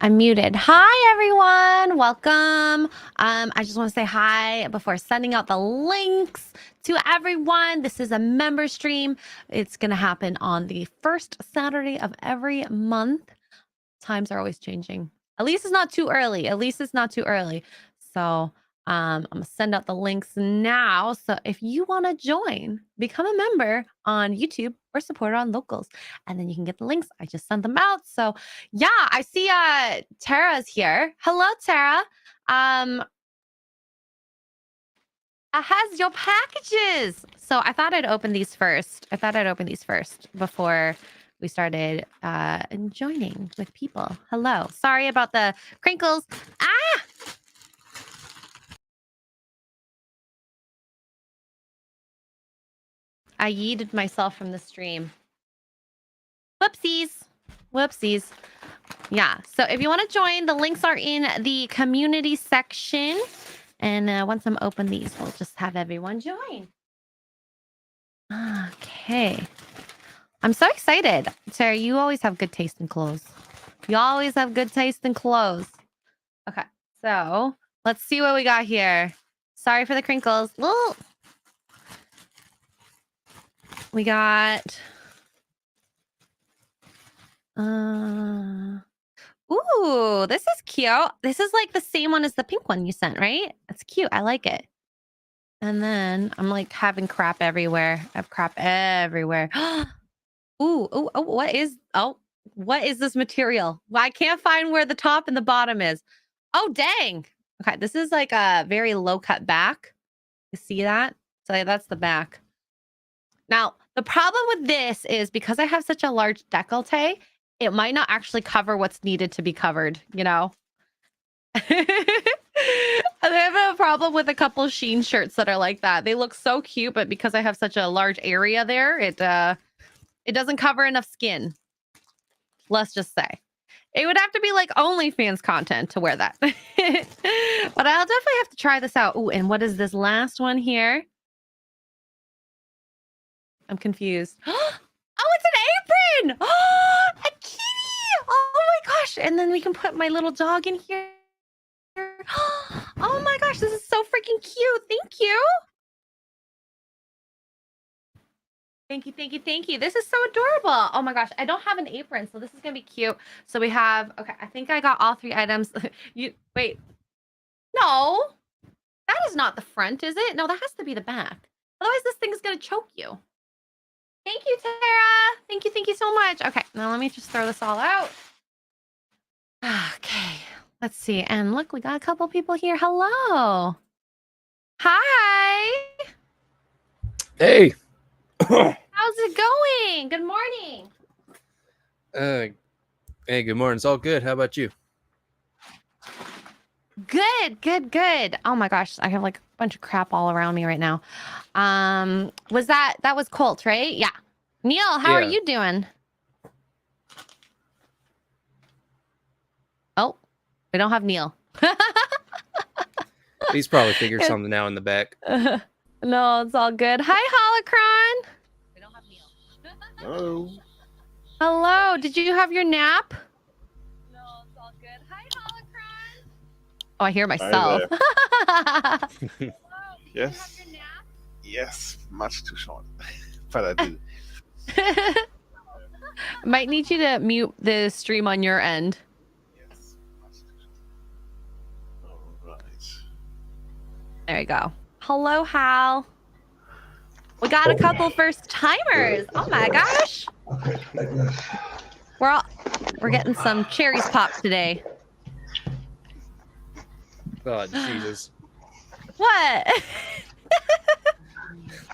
I'm muted. Hi, everyone. Welcome. I just want to say hi before sending out the links to everyone. This is a member stream. It's going to happen on the first Saturday of every month. Times are always changing. At least it's not too early. So I'm going to send out the links now. So if you want to join, become a member on YouTube or support on Locals. And then you can get the links. I just sent them out. So yeah, I see Tara's here. Hello, Tara. Has your packages. So I thought I'd open these first. Before we started joining with people. Hello. Sorry about the crinkles. Ah! I yeeted myself from the stream. Whoopsies. Yeah. So if you want to join, the links are in the community section. And once I'm open these, we'll just have everyone join. Okay. I'm so excited. Sarah, you always have good taste in clothes. Okay. So let's see what we got here. Sorry for the crinkles. Ooh. We got... Ooh, this is cute. This is like the same one as the pink one you sent, right? It's cute. I like it. And then I'm like having crap everywhere. I have crap everywhere. What is this material? Well, I can't find where the top and the bottom is. Oh, dang. Okay, this is like a very low cut back. You see that? So that's the back. Now, the problem with this is because I have such a large décolleté, it might not actually cover what's needed to be covered, you know? I have a problem with a couple Shein shirts that are like that. They look so cute, but because I have such a large area there, it doesn't cover enough skin. Let's just say. It would have to be like OnlyFans content to wear that. But I'll definitely have to try this out. Ooh, and what is this last one here? I'm confused. Oh, it's an apron! Oh, a kitty! Oh my gosh! And then we can put my little dog in here. Oh my gosh, this is so freaking cute. Thank you. Thank you. This is so adorable. Oh my gosh, I don't have an apron, so this is gonna be cute. So we have, okay, I think I got all 3 items. Wait. No, that is not the front, is it? No, that has to be the back. Otherwise, this thing is gonna choke you. Thank you, Tara. Thank you so much. Okay, now let me just throw this all out. Okay, let's see. And look, we got a couple people here. Hello. Hi. Hey. How's it going? Good morning. Hey, good morning. It's all good. How about you? Good. Oh my gosh, I have like a bunch of crap all around me right now. That was Colt, right? Yeah. Neil, how are you doing? Oh, we don't have Neil. He's probably figured something out in the back. No, it's all good. Hi, Holocron. We don't have Neil. Hello. Did you have your nap? No, it's all good. Hi, Holocron. Oh, I hear myself. Yes. Yes, much too short, but I do. Might need you to mute the stream on your end. Yes, much too short. All right. There you go. Hello, Hal. We got a couple first timers. Oh my gosh. We're getting some cherries popped today. Oh, Jesus. What?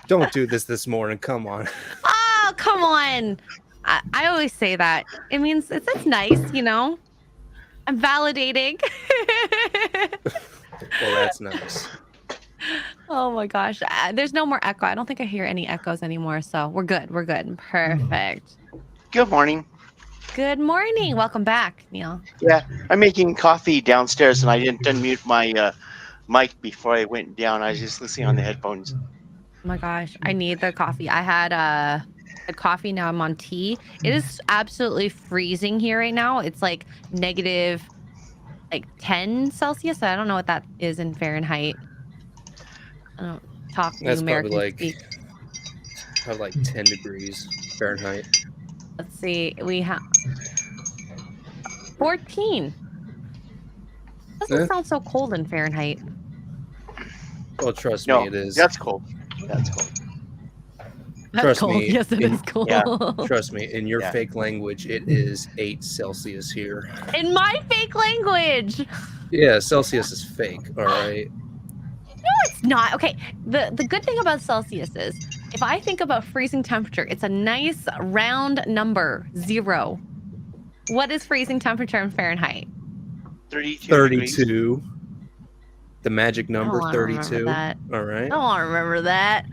Don't do this morning. Come on. Oh, come on. I always say that. It means it's nice, you know? I'm validating. Well, that's nice. Oh my gosh. There's no more echo. I don't think I hear any echoes anymore. So we're good. Perfect. Good morning. Good morning. Welcome back, Neil. Yeah, I'm making coffee downstairs and I didn't unmute my mic before I went down. I was just listening on the headphones. Oh my gosh. I need the coffee. I had coffee. Now I'm on tea. It is absolutely freezing here right now. It's like negative like 10 Celsius. I don't know what that is in Fahrenheit. I don't talk to That's American probably speak. like 10 degrees Fahrenheit. Let's see. We have 14. Doesn't Eh, sound so cold in Fahrenheit. well, trust No, me, it is. that's cold. That's cold. That's Trust cold. me, Yes, it in- is cold. Yeah. Trust me, in your Yeah. fake language, it is 8 Celsius here. In my fake language. Yeah, Celsius is fake. All right. It's not. Okay. The good thing about Celsius is if I think about freezing temperature, it's a nice round number, 0. What is freezing temperature in Fahrenheit? 32 degrees. 32. The magic I don't number wanna remember 32. that. All right. I don't want to remember that.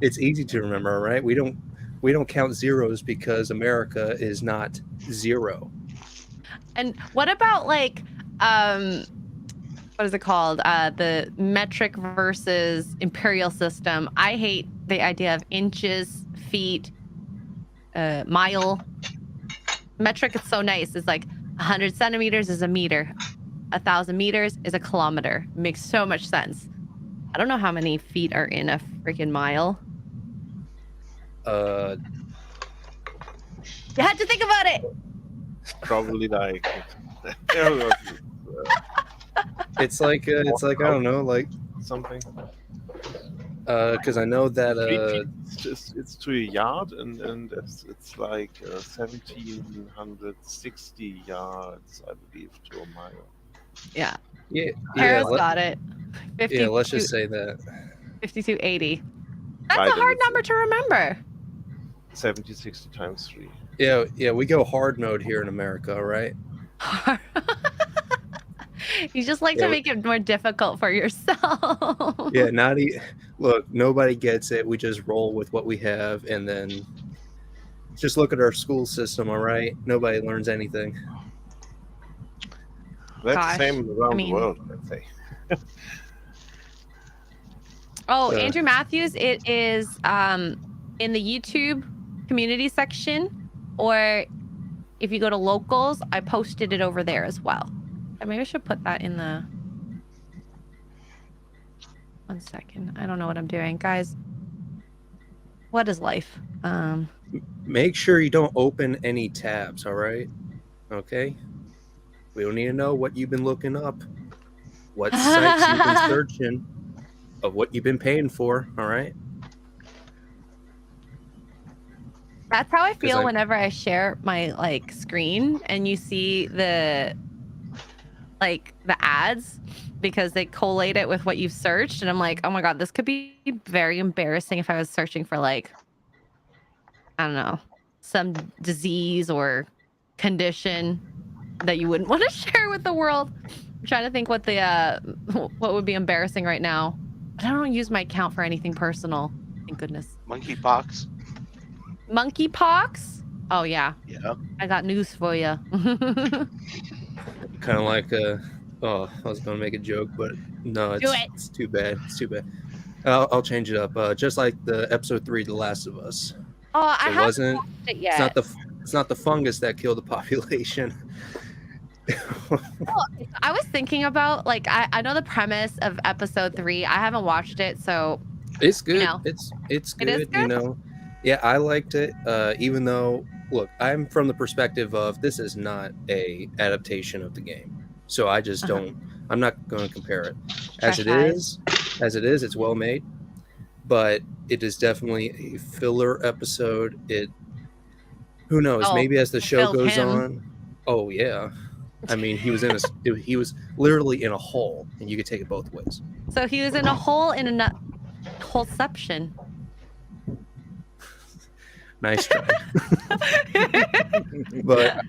It's easy to remember, all right? We don't count zeros because America is not 0. And what about like what is it called? The metric versus imperial system. I hate the idea of inches, feet, mile. Metric is so nice. It's like 100 centimeters is a meter. 1,000 meters is a kilometer. Makes so much sense. I don't know how many feet are in a freaking mile. Uh, You had to think about it. Probably like. it's like I don't know, like Something. because I know that 3 feet, it's to a yard, and it's like 1,760 yards, I believe, to a mile. Yeah. yeah, Harris let, got it. 50, yeah, let's just say that. 5280. That's Right, a hard and it's- number to remember. 70, 60 times 3. Yeah, we go hard mode here in America, all right? You just like Yeah, to make it more difficult for yourself. Yeah, look, nobody gets it. We just roll with what we have, and then just look at our school system, all right? Nobody learns anything. That's Gosh, the same around mean- the world, let's say. Oh, So- Andrew Matthews, it is in the YouTube community section, or if you go to locals, I posted it over there as well. Maybe I should put that in the... 1 second. I don't know what I'm doing. Guys, what is life? Make sure you don't open any tabs, all right? Okay? We don't need to know what you've been looking up, what sites you've been searching, of what you've been paying for, all right? That's how I feel I- whenever I share my like screen and you see the ads because they collate it with what you've searched, and I'm like, oh my god, this could be very embarrassing if I was searching for like, I don't know, some disease or condition that you wouldn't want to share with the world. I'm trying to think what would be embarrassing right now. But I don't use my account for anything personal. Thank goodness. Monkeypox. Monkeypox? Oh yeah. Yeah. I got news for you. Kind of like oh, I was gonna make a joke, but no, Do it. it's too bad. It's too bad. I'll change it up. Just like the episode 3, The Last of Us. Oh, I It haven't wasn't. watched it yet. It's not the fungus that killed the population. I was thinking about like I know the premise of episode 3. I haven't watched it, so It's good. know. It's It good, is you good? know. Yeah, I liked it. Even though, look, I'm from the perspective of this is not a adaptation of the game, so I just Uh-huh. don't. I'm not going to compare it. As it Trash is, it's well made, but it is definitely a filler episode. Who knows? Oh, Maybe as the show filled goes him. on. Oh yeah. I mean, he was he was literally in a hole, and you could take it both ways. So he was in a hole in a holeception. Nice try. But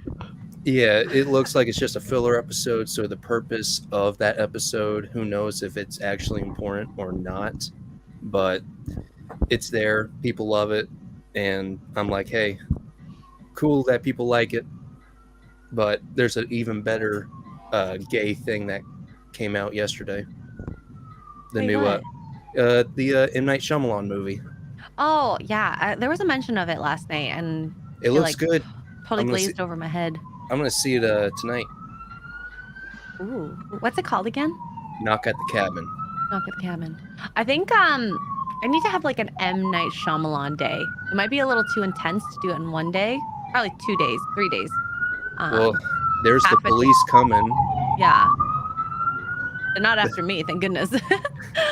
yeah, it looks like it's just a filler episode. So the purpose of that episode, who knows if it's actually important or not, but it's there. People love it. And I'm like, hey, cool that people like it. But there's an even better gay thing that came out yesterday. The Wait, new what? the M. Night Shyamalan movie. Oh yeah, there was a mention of it last night, and It feel looks like- good. totally I'm gonna glazed over my head. I'm gonna see it tonight. Ooh, what's it called again? Knock at the Cabin. Knock at the Cabin. I think I need to have like an M. Night Shyamalan day. It might be a little too intense to do it in one day. Probably 2 days, 3 days. Well, there's the half a day. police coming. Yeah. They're not after me, thank goodness.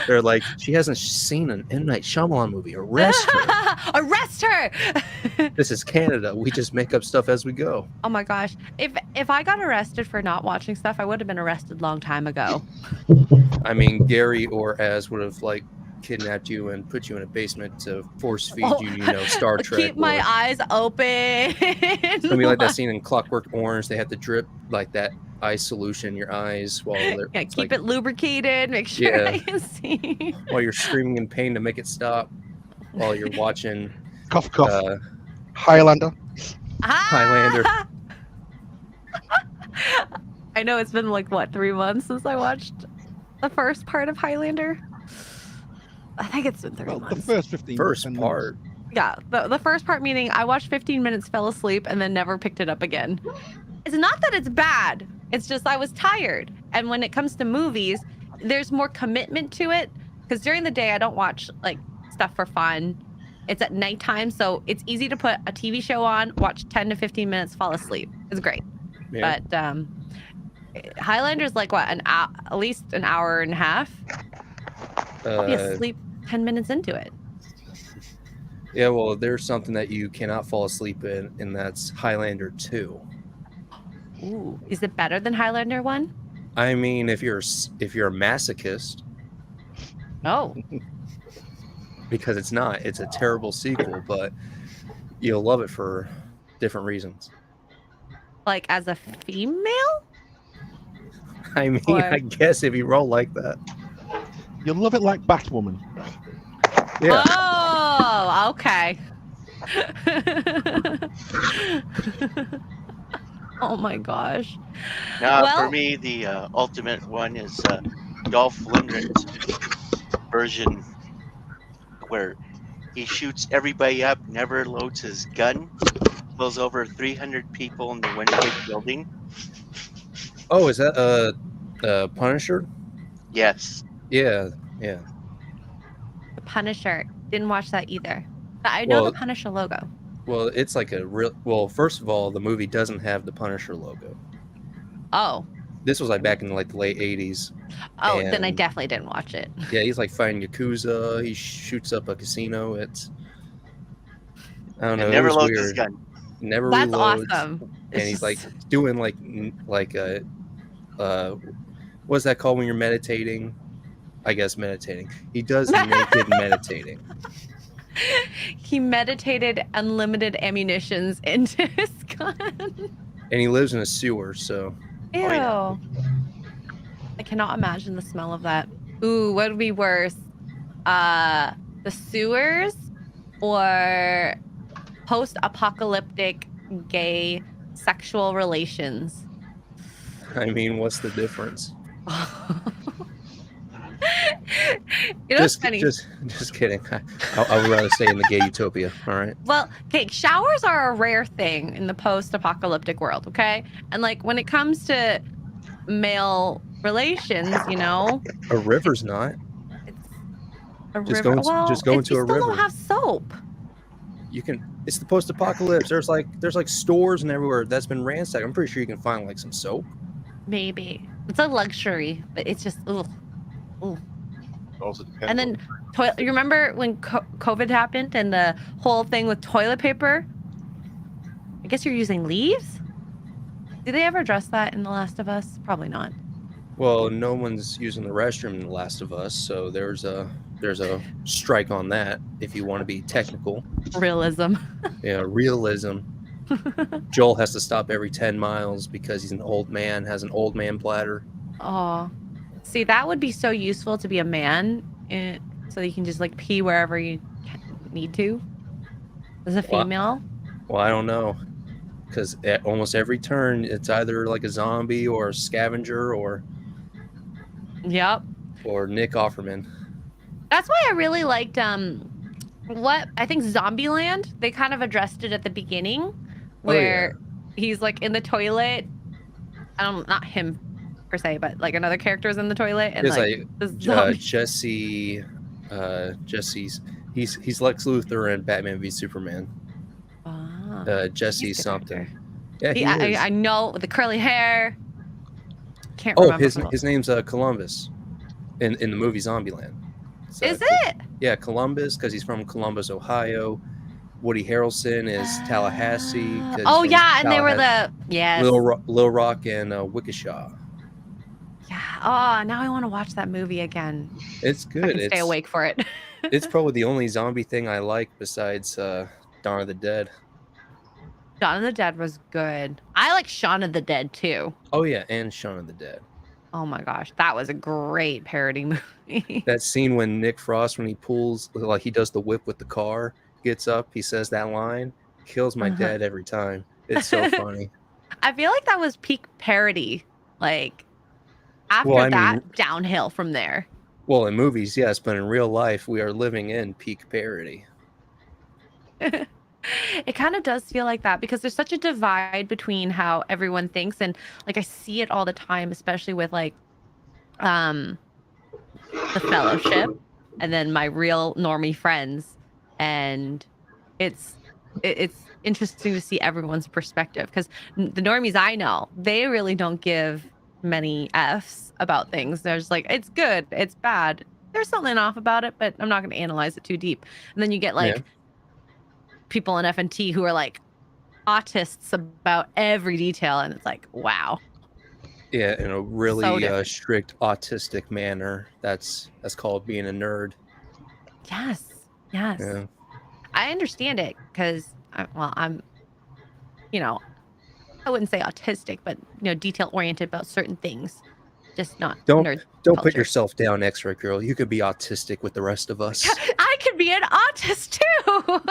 They're like, she hasn't seen an M. Night Shyamalan movie. Arrest her. Arrest her! This is Canada. We just make up stuff as we go. Oh my gosh. If I got arrested for not watching stuff, I would have been arrested long time ago. I mean, Gary or Az would have like kidnapped you and put you in a basement to force feed you, Star Trek. Keep my eyes open. It's gonna be like that scene in Clockwork Orange. They have to drip like that eye solution in your eyes while they're keep it lubricated. Make sure I can see. While you're screaming in pain to make it stop. While you're watching. Cough, cough. Highlander. Highlander. I know it's been like what 3 months since I watched the first part of Highlander. I think it's been 3 months. The first 15. First part. Yeah, the first part meaning I watched 15 minutes, fell asleep, and then never picked it up again. It's not that it's bad. It's just I was tired. And when it comes to movies, there's more commitment to it. Because during the day, I don't watch like stuff for fun. It's at nighttime, so it's easy to put a TV show on, watch 10 to 15 minutes, fall asleep. It's great. Yeah. But Highlander's like what, at least an hour and a half. I'll be asleep 10 minutes into it. Yeah, well, there's something that you cannot fall asleep in, and that's Highlander 2. Ooh, is it better than Highlander 1? I mean, if you're a masochist, Oh. because it's not. It's a terrible sequel, but you'll love it for different reasons. Like as a female? I mean, Or- I guess if you roll like that. You'll love it like Batwoman. Yeah. Oh, okay. Oh my gosh. Now, Well- for me, the ultimate one is Dolph Lundgren's version, where he shoots everybody up, never loads his gun, kills over 300 people in the Winnipeg building. Oh, is that Punisher? Yes. Yeah. The Punisher. Didn't watch that either. But I know Well- the Punisher logo. Well, it's like a real. Well, first of all, the movie doesn't have the Punisher logo. Oh. This was like back in like the late '80s. Oh, then I And- definitely didn't watch it. Yeah, he's like fighting Yakuza. He shoots up a casino. It's I don't know. And it never was loads weird. his gun. Never That's reloads. awesome. And he's like doing like what's that called when you're meditating? I guess meditating. He does naked meditating. He meditated unlimited ammunitions into his gun. And he lives in a sewer, so Ew. yeah. I cannot imagine the smell of that. Ooh, what would be worse? The sewers or post-apocalyptic gay sexual relations? I mean, what's the difference? You know what's funny? Just kidding. I would rather stay in the gay utopia. All right. Well, okay, showers are a rare thing in the post-apocalyptic world, okay? And like when it comes to male relations, A river's not. it's a Just river. go- Well, just go into you a still don't river. have soap. You can. It's the post-apocalypse. There's like stores and everywhere that's been ransacked. I'm pretty sure you can find like some soap. Maybe it's a luxury, but it's just ugh. Also depends. And then you remember when COVID happened and the whole thing with toilet paper? I guess you're using leaves. Did they ever address that in The Last of Us? Probably not. Well, no one's using the restroom in The Last of Us, so there's a strike on that. If you want to be technical, Realism. yeah, realism. Joel has to stop every 10 miles because he's an old man, has an old man bladder. Oh, see, that would be so useful to be a man, so you can just like pee wherever you need to. As a Well, female, Well, I don't know, because at almost every turn, it's either like a zombie or a scavenger or yep. Nick Offerman. That's why I really liked what I think Zombieland. They kind of addressed it at the beginning, where he's like in the toilet. Not him per se, but like another character is in the toilet and It's like like this zombie. Jesse's he's Lex Luthor in Batman v Superman. Jesse He's a good something. actor. Yeah, he is. I know with the curly hair. Can't Oh, remember. his name's Columbus in the movie Zombieland. It's, Is it? Yeah, Columbus because he's from Columbus, Ohio. Woody Harrelson is Tallahassee. 'cause Oh he's yeah, from and they were Tallahassee. the yes. Lil Rock and Wickeshaw. Yeah. Oh, now I want to watch that movie again. It's I good. can stay awake for it. It's probably the only zombie thing I like besides Dawn of the Dead. Dawn of the Dead was good. I like Shaun of the Dead too. Oh yeah, and Shaun of the Dead. Oh my gosh, that was a great parody movie. That scene when Nick Frost, when he pulls, like he does the whip with the car, gets up, he says that line, kills my dad every time. It's so funny. I feel like that was peak parody. Like after that, downhill from there. Well, in movies, yes, but in real life, we are living in peak parody. It kind of does feel like that because there's such a divide between how everyone thinks, and like I see it all the time, especially with like the Fellowship and then my real normie friends, and it's interesting to see everyone's perspective because the normies I know, they really don't give many F's about things. They're just like, it's good, it's bad, there's something off about it, but I'm not going to analyze it too deep. And then you get like people in FNT who are like autists about every detail, and it's like, wow. Yeah, in a really strict autistic manner. That's called being a nerd. Yes. Yeah. I understand it because, I'm, I wouldn't say autistic, but detail oriented about certain things. Just not nerd Don't culture. put yourself down, X-Ray Girl. You could be autistic with the rest of us. I could be an autist too.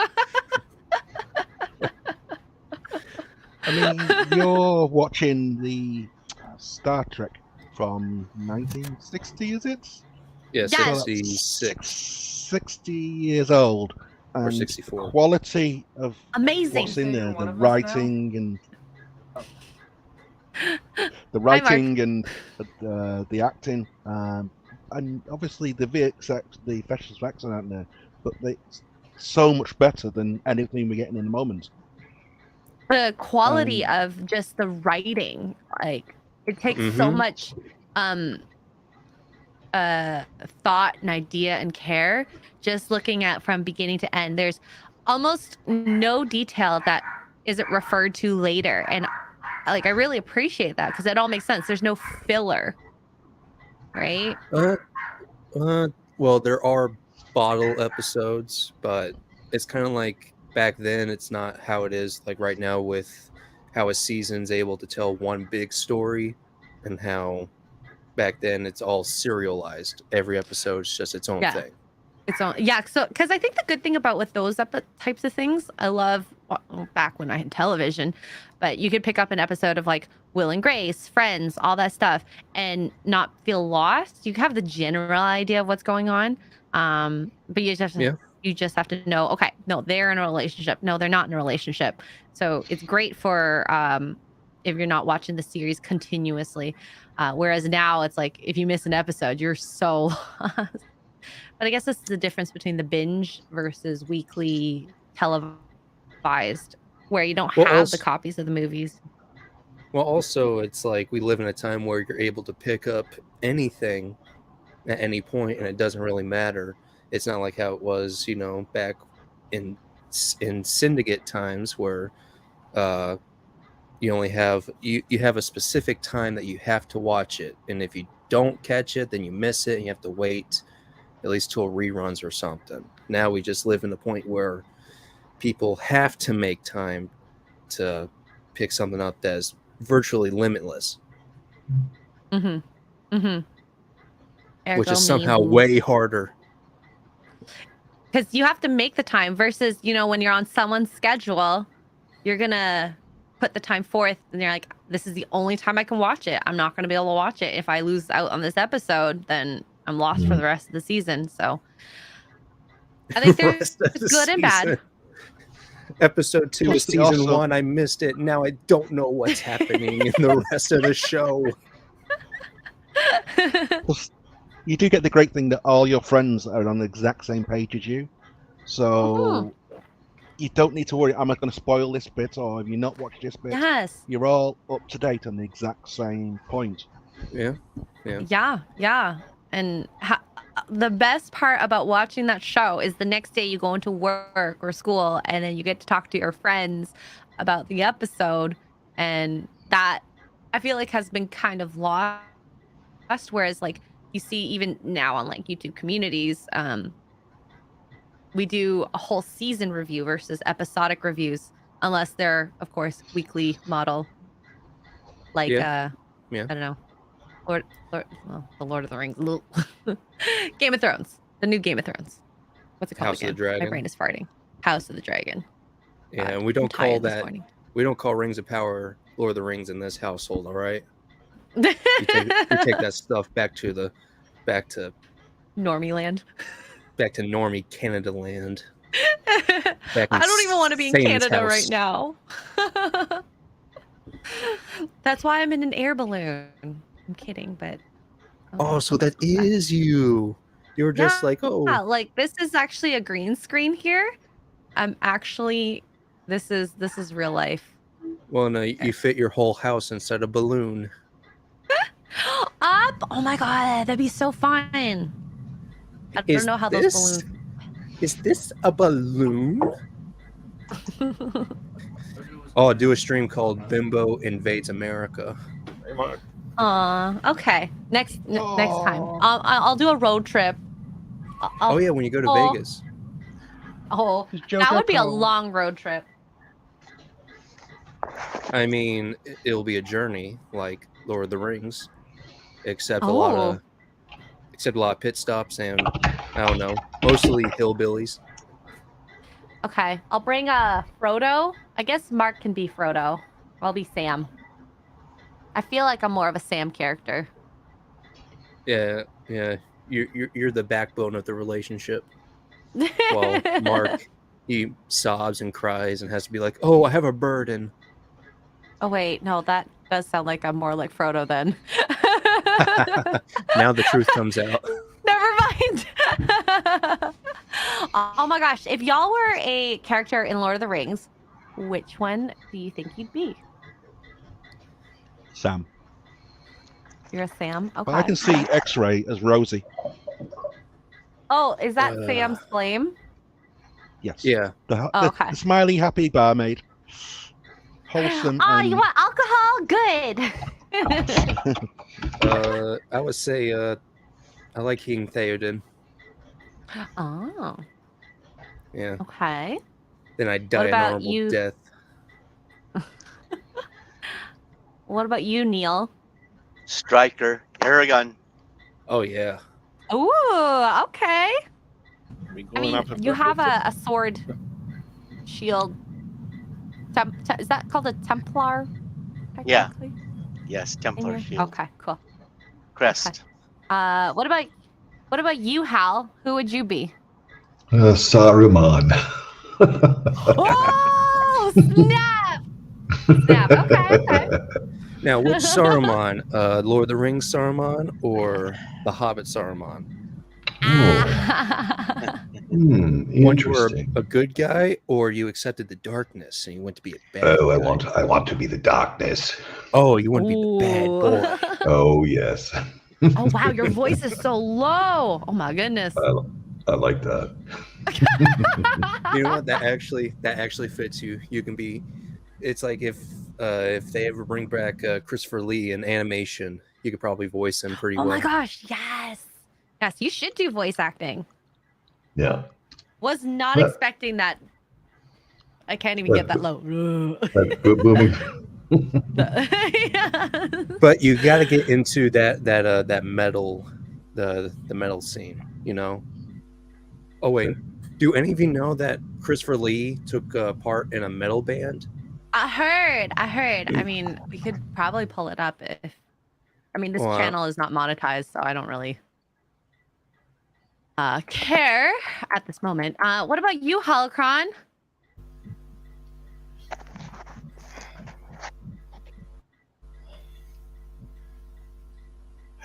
I mean, you're watching the Star Trek from 1960, is it? Yeah, Yes. 66. 60 years old. And Or 64. Quality of Amazing. what's in there, One the of us writing and the acting, and obviously the the special effects aren't there, but it's so much better than anything we're getting in the moment. The quality of just the writing, like it takes so much thought and idea and care just looking at from beginning to end. There's almost no detail that isn't referred to later, and like I really appreciate that because it all makes sense. There's no filler, right? Well, there are bottle episodes, but it's kind of like back then. It's not how it is like right now with how a season's able to tell one big story, and how back then it's all serialized. Every episode's just its own thing. Its own, so because I think the good thing about with those types of things, I love back when I had television, but you could pick up an episode of like Will and Grace, Friends, all that stuff, and not feel lost. You have the general idea of what's going on, but you just have to know. Okay, no, they're in a relationship. No, they're not in a relationship. So it's great for if you're not watching the series continuously. Whereas now it's like if you miss an episode, you're so lost. But I guess this is the difference between the binge versus weekly televised, where you don't have the copies of the movies. Well, also, it's like we live in a time where you're able to pick up anything at any point, and it doesn't really matter. It's not like how it was, back in syndicate times where you only have you have a specific time that you have to watch it, and if you don't catch it, then you miss it, and you have to wait at least till reruns or something. Now we just live in the point where people have to make time to pick something up that's virtually limitless. Which is somehow way harder. Because you have to make the time versus, when you're on someone's schedule, you're going to put the time forth and you're like, this is the only time I can watch it. I'm not going to be able to watch it. If I lose out on this episode, then I'm lost for the rest of the season. So I think there's good and bad. Episode 2 of season 1, I missed it. Now I don't know what's happening in the rest of the show. Plus, you do get the great thing that all your friends are on the exact same page as you, so you don't need to worry. Am I going to spoil this bit, or have you not watched this bit? Yes. You're all up to date on the exact same point. Yeah. Yeah. And the best part about watching that show is the next day you go into work or school and then you get to talk to your friends about the episode, and that I feel like has been kind of lost. Whereas like you see even now on like YouTube communities, we do a whole season review versus episodic reviews, unless they're of course weekly model, like Yeah. I don't know, the Lord of the Rings, Game of Thrones, the new Game of Thrones. What's it called House of the again? My Dragon. brain is farting. House of the Dragon. Yeah, God, and we I'm don't call tired this that. morning. We don't call Rings of Power Lord of the Rings in this household. All right. We take that stuff back to Normie land. Normie Canada land. I Back in don't even want to be in Satan's Canada house. right now. That's why I'm in an air balloon. I'm kidding, but Oh, so that okay. is you. You were just like, Yeah, oh, like this is actually a green screen here. I'm actually this is real life. well, no, you fit your whole house inside a balloon. Up! Oh my god, that'd be so fun. I don't know how those balloons. Is this a balloon? Oh, do a stream called Bimbo Invades America. Hey, Mark. Okay. Next time. I'll do a road trip. Oh yeah, when you go to Vegas. Oh, Does that JoJo would be a count? long road trip. I mean, it'll be a journey like Lord of the Rings, except a lot of pit stops and I don't know, mostly hillbillies. Okay, I'll bring Frodo. I guess Mark can be Frodo. I'll be Sam. I feel like I'm more of a Sam character. Yeah. You're the backbone of the relationship. Well, Mark, he sobs and cries and has to be like, "Oh, I have a burden." Oh wait, no, that does sound like I'm more like Frodo then. Now the truth comes out. Never mind. Oh my gosh, if y'all were a character in Lord of the Rings, which one do you think you'd be? Sam. You're a Sam? Okay. But I can see X-Ray as Rosie. Oh, is that Sam's flame? Yes. Yeah. The smiley, happy barmaid. Wholesome. Oh, you want alcohol? Good. I would say I like King Theoden. Oh. Yeah. Okay. Then I die a normal death. What about you, Neil? Striker, Aragon. Oh yeah. Ooh, okay. I mean, you have a sword, shield. Is that called a Templar? Yeah. Yes, Templar shield. Okay, cool. Crest. Okay. What about you, Hal? Who would you be? Saruman. Oh, snap! Snap. Okay. Now, which Saruman? Lord of the Rings Saruman or the Hobbit Saruman? One you were Interesting. a good guy, or you accepted the darkness and you went to be a bad guy? I want to be the darkness. Oh, you want to be the bad boy. Oh yes. Oh wow, your voice is so low. Oh my goodness. I like that. You know what? That actually fits you. You can be. It's like if they ever bring back Christopher Lee in animation, you could probably voice him pretty well. Oh my gosh, yes. Yes, you should do voice acting. Yeah. Was not expecting that. I can't even get that low. Booming. But you got to get into that metal, the metal scene, you know. Oh wait, do any of you know that Christopher Lee took part in a metal band? I heard. I mean, we could probably pull it up if. I mean, this channel is not monetized, so I don't really care at this moment. What about you, Holocron?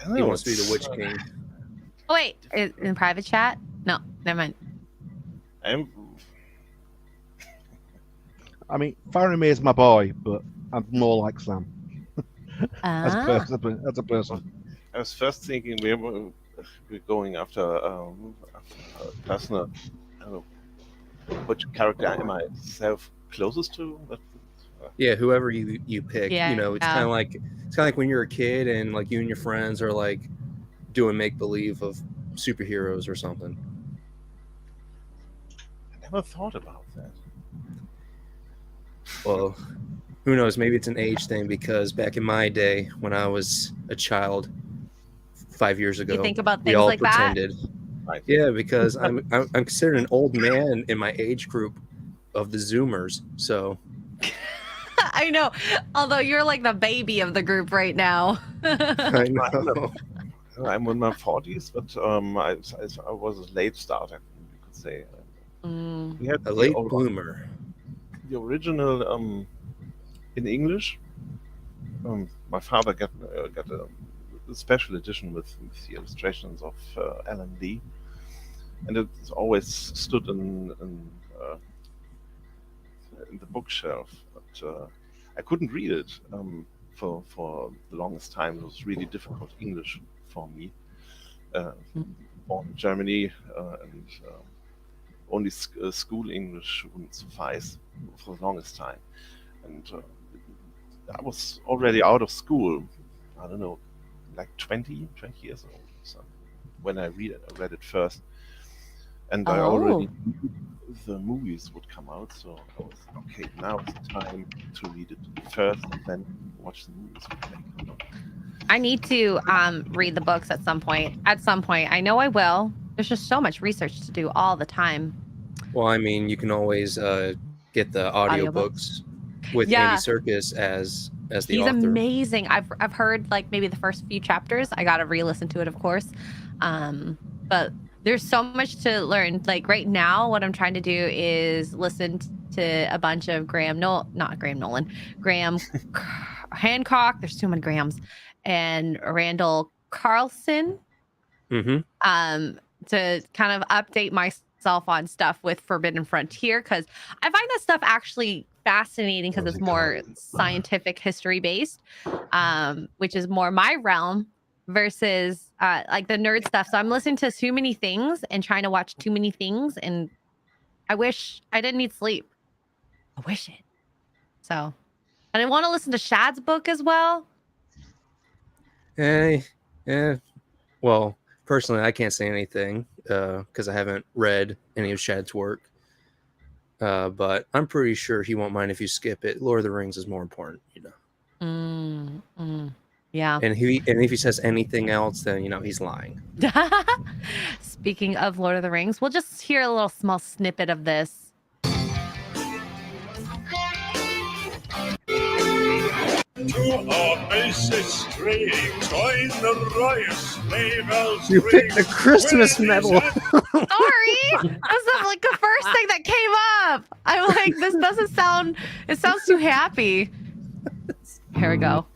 I don't He know, wants to be the it's, Witch King. Oh wait, in private chat? No, never mind. I'm, I mean, Faramir is my boy, but I'm more like Sam as Ah, a person. I was first thinking we're going after a personal. I don't know which character am I self closest to. Yeah, whoever you pick. yeah. You know, it's kind of like when you're a kid and like you and your friends are like doing make believe of superheroes or something. I never thought about that. Well, who knows? Maybe it's an age thing because back in my day when I was a child 5 years ago, You think about we things all like that? pretended. Right. Yeah, because I'm considered an old man in my age group of the Zoomers. So I know. Although you're like the baby of the group right now. I know. I'm in my 40s, but I was a late starter, you could say. Mm. We had A late bloomer. the original in English. My father got a special edition with the illustrations of Alan Lee, and it always stood in the bookshelf. But I couldn't read it for the longest time. It was really difficult English for me. Born in Germany, and only school English wouldn't suffice for the longest time. And I was already out of school, I don't know, like 20 years old or something, when I read it first. And I already knew the movies would come out, so I was, okay, now is the time to read it first and then watch the movies when they come out. I need to read the books at some point. I know I will. There's just so much research to do all the time. Well, I mean, you can always get the audiobooks with Andy Serkis as the He's author. amazing. I've heard like maybe the first few chapters. I gotta re-listen to it, of course. But there's so much to learn. Like right now, what I'm trying to do is listen to a bunch of Graham Hancock. There's too many Grahams, and Randall Carlson. Mm-hmm. To kind of update myself on stuff with Forbidden Frontier, because I find that stuff actually fascinating because it's more scientific history based, which is more my realm versus like the nerd stuff. So I'm listening to too many things and trying to watch too many things, and I wish I didn't need sleep. I wish it. So, and I want to listen to Shad's book as well. Yeah. Well, personally, I can't say anything because I haven't read any of Shad's work. But I'm pretty sure he won't mind if you skip it. Lord of the Rings is more important, you know. Yeah. And if he says anything else, then you know he's lying. Speaking of Lord of the Rings, we'll just hear a little small snippet of this. You picked the Christmas medal. Sorry, that's like the first thing that came up. I'm like, this doesn't sound. It sounds too happy. Here we go.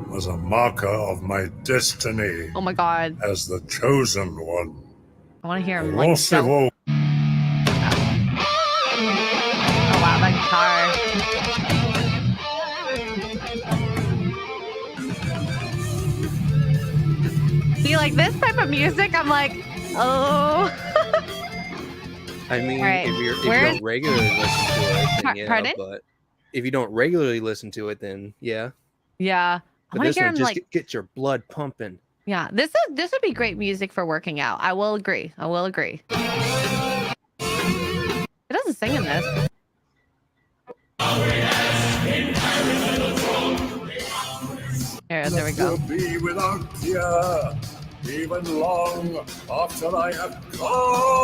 Was a marker of my destiny. Oh my god. As the chosen one. I want to hear him like. Oh wow, that guitar. See, like this type of music, I'm like, oh. I mean, right. if you don't regularly listen to it, then yeah. Pardon? But if you don't regularly listen to it, then yeah. Yeah. I want to hear him just like get your blood pumping. Yeah, this would be great music for working out. I will agree. It doesn't sing in this. There we go. Be without fear, even long after I have gone.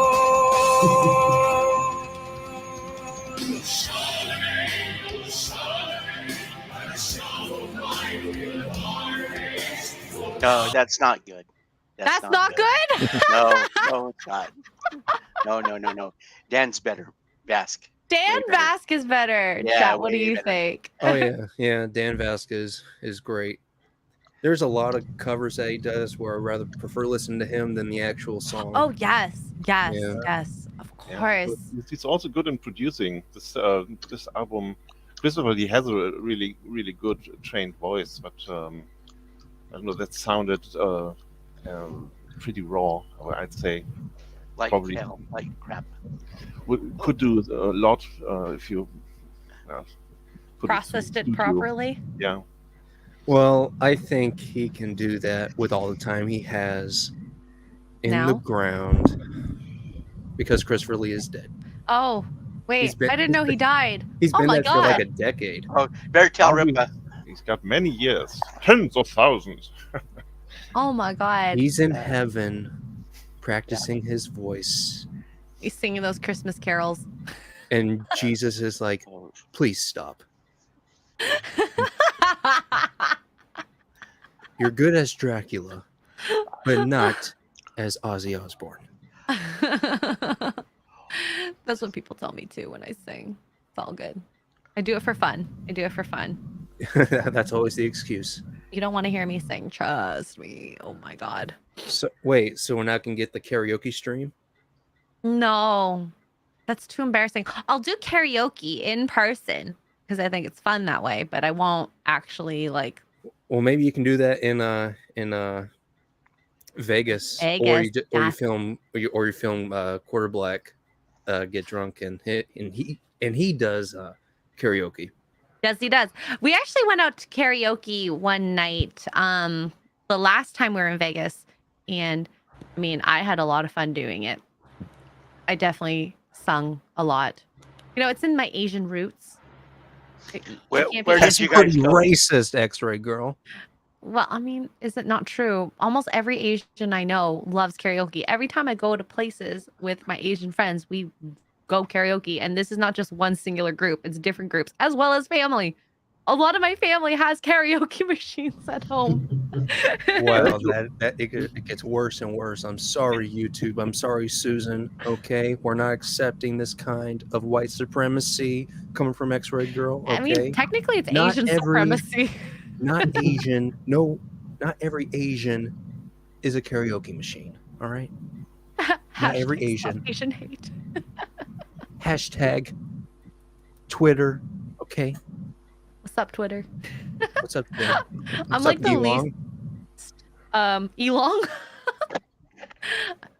No, that's not good. That's not good? No, it's not. No. Dan's better. Vask. Dan Vask is better. Yeah, Chat, what do you better. think? Oh yeah, Dan Vasquez is great. There's a lot of covers that he does where I rather prefer listening to him than the actual song. Oh yes, yes, Yeah. yes, of Yeah, course. but he's also good in producing this album. First of all, he has a really, really good trained voice, but I don't know, that sounded pretty raw, I'd say. Like Probably hell, like crap. could do a lot if you put it through Processed it studio. properly. Yeah, Well, I think he can do that with all the time he has in the Now? ground because Christopher Lee is dead. Oh, wait, been- I didn't know he died. He's Oh been my dead for like God. a decade. Oh, better tell Probably- Ripa. he's got many years, tens of thousands. Oh my God. He's in heaven practicing his voice. He's singing those Christmas carols. And Jesus is like, please stop. You're good as Dracula, but not as Ozzy Osbourne. That's what people tell me too when I sing. It's all good. I do it for fun. I do it for fun. That's always the excuse. You don't want to hear me sing. Trust me. Oh my God. So wait, so we're not gonna get the karaoke stream? No, that's too embarrassing. I'll do karaoke in person because I think it's fun that way, but I won't actually like. Well, maybe you can do that in Vegas, or Vegas, you yeah. film Quarter Black get drunk and he does karaoke. Yes, he does. We actually went out to karaoke one night the last time we were in Vegas, and I mean, I had a lot of fun doing it. I definitely sung a lot. You know, it's in my Asian roots. Where can't be did That's you guys pretty go? racist, X-Ray girl. Well, I mean, is it not true? Almost every Asian I know loves karaoke. Every time I go to places with my Asian friends, we go karaoke. And this is not just one singular group, it's different groups, as well as family. A lot of my family has karaoke machines at home. Wow, it gets worse and worse. I'm sorry, YouTube. I'm sorry, Susan. Okay, we're not accepting this kind of white supremacy coming from X-Ray girl. Okay, I mean, technically it's Not Asian every- supremacy. not Asian. No, not every Asian is a karaoke machine. All right. Not every Hashtag stop Asian. Asian hate. Hashtag Twitter. Okay. What's up, Twitter? What's up, Twitter? I'm What's like up, the Elon? least Elong.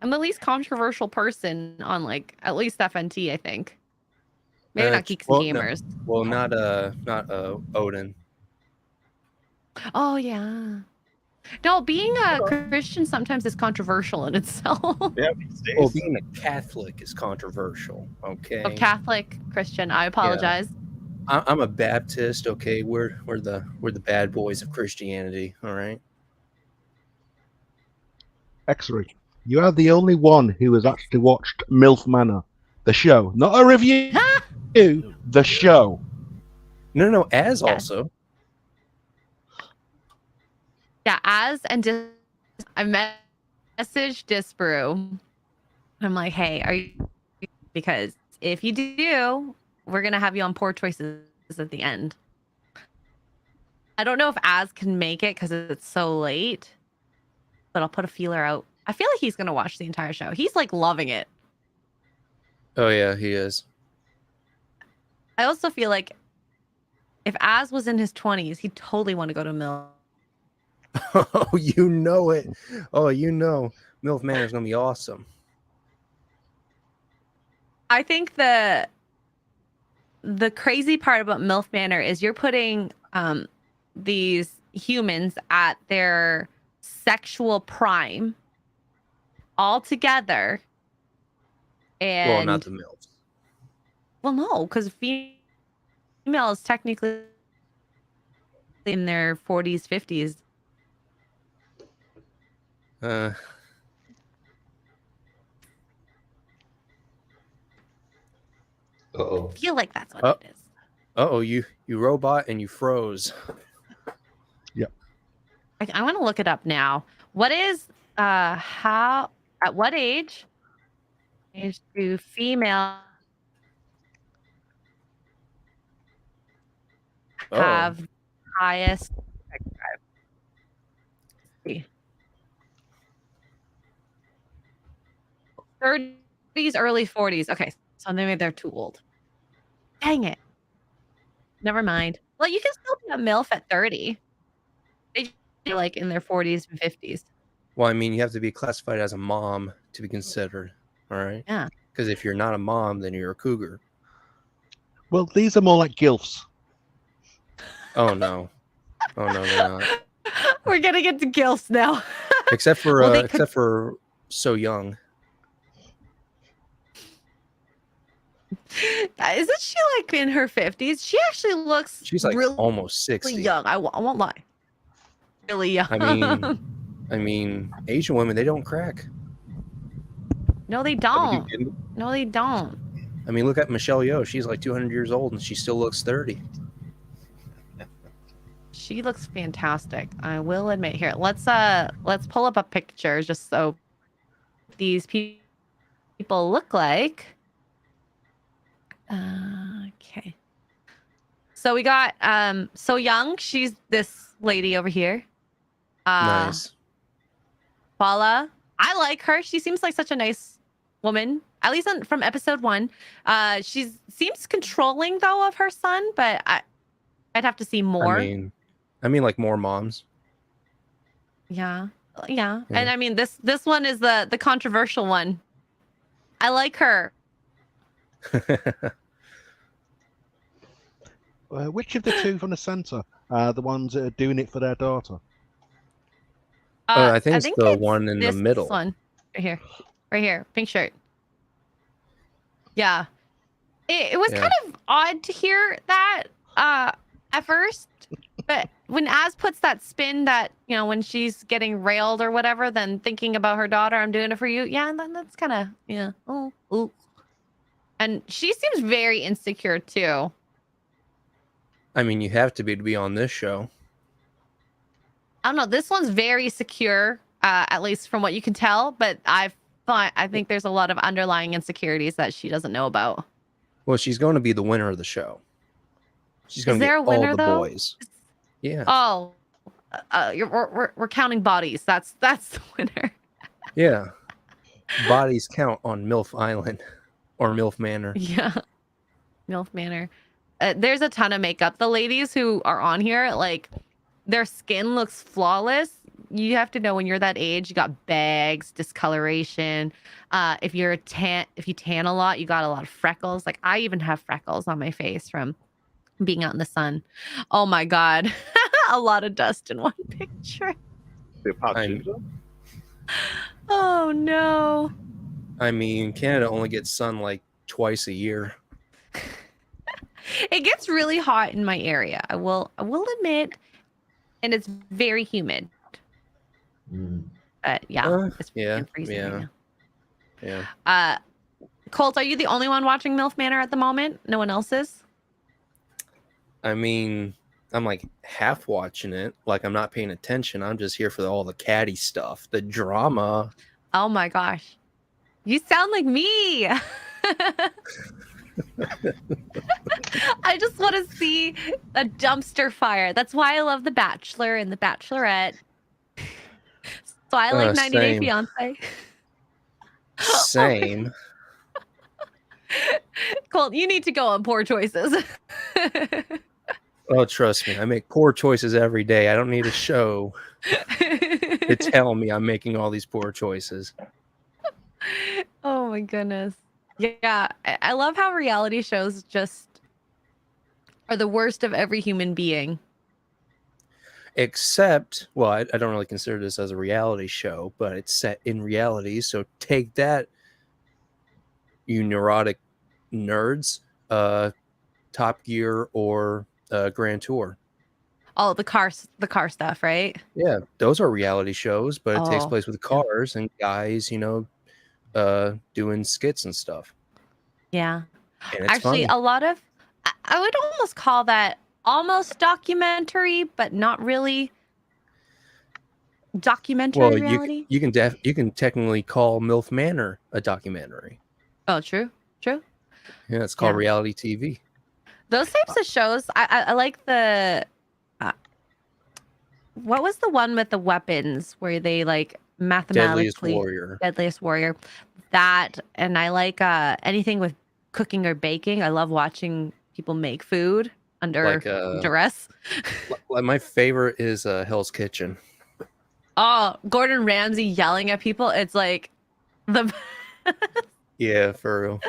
I'm the least controversial person on like at least FNT, I think. Maybe not Geeks and no. Gamers. Well, not Odin. Oh yeah. No, being a Christian sometimes is controversial in itself. Yeah, these days. Well, being a Catholic is controversial. Okay. Oh, Catholic Christian. I apologize. I'm a Baptist. Okay, we're the bad boys of Christianity. All right. X-Ray, you are the only one who has actually watched MILF Manor, the show, not a review. The show. No, as Yes. also. Yeah, I messaged Disbrew. I'm like, hey, are you? Because if you do, we're gonna have you on Poor Choices at the end. I don't know if Az can make it because it's so late, but I'll put a feeler out. I feel like he's gonna watch the entire show. He's like loving it. Oh yeah, he is. I also feel like if Az was in his 20s, he'd totally want to go to Mill. Oh, you know it. Oh, you know, MILF Manor is gonna be awesome. I think the crazy part about MILF Manor is you're putting these humans at their sexual prime all together. And Well, not the MILFs. well, no, because female is technically in their 40s, 50s. Uh-oh. I feel like that's what Oh. it is. Oh, you robot and you froze. I want to look it up now. What is how at what age do female Oh. have highest sex drive? 30s, early 40s. Okay, so maybe they're too old. Dang it. Never mind. Well, you can still be a MILF at 30. They like in their 40s and 50s. Well, I mean, you have to be classified as a mom to be considered. All right. Yeah. Because if you're not a mom, then you're a cougar. Well, these are more like gilfs. Oh no. Oh no, they're not. We're gonna get to gilfs now. Except for Well, they except for So Young. Isn't she like in her 50s? She actually looks She's like really almost 60. young. I won't lie. Really young. I mean, Asian women, they don't crack. No, they don't. No, they don't. I mean, look at Michelle Yeoh. She's like 200 years old and she still looks 30. She looks fantastic. I will admit. Here, let's pull up a picture just so these people look like. Okay. So we got So Young. She's this lady over here. Nice. Paula. I like her. She seems like such a nice woman. At least from episode 1. She seems controlling though of her son, but I'd have to see more. I mean, like more moms. Yeah. And I mean, this one is the controversial one. I like her. Which of the two from the center are the ones that are doing it for their daughter? I think it's the one in the middle. This one. Right here. Pink shirt. Yeah. It was kind of odd to hear that at first. But when Az puts that spin that, you know, when she's getting railed or whatever, then thinking about her daughter, I'm doing it for you. Yeah, and then that's kind of, yeah. Oh. And she seems very insecure too. I mean, you have to be on this show. I don't know. This one's very secure, at least from what you can tell. But I think there's a lot of underlying insecurities that she doesn't know about. Well, she's going to be the winner of the show. She's going Is to there get a winner, all the though? boys. Yeah. Oh, we're counting bodies. That's the winner. Yeah. Bodies count on MILF Island or MILF Manor. Yeah. MILF Manor. There's a ton of makeup. The ladies who are on here, like, their skin looks flawless. You have to know when you're that age, you got bags, discoloration. If you tan a lot, you got a lot of freckles. Like, I even have freckles on my face from being out in the sun. Oh my God. A lot of dust in one picture. Oh no. I mean, Canada only gets sun like twice a year. It gets really hot in my area. I will admit, and it's very humid. But yeah, it's freezing right now. Yeah. Colt, are you the only one watching MILF Manor at the moment? No one else is? I mean, I'm like half watching it. Like, I'm not paying attention. I'm just here for all the catty stuff, the drama. Oh my gosh. You sound like me. I just want to see a dumpster fire. That's why I love The Bachelor and The Bachelorette. So I like 90 Day Fiance. Same. Colt, you need to go on Poor Choices. Oh, trust me. I make poor choices every day. I don't need a show to tell me I'm making all these poor choices. Oh my goodness. Yeah, I love how reality shows just are the worst of every human being. Except, well, I don't really consider this as a reality show, but it's set in reality. So take that, you neurotic nerds. Top Gear or Grand Tour. Oh, the car stuff, right? Yeah, those are reality shows, but it takes Oh. place with cars and guys, you know, doing skits and stuff. Yeah. And it's Actually, funny. a lot of, I would almost call that almost documentary, but not really documentary reality. you can technically call MILF Manor a documentary. Oh, true. Yeah, it's called reality TV. Those types of shows, I like the what was the one with the weapons where they like Deadliest mathematically Warrior. Deadliest Warrior? That, and I like anything with cooking or baking. I love watching people make food under Like duress. like my favorite is Hell's Kitchen. Oh, Gordon Ramsay yelling at people. It's like the Yeah, for real.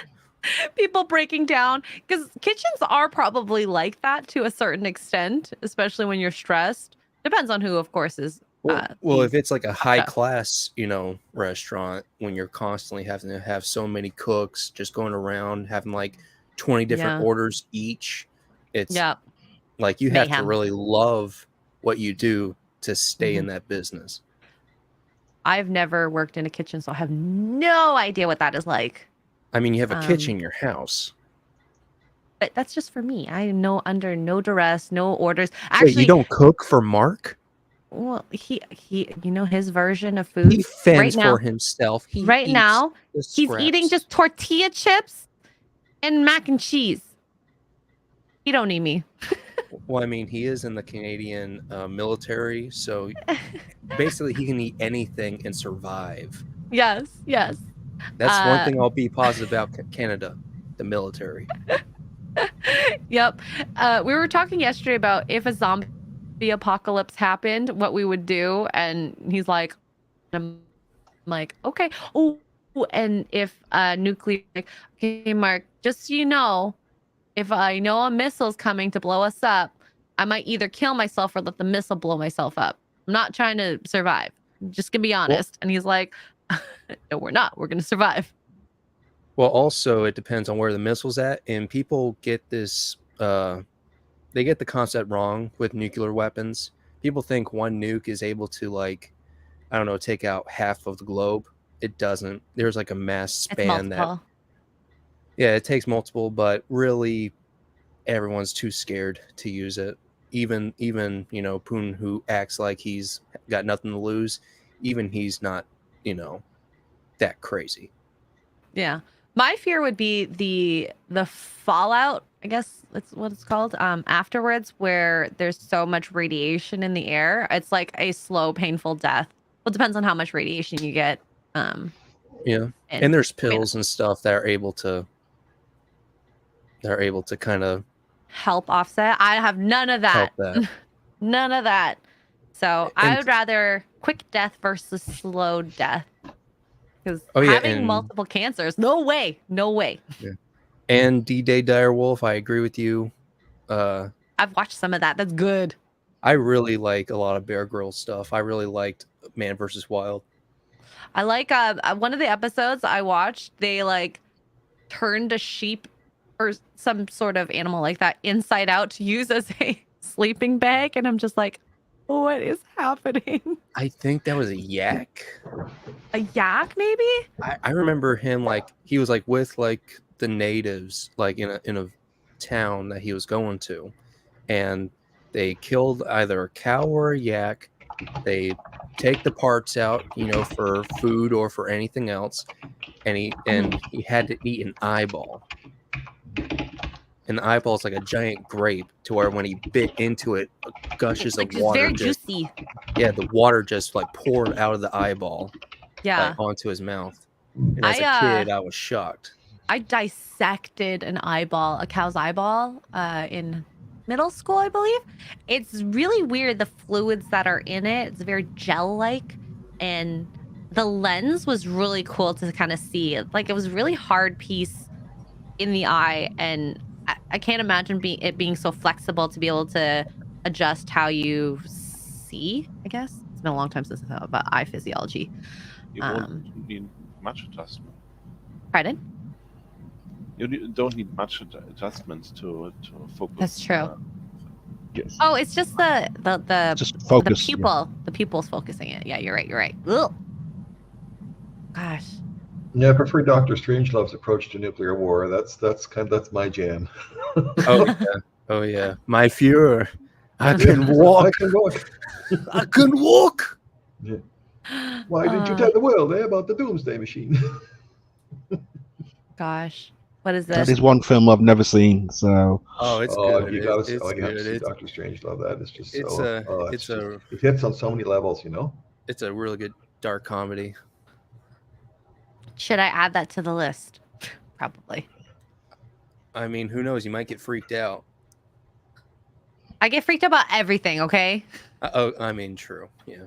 people breaking down, because kitchens are probably like that to a certain extent, especially when you're stressed. Depends on who, of course, is. Well, if it's like a high chef. class, restaurant, when you're constantly having to have so many cooks just going around having like 20 different Yeah. orders each, it's Yep. like you have to Mayhem. really love what you do to stay in Mhm. that business. I've never worked in a kitchen, so I have no idea what that is like. I mean, you have a kitchen in your house. But that's just for me. I know under no duress, no orders. Wait, Actually, you don't cook for Mark? well, he his version of food He fends right now. for himself. He Right eats now, the he's eating scraps. just tortilla chips and mac and cheese. He don't need me. Well, I mean, he is in the Canadian military, so basically he can eat anything and survive. Yes. That's one thing I'll be positive about Canada, the military. Yep. We were talking yesterday about if a zombie apocalypse happened, what we would do, and he's like, I'm like, okay. Oh, and if nuclear, okay, Mark, just so you know, if I know a missile's coming to blow us up, I might either kill myself or let the missile blow myself up. I'm not trying to survive. I'm just gonna be honest. And he's like, no, we're not. We're gonna survive. Well, also it depends on where the missile's at, and people get this. They get the concept wrong with nuclear weapons. People think one nuke is able to, like, I don't know, take out half of the globe. It doesn't. There's like a mass span that. Yeah, it takes multiple, but really, everyone's too scared to use it. Even Putin, who acts like he's got nothing to lose, even he's not that crazy. Yeah. My fear would be the fallout, I guess that's what it's called, afterwards, where there's so much radiation in the air. It's like a slow, painful death. Well, it depends on how much radiation you get. Yeah. And there's pills and stuff that are able to kind of help offset. I have none of that. Help that. None of that. So I would rather quick death versus slow death. Because having multiple cancers, no way. Yeah. And D-Day Direwolf, I agree with you. I've watched some of that. That's good. I really like a lot of Bear Grylls stuff. I really liked Man vs. Wild. I like one of the episodes I watched, they like turned a sheep or some sort of animal like that inside out to use as a sleeping bag. And I'm just like, what is happening? I think that was a yak. A yak, maybe? I remember him, like, he was like with like the natives, like in a town that he was going to, and they killed either a cow or a yak. They take the parts out, for food or for anything else, and he had to eat an eyeball. And the eyeball is like a giant grape, to where when he bit into it, gushes of water. Very juicy. Yeah, the water just like poured out of the eyeball. Yeah. Like, onto his mouth. And as a kid, I was shocked. I dissected a cow's eyeball, in middle school, I believe. It's really weird, the fluids that are in it. It's very gel-like, and the lens was really cool to kind of see. Like, it was a really hard piece in the eye, and I can't imagine it being so flexible to be able to adjust how you see, I guess. It's been a long time since I thought about eye physiology. You won't need much adjustment. Pardon? You don't need much adjustments to focus. That's true. Yes. Oh, it's just the Just focus. the pupil. The pupil's focusing it. Yeah, you're right. Ugh. Gosh. Yeah, I prefer Dr. Strangelove's approach to nuclear war. That's my jam. Oh yeah. My Fuhrer. I can walk. I can walk. Yeah. Why didn't you tell the world about the Doomsday Machine? Gosh. What is That this? is one film I've never seen. So Oh, it's Oh, good. you gotta, It's you have to good. see Doctor Strangelove. That is just It's so. a It's it's just, a it hits on so many levels, you know. it's a really good dark comedy. Should I add that to the list? Probably. I mean, who knows? You might get freaked out. I get freaked out about everything, okay? Oh, I mean, true. Yeah.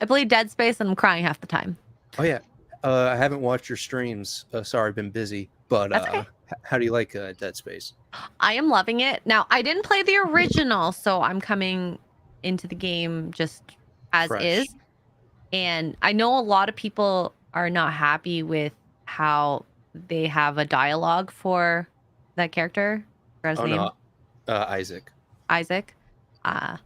I play Dead Space and I'm crying half the time. Oh yeah. I haven't watched your streams. Sorry, I've been busy. But That's okay. how do you like Dead Space? I am loving it. Now, I didn't play the original, so I'm coming into the game just as Fresh. is. And I know a lot of people are not happy with how they have a dialogue for that character. Forgot his Oh name. no, Isaac. Isaac. I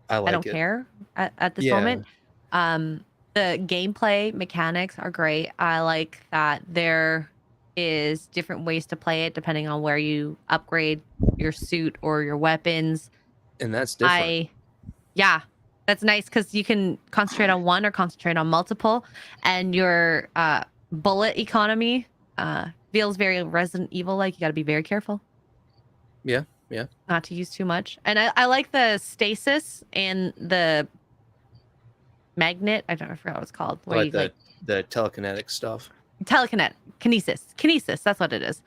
like I don't it. care at this Yeah. moment. The gameplay mechanics are great. I like that there is different ways to play it depending on where you upgrade your suit or your weapons. And that's different. Yeah, that's nice because you can concentrate on one or concentrate on multiple, and your bullet economy feels very Resident Evil like. You got to be very careful. Yeah. Not to use too much. And I like the stasis and the magnet. I forgot what it's called. Where Like you the telekinetic stuff. Kinesis. That's what it is.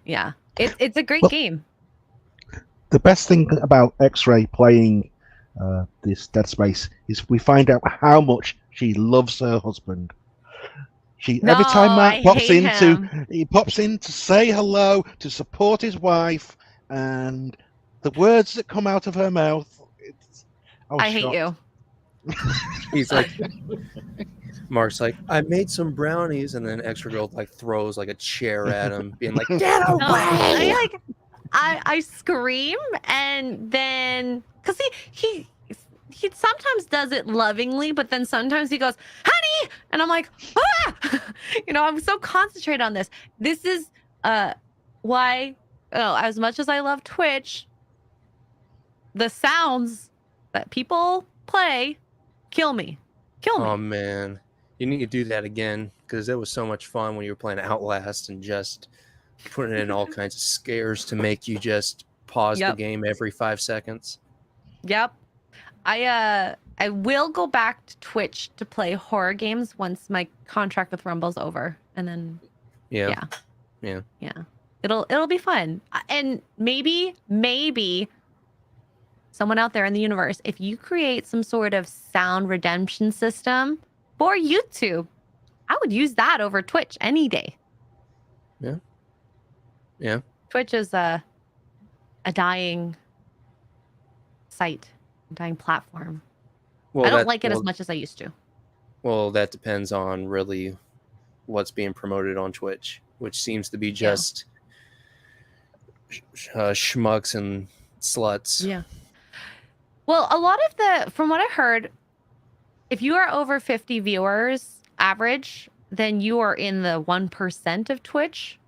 Yeah. It's a great Well, game. the best thing about X-Ray playing this Dead Space is we find out how much she loves her husband. Every time No, Mark I pops hate he pops in to say hello, to support his wife, and the words that come out of her mouth. I hate you. He's like, Mark's like, I made some brownies, and then Extra Girl like throws like a chair at him, being like, get away! No, I scream, and then because he sometimes does it lovingly, but then sometimes he goes, honey, and I'm like, ah! I'm so concentrated on this. This is why, as much as I love Twitch, the sounds that people play kill me. Oh man, you need to do that again because it was so much fun when you were playing Outlast and just putting in all kinds of scares to make you just pause the game every 5 seconds. Yep. I will go back to Twitch to play horror games once my contract with Rumble's over, and then yeah. It'll be fun, and maybe someone out there in the universe, if you create some sort of sound redemption system for YouTube, I would use that over Twitch any day. Yeah. Twitch is a dying site, a dying platform. I don't like it as much as I used to. Well, that depends on really what's being promoted on Twitch, which seems to be just schmucks and sluts. Yeah. Well, a lot of from what I heard, if you are over 50 viewers average, then you are in the 1% of Twitch.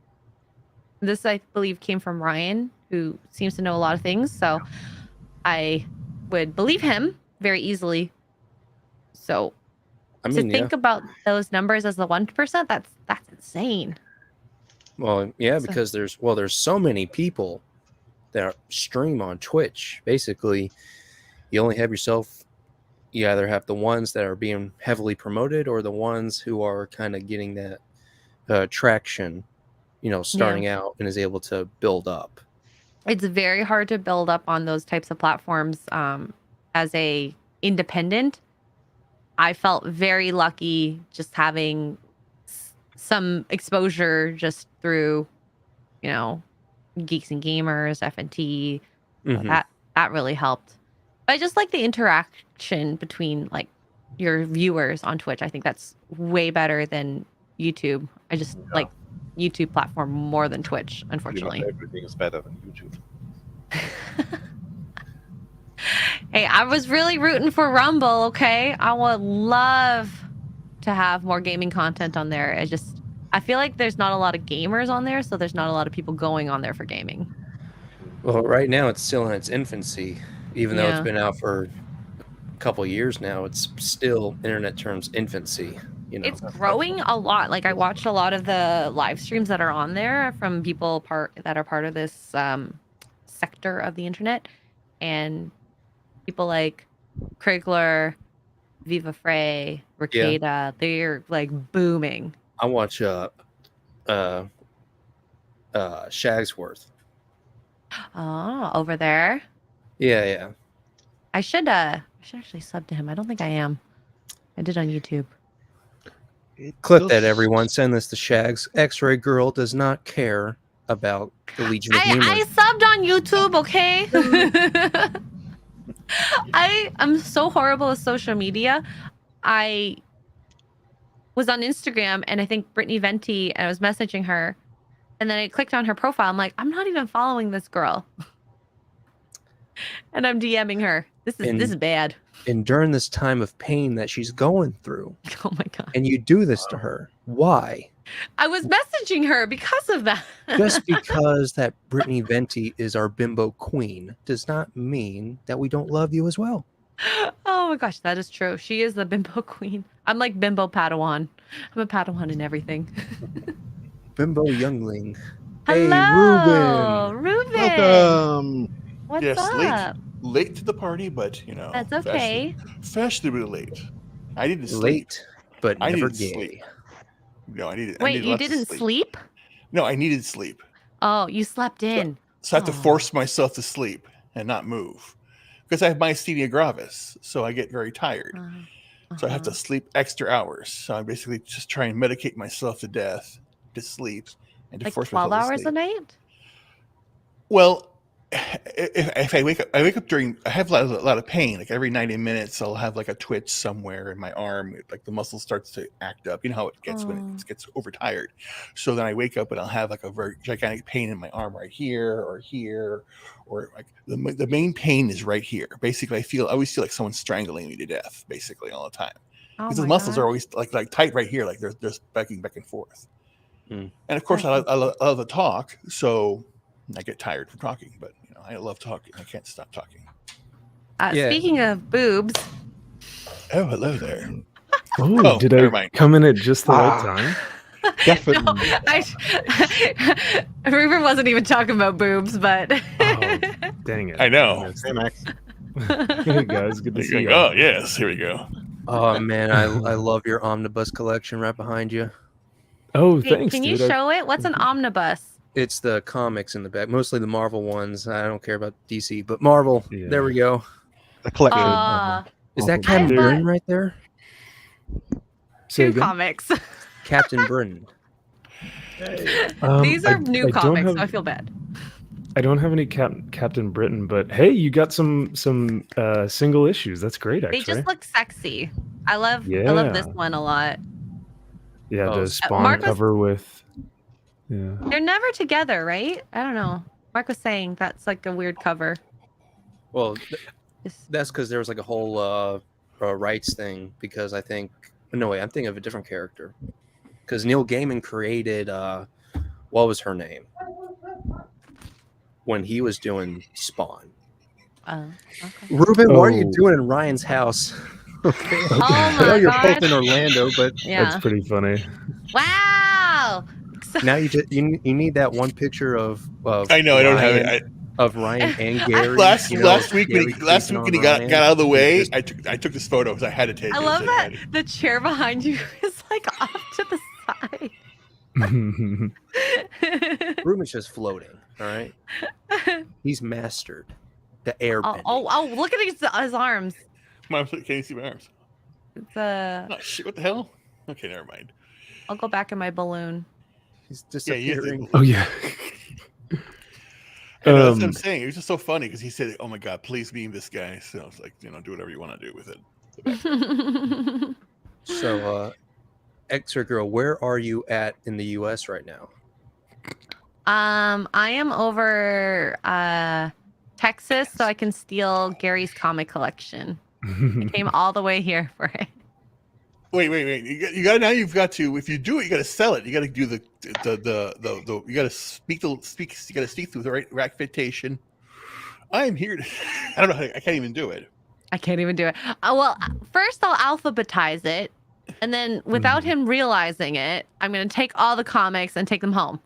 This, I believe, came from Ryan, who seems to know a lot of things. So I would believe him very easily. So think about those numbers as the 1%, that's insane. Well, yeah, because there's so many people that stream on Twitch. Basically, you only have yourself. You either have the ones that are being heavily promoted or the ones who are kind of getting that traction, starting out and is able to build up. It's very hard to build up on those types of platforms as a independent. I felt very lucky just having some exposure just through, Geeks and Gamers, FNT. Mm-hmm. That really helped. But I just like the interaction between like your viewers on Twitch. I think that's way better than YouTube. I just like YouTube platform more than Twitch, unfortunately. Everything is better than YouTube. Hey, I was really rooting for Rumble, okay? I would love to have more gaming content on there. I feel like there's not a lot of gamers on there, so there's not a lot of people going on there for gaming. Well, right now it's still in its infancy. Even though it's been out for a couple years now, it's still, internet terms, infancy. You know, It's growing a lot. Like I watched a lot of the live streams that are on there from people that are part of this sector of the internet, and people like Krigler, Viva Frey, Ricada, they're like booming. I watch Shagsworth. Oh, over there. Yeah. I should actually sub to him. I don't think I am. I did on YouTube. Clip that, everyone. Send this to Shags. X-Ray Girl does not care about the Legion of Humor. I subbed on YouTube, okay? I am so horrible with social media. I was on Instagram and I think Brittany Venti, and I was messaging her, and then I clicked on her profile. I'm like, I'm not even following this girl. And I'm DMing her. This is bad. And during this time of pain that she's going through, oh my god, and you do this to her, why? I was messaging her because of that. Just because that Brittany Venti is our bimbo queen does not mean that we don't love you as well. Oh my gosh, that is true. She is the bimbo queen. I'm like bimbo Padawan. I'm a Padawan in everything. Bimbo youngling. Hello, hey, Ruben. Welcome. What's Yes, up? late to the party, but you know That's okay. Fashionably late. I need to sleep. Late, but I never needed gay. sleep. No, I needed. I Wait, needed you lots of didn't sleep? No, I needed sleep. Oh, you slept in. So I have to force myself to sleep and not move because I have myasthenia gravis, so I get very tired. So I have to sleep extra hours. So I basically just try and medicate myself to death to sleep and to Like force 12 myself to hours sleep. a night? Well, if I wake up during, I have a lot of pain. Like every 90 minutes, I'll have like a twitch somewhere in my arm. Like the muscle starts to act up. You know how it gets when it gets overtired. So then I wake up and I'll have like a very gigantic pain in my arm right here, or like the main pain is right here. Basically, I always feel like someone's strangling me to death, basically all the time. Because the muscles are always like tight right here, like they're just backing back and forth. And of course, I love to talk, so I get tired from talking. But you know, I love talking. I can't stop talking. Speaking of boobs. Oh, hello there. Oh, did I come in at just the right time? Definitely. No, Ruben wasn't even talking about boobs, but Dang it. I know. Hey, Max. Hey guys, good to see you. Oh yes, here we go. Oh man, I love your omnibus collection right behind you. Oh, Hey, thanks. can you dude. show it? What's an omnibus? It's the comics in the back, mostly the Marvel ones. I don't care about DC, but Marvel. Yeah. There we go. A collection. Is that Captain Britain right there? Say Two again? comics. Captain Britain. These are new I don't comics, have- so I feel bad. I don't have any Captain Britain, but hey, you got some single issues. That's great, They actually. just look sexy. I love this one a lot. Yeah, the Spawn Mark was- cover with. Yeah. They're never together, right? I don't know. Mark was saying that's like a weird cover. Well, that's because there was like a whole rights thing. Because I think I'm thinking of a different character. Because Neil Gaiman created what was her name when he was doing Spawn. Okay. Ruben, what are you doing in Ryan's house? Okay. Oh I know my you're gosh. both in Orlando, but Yeah. That's pretty funny. Wow. now you need that one picture of I know. I don't have Ryan- it. of Ryan and Gary. Last you know, week when Gary he got out of the way, I took this photo because I had to take it. I love that the chair behind you is like off to the side. Ruben's just floating. All right, he's mastered the air. Oh! Look at his arms. Can you see my arms? It's Oh, shit! What the hell? Okay, never mind. I'll go back in my balloon. He's disappearing. Oh yeah. I know, that's what I'm saying. It was just so funny because he said, "Oh my god, please meme this guy." So I was like, do whatever you want to do with it. So, X-Ray Girl, where are you at in the U.S. right now? I am over Texas, so I can steal Gary's comic collection. I came all the way here for it. Wait! You got now. You've got to. If you do it, you got to sell it. You got to do the. You got to speak. You got to speak through the right racketation. I am here. I don't know. I can't even do it. I can't even do it. Well, first I'll alphabetize it, And then without him realizing it, I'm going to take all the comics and take them home.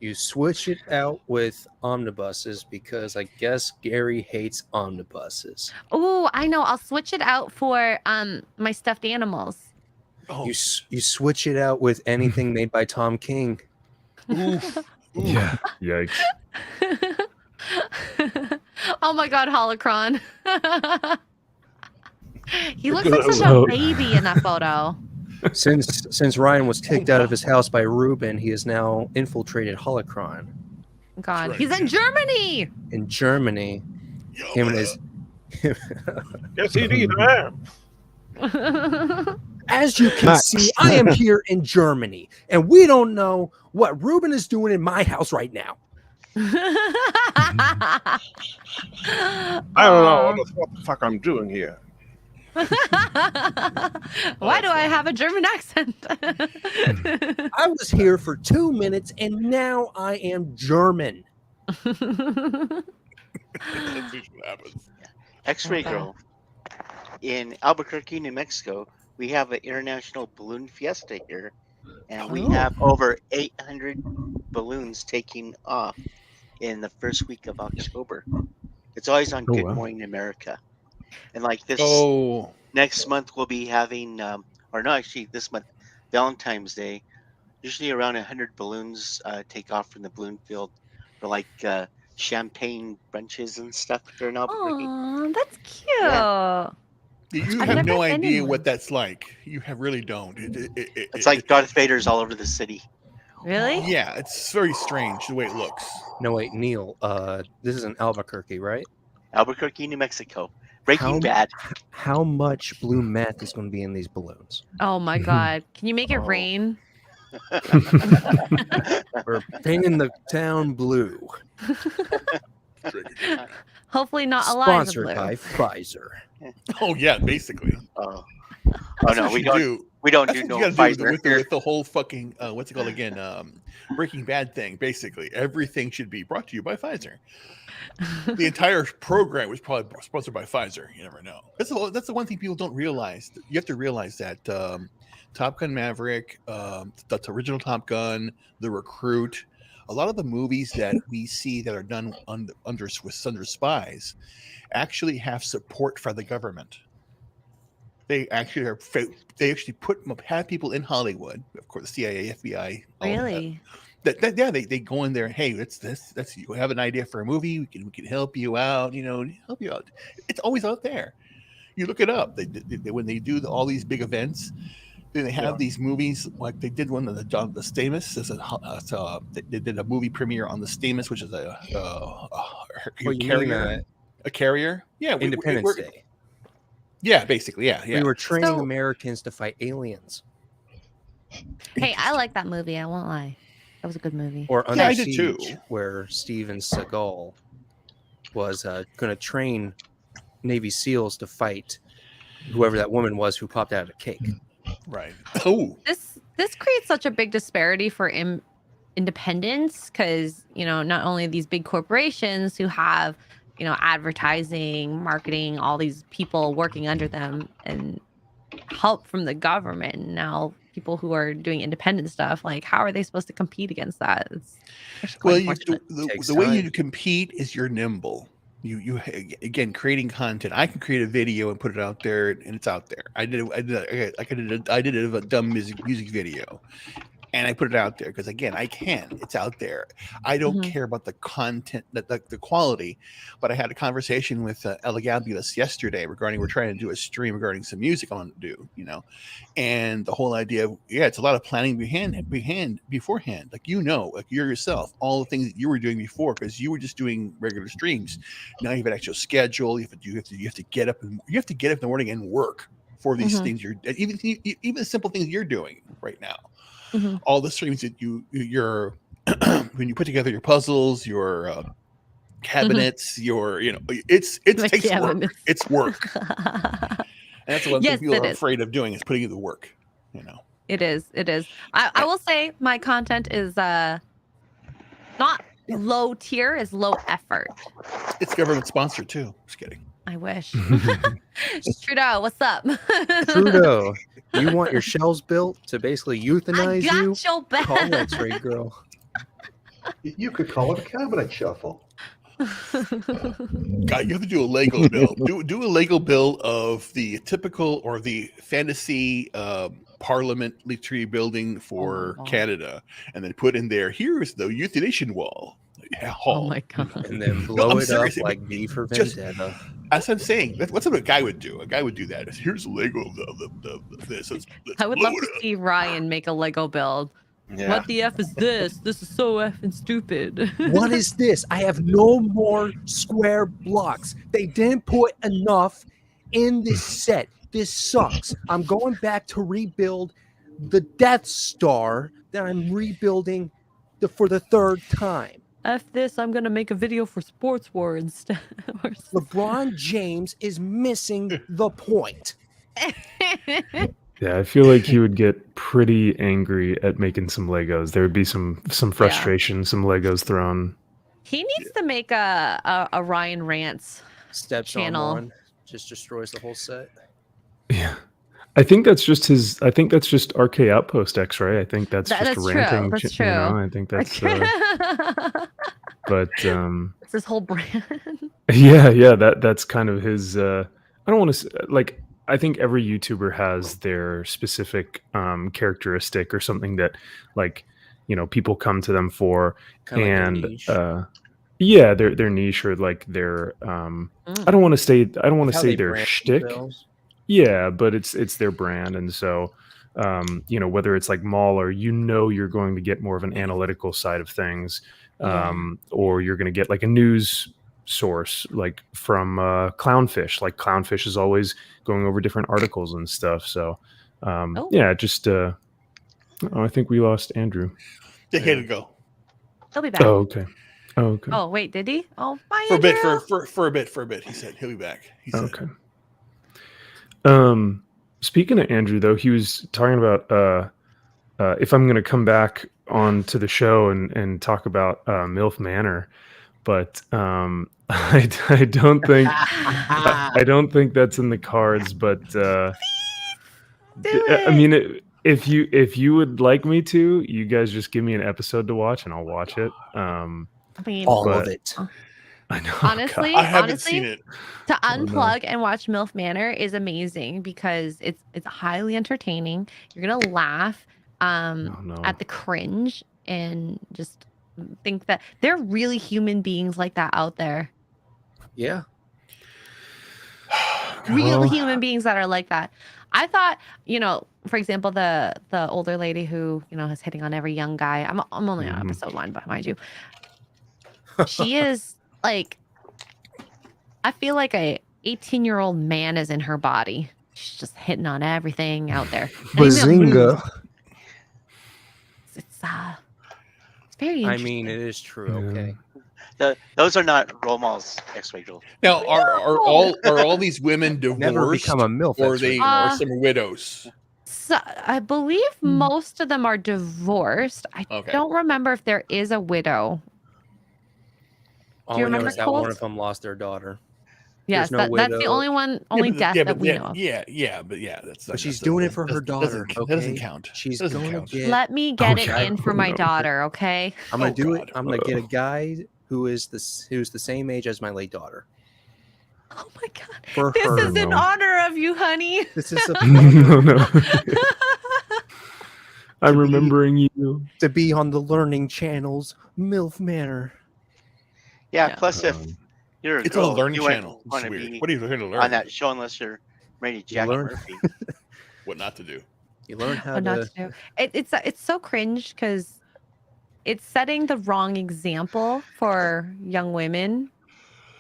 You switch it out with omnibuses because I guess Gary hates omnibuses. Oh, I know. I'll switch it out for my stuffed animals. Oh, You switch it out with anything made by Tom King. oof. Yeah. Yikes. Oh my God, Holocron. He looks Good like such old- a baby in that photo. Since Ryan was kicked out of his house by Ruben, he has now infiltrated Holocron God, right, he's in Germany. in Germany. Him and his. Yes, indeed, I am. As you can Max. see, I am here in Germany, and we don't know what Ruben is doing in my house right now. I don't know what the fuck I'm doing here. Why do I have a German accent? I was here for 2 minutes, and now I am German. That's usually what happens. X-Ray Okay. Girl. In Albuquerque, New Mexico, we have an international balloon fiesta here, and we Oh. have over 800 balloons taking off in the first week of October. It's always on Oh, Good wow. Morning America, and like this Oh, next month we'll be having, or no, actually this month, Valentine's Day. Usually around 100 balloons take off from the balloon field for like champagne brunches and stuff here in Albuquerque. Aw, that's cute. you I've have never no been in idea one. what that's like. You have really don't. It's like Darth Vader's all over the city. Really? yeah, it's very strange the way it looks. No, wait, Neil. This is in Albuquerque, right? Albuquerque, New Mexico. Breaking How- Bad. How much blue meth is going to be in these balloons? Oh my God. Can you make it Oh. rain? We're painting the town blue. Hopefully not Eliza Sponsored Blue. by Pfizer. Oh yeah, basically. Oh That's no, what we you don't. do. We don't That's do what no you gotta do Pfizer with, here. with the whole fucking what's it called again? Breaking Bad thing. Basically, everything should be brought to you by Pfizer. The entire program was probably sponsored by Pfizer. You never know. That's the one thing people don't realize. You have to realize that Top Gun Maverick, that's original Top Gun, The Recruit, a lot of the movies that we see that are done under spies actually have support from the government. They actually they actually have people in Hollywood, of course, the CIA, FBI, all of that. Really? They go in there. Hey, that's you have an idea for a movie. We can help you out. Help you out. It's always out there. You look it up. They when they do all these big events, then they have these movies like they did one of the Stamos. They did a movie premiere on the Stamos, which is a carrier. A carrier. Yeah, Independence Day. Yeah, basically. Yeah. We were training So- Americans to fight aliens. Hey, I like that movie. I won't lie. That was a good movie. Or Under Yeah, I did too. Siege, where Steven Seagal was going to train Navy SEALs to fight whoever that woman was who popped out of a cake. Right. Oh, This creates such a big disparity for independence because not only these big corporations who have advertising, marketing, all these people working under them and help from the government. Now people who are doing independent stuff, like how are they supposed to compete against that? It's quite unfortunate. Takes the way you time. compete is you're nimble. You again creating content. I can create a video and put it out there, and it's out there. I did a dumb music video, and I put it out there because again I can. It's out there. I don't care about the content, the quality, but I had a conversation with Elegabulus yesterday regarding we're trying to do a stream regarding some music I want to do, and the whole idea of it's a lot of planning beforehand. Like like you're yourself, all the things that you were doing before because you were just doing regular streams. Now you have an actual schedule. You have to get up in the morning and work for these things. You're even the simple things you're doing right now. All the streams that you're when you put together your puzzles, your cabinets, your it takes cabinets. work. It's work, and that's the one Yes, thing people it are is. afraid of doing is putting in the work. It is. I will say my content is not low tier, is low effort. It's government sponsored too. Just kidding. I wish. Trudeau, what's up? Trudeau, you want your shells built to basically I euthanize you? got your back. Call X-Ray Girl. You could call it a cabinet shuffle. God, you have to do a Lego build. Do a Lego build of the typical or the fantasy parliamentary building for God. Canada, and then put in there. Here's the euthanasia wall. Oh my god. And then blow I'm it serious. up like V for Just- Vendetta. As I'm saying, that's what a guy would do. A guy would do that. Here's a Lego of this. Let's I would blow love it to up. see Ryan make a Lego build. Yeah. What the F is this? This is so effing stupid. What is this? I have no more square blocks. They didn't put enough in this set. This sucks. I'm going back to rebuild the Death Star that I'm rebuilding for the third time. F this, I'm gonna make a video for Sports War instead. LeBron James is missing the point. Yeah, I feel like he would get pretty angry at making some Legos. There would be some frustration, some Legos thrown. He needs to make a Ryan Rants. Steps Channel. on one, just destroys the whole set. Yeah. I think that's just RK Outpost X-Ray. I think that's just That's a true. ranting. That's You know, true. I think that's but It's his whole brand. yeah, that's kind of his I don't want to like I think every YouTuber has their specific characteristic or something that like, you know, people come to them for. Kinda like their And niche. yeah, their niche or like their I don't want to say How they their brand shtick. themselves. Yeah, but it's their brand, and so you know, whether it's like Mauler, you know, you're going to get more of an analytical side of things, or you're going to get like a news source, like from Clownfish. Like Clownfish is always going over different articles and stuff. So yeah, just I think we lost Andrew. They had to go He'll be back. Oh, okay. Oh, okay. Oh, wait, did he? Oh, bye, for a bit. Andrew. For a bit. He said he'll be back. He said. Okay. Speaking of Andrew, though, he was talking about if I'm going to come back onto the show and talk about MILF Manor, but I don't think I don't think that's in the cards. But I mean, if you would like me to, you guys just give me an episode to watch and I'll watch it. I mean, All of but- it. I know. honestly, I haven't seen it. to Oh, no. unplug and watch MILF Manor is amazing because it's highly entertaining. You're gonna laugh Oh, no. at the cringe and just think that there are really human beings like that out there. Yeah. Real Well, human beings that are like that. I thought, you know, for example, the older lady who, you know, is hitting on every young guy. I'm only on Mhm. episode 1, but mind you, she is like, I feel like a 18-year-old man is in her body. She's just hitting on everything out there. And even- Bazinga. It's very I interesting. mean, it is true. Yeah. Okay. Those are not role models, X-Ray Joel. Now, are all these women divorced, Never become a MILF. or X-ray they girl. are some widows? So I believe most of them are divorced. I Okay. don't remember if there is a widow. All you I know remember is that one Colt? of them lost their daughter. Yes, no that's the widow. only death that we know of. That's. But she's doing it for her daughter. That doesn't Okay? count. She's Doesn't going to count. get. Let me get Okay. it in for my No. daughter, okay? I'm gonna Oh, do God. it. I'm gonna get a guy who's the same age as my late daughter. Oh my god. For This her. is in no. honor of you, honey. This is a, no. I'm remembering you. to be on the learning channels, MILF Manor. Yeah. Yeah. Plus, if you're a It's girl, a learning you wouldn't channel. It's wanna weird. be What are you going to learn? on that show unless you're married to Jackie learn. Murphy. What not to do? You learn how What not to. to do. It's so cringe because it's setting the wrong example for young women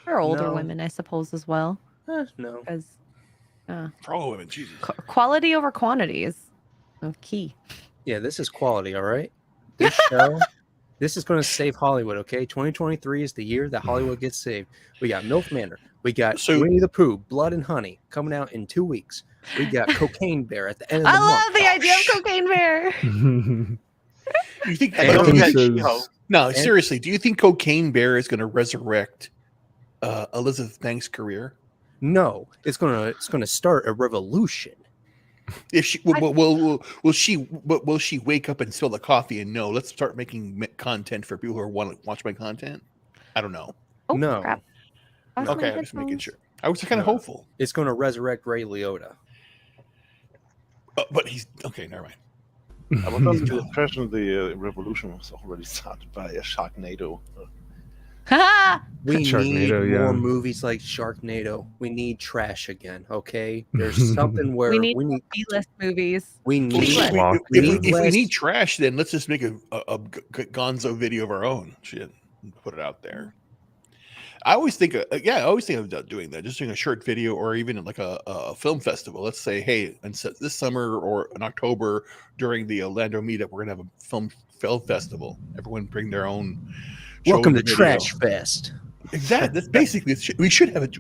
or older No. women, I suppose, as well. No. Because For all women, Jesus. quality over quantity is key. Yeah, this is quality. All right. This show. This is going to save Hollywood. Okay, 2023 is the year that Hollywood gets saved. We got MILF Manor. We got So- Winnie the Pooh, Blood and Honey, coming out in 2 weeks. We got Cocaine Bear at the end of the I month. love the idea of Cocaine Bear. You think? And don't Anthony forget says- She-Hulk. No, seriously. Do you think Cocaine Bear is going to resurrect Elizabeth Banks' career? No, it's gonna start a revolution. If she will she wake up and spill the coffee and no, let's start making content for people who want to watch my content? I don't know. Oh, No. crap. Lost my Okay, I was making headphones. sure. I was kind of hopeful, It's gonna resurrect Ray Liotta. but he's okay. Never mind. I was under the impression the revolution was already started by a Sharknado. We need Sharknado, more yeah. movies like Sharknado. We need trash again. Okay, there's something where We need B-list movies. we need Schlock, If we less- need trash, then let's just make a Gonzo video of our own. Shit, put it out there. I always think, of doing that, just doing a short video or even like a film festival. Let's say, hey, and so this summer or in October during the Orlando meetup, we're gonna have a film festival. Everyone bring their own. Welcome to video. Trash Fest. Exactly. That's basically we should have it.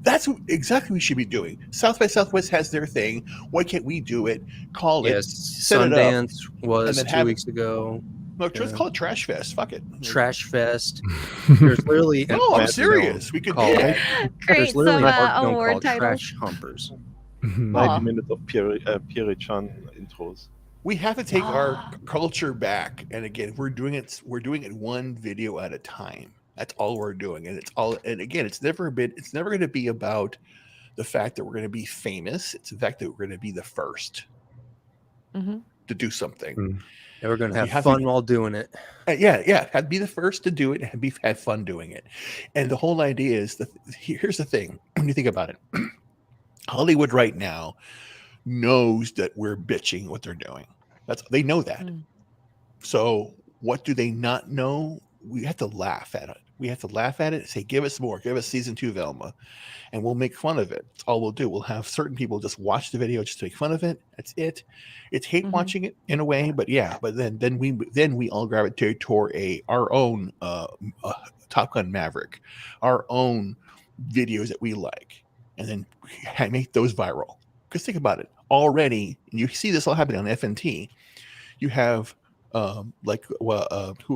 That's what exactly we should be doing. South by Southwest has their thing. Why can't we do it? Call Yes, it. Set it up. Sundance was and then 2 have- weeks ago. No, let's call it Trash Fest. Fuck it. Trash Fest. There's literally an No, I'm art serious. film We could called, do it. Create there's literally some an art film award called titles. Trash Humpers. 90 minutes of Pierre-Chan intros. We have to take our culture back, and again, we're doing it one video at a time. That's all we're doing, and again, it's never going to be about the fact that we're going to be famous. It's the fact that we're going to be the first to do something. And we're going to We have have fun to- while doing it. Yeah, have be the first to do it and have fun doing it. And the whole idea is that here's the thing: when you think about it, Hollywood right now knows that we're bitching what they're doing. They know that. So what do they not know? We have to laugh at it. We have to laugh at it and say, give us more, give us season 2 Velma, and we'll make fun of it. That's all we'll do. We'll have certain people just watch the video just to make fun of it. That's it. It's hate watching it in a way, but yeah. But then we all gravitate toward our own Top Gun Maverick, our own videos that we like, and then make those viral. Because think about it. Already, and you see this all happening on FNT. You have who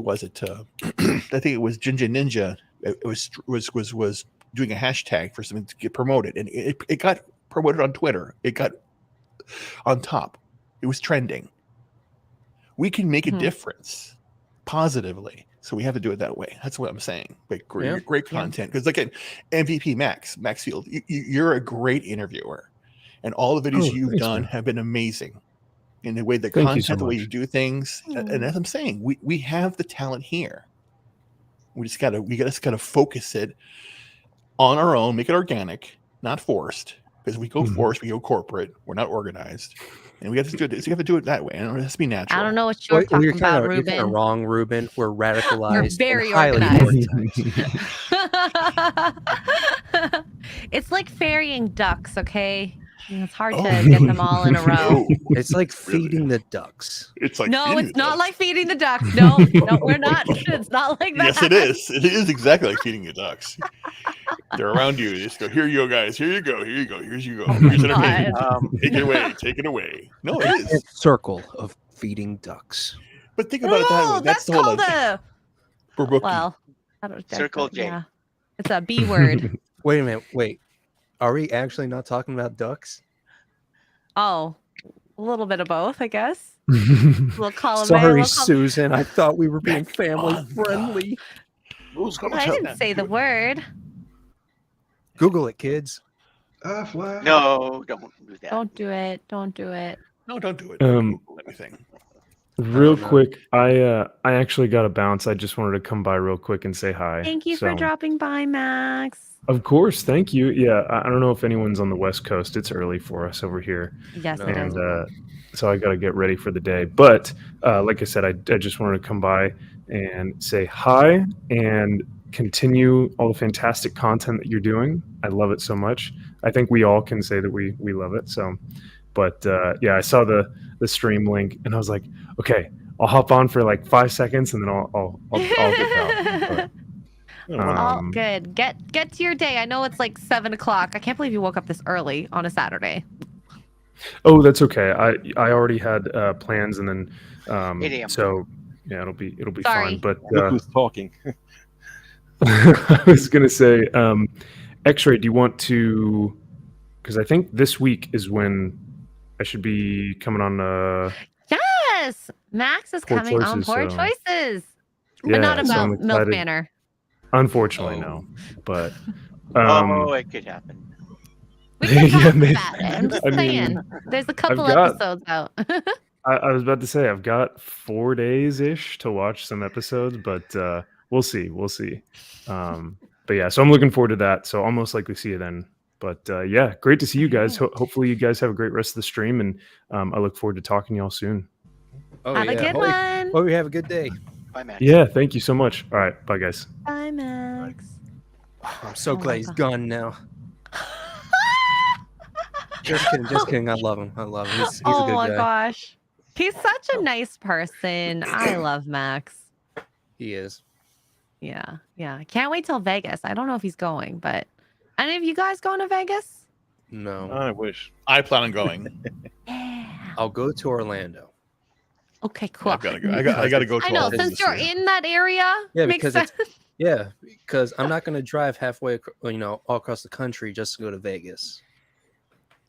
was it? I think it was Jinja Ninja. It was doing a hashtag for something to get promoted, and it got promoted on Twitter. It got on top. It was trending. We can make a difference positively, so we have to do it that way. That's what I'm saying. But great content, because like MVP Maxfield, you're a great interviewer, and all the videos you've done have been amazing. In the way the Thank you content, so the way much. you do things, and as I'm saying, we have the talent here. We just gotta focus it on our own, make it organic, not forced. Because we go forced, we go corporate. We're not organized, and we have to do it. So you have to do it that way, and it has to be natural. I don't know what you're talking You're about, you're kind of Ruben. wrong, Ruben. We're radicalized. You're and very highly organized. It's like ferrying ducks, okay? It's hard to get them all in a row. It's like feeding the ducks. It's like No, feeding it's the not ducks. like feeding the ducks. No, no, we're not. It's not like that. Yes, it is. It is exactly like feeding the ducks. They're around you. They just go, here you go, guys. Here you go. Here you go. Here's you go. Here's entertainment. Take it away. Take it away. No, it is. Circle of feeding ducks. But think about it that way. No, That's that's the whole called idea. a. Well, I don't. Circle J. Yeah, it's a B word. Wait a minute. Wait. Are we actually not talking about ducks? Oh, a little bit of both, I guess. We'll call them. Sorry, Susan. I thought we were being family friendly. Who's gonna I tell didn't say the word. Google it, kids. Flash. No, don't do that. Don't do it. Don't do it. No, don't do it. Don't Google anything. Real quick, I actually got to bounce. I just wanted to come by real quick and say hi. Thank you for So, dropping by, Max. Of course, thank you. Yeah, I don't know if anyone's on the West Coast. It's early for us over here. Yes, it And is. so I got to get ready for the day. But like I said, I just wanted to come by and say hi and continue all the fantastic content that you're doing. I love it so much. I think we all can say that we love it. So, but yeah, I saw the stream link and I was like, okay, I'll hop on for like 5 seconds and then I'll get out. Oh, good. Get to your day. I know it's like 7 o'clock. I can't believe you woke up this early on a Saturday. Oh, that's okay. I already had plans, and then 8 a.m. so yeah, it'll be Sorry. fine. But Look who's talking. I was gonna say, X-Ray, do you want to? Because I think this week is when I should be coming on. Yes, Max is Poor coming on Choices, Poor so- Choices, Yeah, but not so I'm about Milk excited. Manor. Unfortunately, Oh. no. But Oh, it could happen. We can Yeah, talk maybe. about it. I'm just I mean, saying. There's a couple got- episodes out. I was about to say I've got 4 days ish to watch some episodes, but we'll see. We'll see. But yeah, so I'm looking forward to that. So I'll most likely see you then. But yeah, great to see you guys. Hopefully, you guys have a great rest of the stream, and I look forward to talking to y'all soon. Oh, Have a yeah. good Hope one. Hope you have a good day. Bye, Max. Yeah, thank you so much. All right, bye guys. Bye, Max. I'm so Oh glad my he's God. gone now. Just kidding. Just kidding. I love him. I love him. He's a Oh good my guy. gosh. He's such a nice person. I love Max. He is. Yeah. Yeah. I can't wait till Vegas. I don't know if he's going, but any of you guys going to Vegas? No. I wish. I plan on going. Yeah. I'll go to Orlando. Okay, cool. I've got to go. I got to go to I know, all those since this you're year. in that area, Yeah, makes because sense. Yeah, because I'm not going to drive halfway, all across the country just to go to Vegas.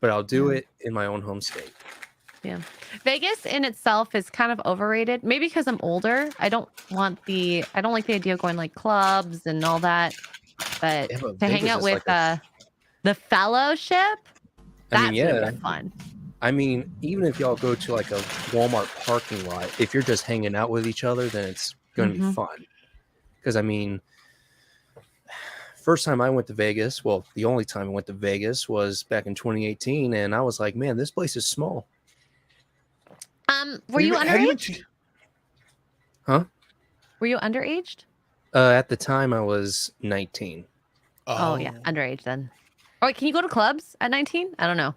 But I'll do it in my own home state. Yeah. Vegas in itself is kind of overrated. Maybe because I'm older. I don't like the idea of going like clubs and all that. But Yeah, but to hang Vegas out is with like the fellowship, I that's mean, gonna yeah. be fun. I mean, even if y'all go to like a Walmart parking lot, if you're just hanging out with each other, then it's going to be fun. Because, I mean, first time I went to Vegas, well, the only time I went to Vegas was back in 2018, and I was like, man, this place is small. Were you underage? Huh? Were you underaged? At the time, I was 19. Oh yeah, underage then. Oh, wait, can you go to clubs at 19? I don't know.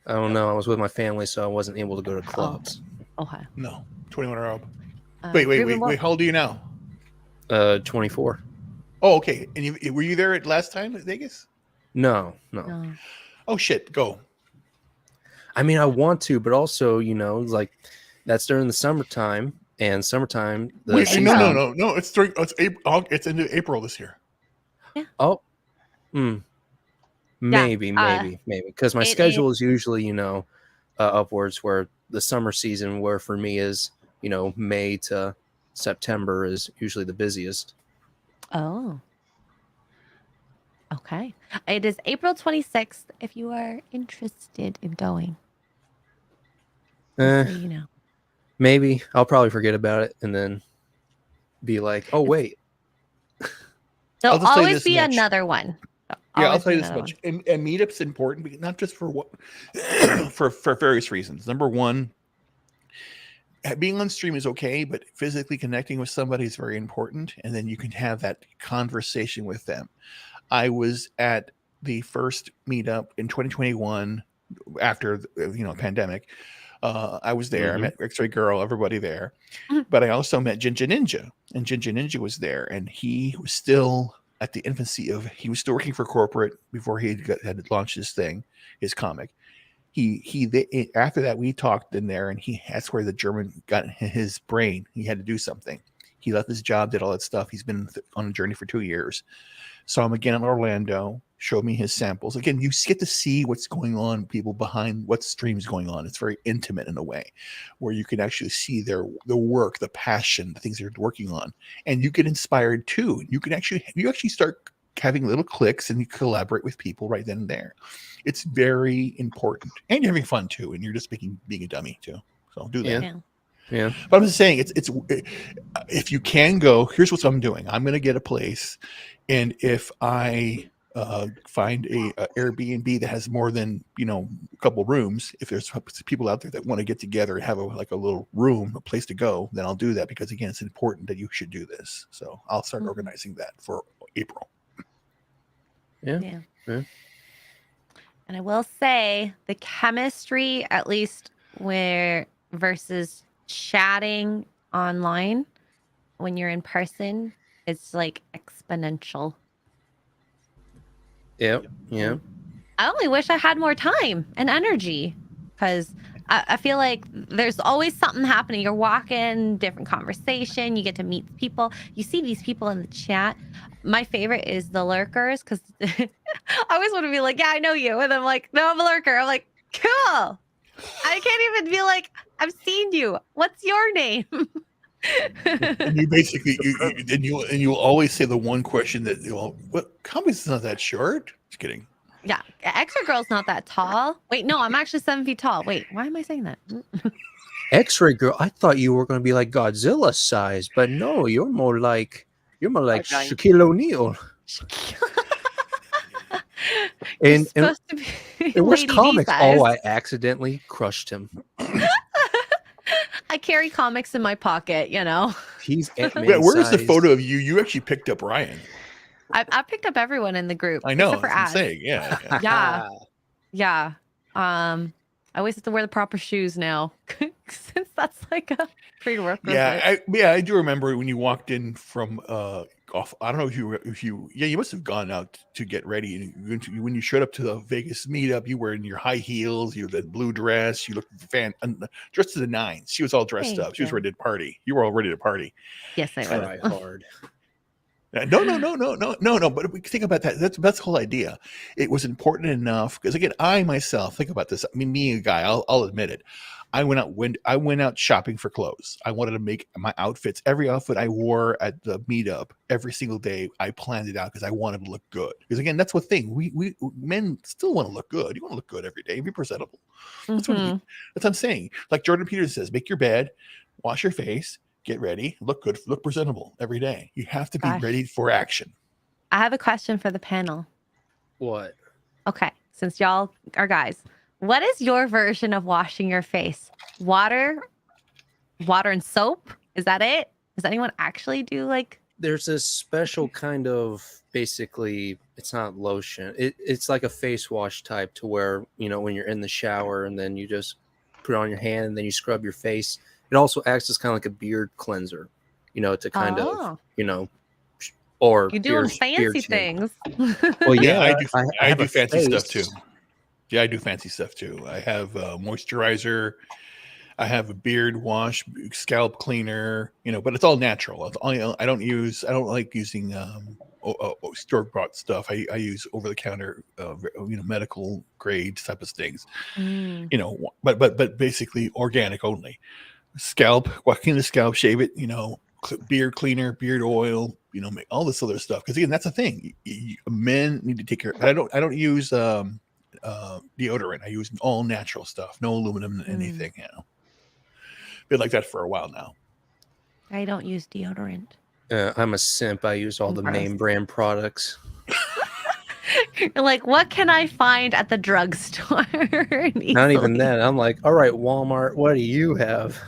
I don't know. I was with my family, so I wasn't able to go to clubs. Okay. No, 21 or up. Wait. How old are you now? 24. Oh, okay. And were you there last time at Vegas? No. Oh shit, go. I mean, I want to, but also, like that's during the summertime, and summertime. No. It's during. It's April. It's into April this year. Yeah. Oh. Maybe, because my schedule is usually, upwards where the summer season, where for me is, May to September is usually the busiest. Oh. Okay. It is April 26th if you are interested in going. So you know. Maybe I'll probably forget about it and then be like, oh, wait. There'll always be another one. Yeah, I'll tell you this much. And meetup's important, but not just for what for various reasons. Number one, being on stream is okay, but physically connecting with somebody is very important, and then you can have that conversation with them. I was at the first meetup in 2021 after pandemic. I was there. I met X-Ray Girl, everybody there, but I also met Ginger Ninja, and Ginger Ninja was there, and he was still at the infancy of. He was still working for corporate before he had launched his thing, his comic. After that we talked in there, and that's where the German got in his brain. He had to do something. He left his job, did all that stuff. He's been on a journey for 2 years. Saw him again in Orlando, showed me his samples. Again, you get to see what's going on, people behind what stream's going on. It's very intimate in a way where you can actually see the work, the passion, the things they're working on. And you get inspired too. You actually start having little clicks, and you collaborate with people right then and there. It's very important. And you're having fun too, and you're just being a dummy too. So do that. Yeah. But I'm just saying, if you can go, here's what I'm doing. I'm going to get a place, and if I find a Airbnb that has more than a couple rooms, if there's people out there that want to get together and have a little room, a place to go, then I'll do that, because again, it's important that you should do this. So I'll start organizing that for April. Yeah. And I will say the chemistry, at least versus chatting online when you're in person, it's like exponential. Yeah. I only wish I had more time and energy, because I feel like there's always something happening. You're walking, different conversation, you get to meet people. You see these people in the chat. My favorite is the lurkers, because I always want to be like, yeah, I know you. And I'm like, no, I'm a lurker. I'm like, cool. I can't even be like, I've seen you. What's your name? And you basically you always say the one question that what comics is not that short. Just kidding. Yeah, Extra Girl's not that tall. Wait, no, I'm actually 7 feet tall. Wait, why am I saying that? X-Ray Girl, I thought you were going to be like Godzilla size, but no, you're more like Giant. Shaquille O'Neal. You're And supposed to be it was Lady D comics. size. Oh, I accidentally crushed him. I carry comics in my pocket, you know. He's Ant-Man Yeah, where's the sized. photo of you? You actually picked up Ryan. I picked up everyone in the group. I know. Except for That's what I'm Ash. saying. Yeah. Yeah. Yeah. I always have to wear the proper shoes now. Since that's like a prerequisite. I do remember when you walked in from off. I don't know if you you must have gone out to get ready. And when you showed up to the Vegas meetup, you were in your high heels, you had the blue dress, you looked dressed to the nines. She was all dressed Thank up. She was you. ready to party. You were all ready to party. Yes, I Try was. hard. No. But we think about that. That's the whole idea. It was important enough because again, I myself think about this. I mean, me a guy, I'll admit it. I went out shopping for clothes. I wanted to make my outfits. Every outfit I wore at the meetup, every single day, I planned it out because I wanted to look good. Because again, that's the thing. We men still want to look good. You want to look good every day. Be presentable. That's what I'm saying. Like Jordan Peterson says, make your bed, wash your face, get ready, look good, look presentable every day. You have to be ready for action. I have a question for the panel. What? Okay, since y'all are guys, what is your version of washing your face? Water and soap? Is that it? Does anyone actually do like? There's this special kind of, basically, it's not lotion. It's like a face wash type to where, when you're in the shower and then you just put it on your hand and then you scrub your face. It also acts as kind of like a beard cleanser, to kind of, or You doing beard fancy shampoo. things. Well, yeah, I have do a fancy stuff face. too. Yeah, I do fancy stuff too. I have moisturizer. I have a beard wash, scalp cleaner. But it's all natural. I don't like using store bought stuff. I use over the counter, medical grade type of things. But basically organic only. Scalp, clean the scalp, shave it. Beard cleaner, beard oil. Make all this other stuff. Because again, that's the thing. Men need to take care. I don't use deodorant. I use all natural stuff, no aluminum, anything. Been like that for a while now. I don't use deodorant. I'm a simp. I use all the name brand products. Like, what can I find at the drugstore? Not even that. I'm like, all right, Walmart, what do you have?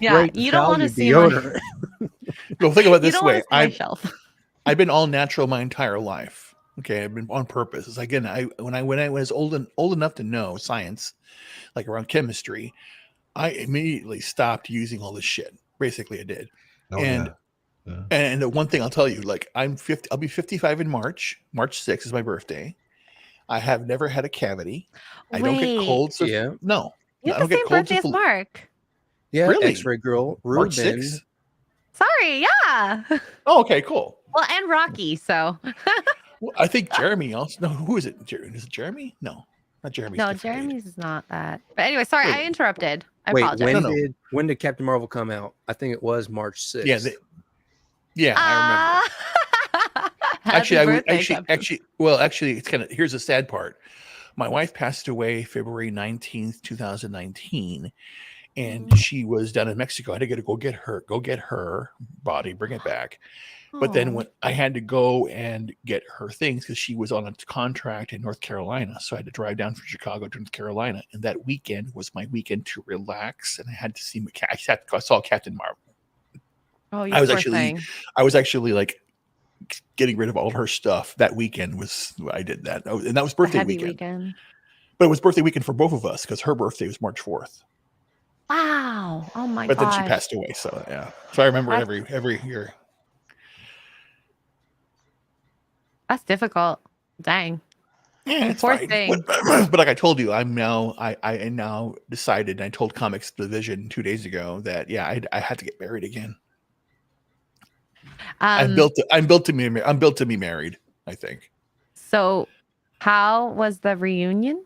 Yeah, Great you don't want to see deodorant. Well, think about it this you don't way. my shelf. I've been all natural my entire life. Okay, I've been on purpose. It's again, when I was old enough to know science, like around chemistry, I immediately stopped using all this shit. Basically, I did. And the one thing I'll tell you, like I'll be 55 in March. March 6th is my birthday. I have never had a cavity. I don't get colds. No. You I have don't the get same colds. birthday as Mark. Yeah, Really? X-Ray Girl, March Ruben. 6th? Sorry, yeah. Oh, okay, cool. Well, and Rocky, so. Well, I think Jeremy also. No, who is it? Is it Jeremy? No, not Jeremy. No, Jeremy's is not that. But anyway, sorry, I interrupted. I Wait, apologize. when did Captain Marvel come out? I think it was March 6th. Yeah, I remember. Actually, it's kind of, here's the sad part. My wife passed away February 19th, 2019, and she was down in Mexico. I had to go get her body, bring it back. But then when I had to go and get her things because she was on a contract in North Carolina, so I had to drive down from Chicago to North Carolina, and that weekend was my weekend to relax, and I had to see. I saw Captain Marvel. Oh, you I was actually like getting rid of all her stuff that weekend. I did that, and that was birthday weekend. But it was birthday weekend for both of us because her birthday was March 4th. Wow! Oh my god! But then she passed away, so yeah. So I remember it every year. That's difficult. Dang. Yeah, it's Poor fine. thing. But like I told you, I now decided, and I told Comics Division 2 days ago that I had to get married again. I'm built to be married. I think. So, how was the reunion?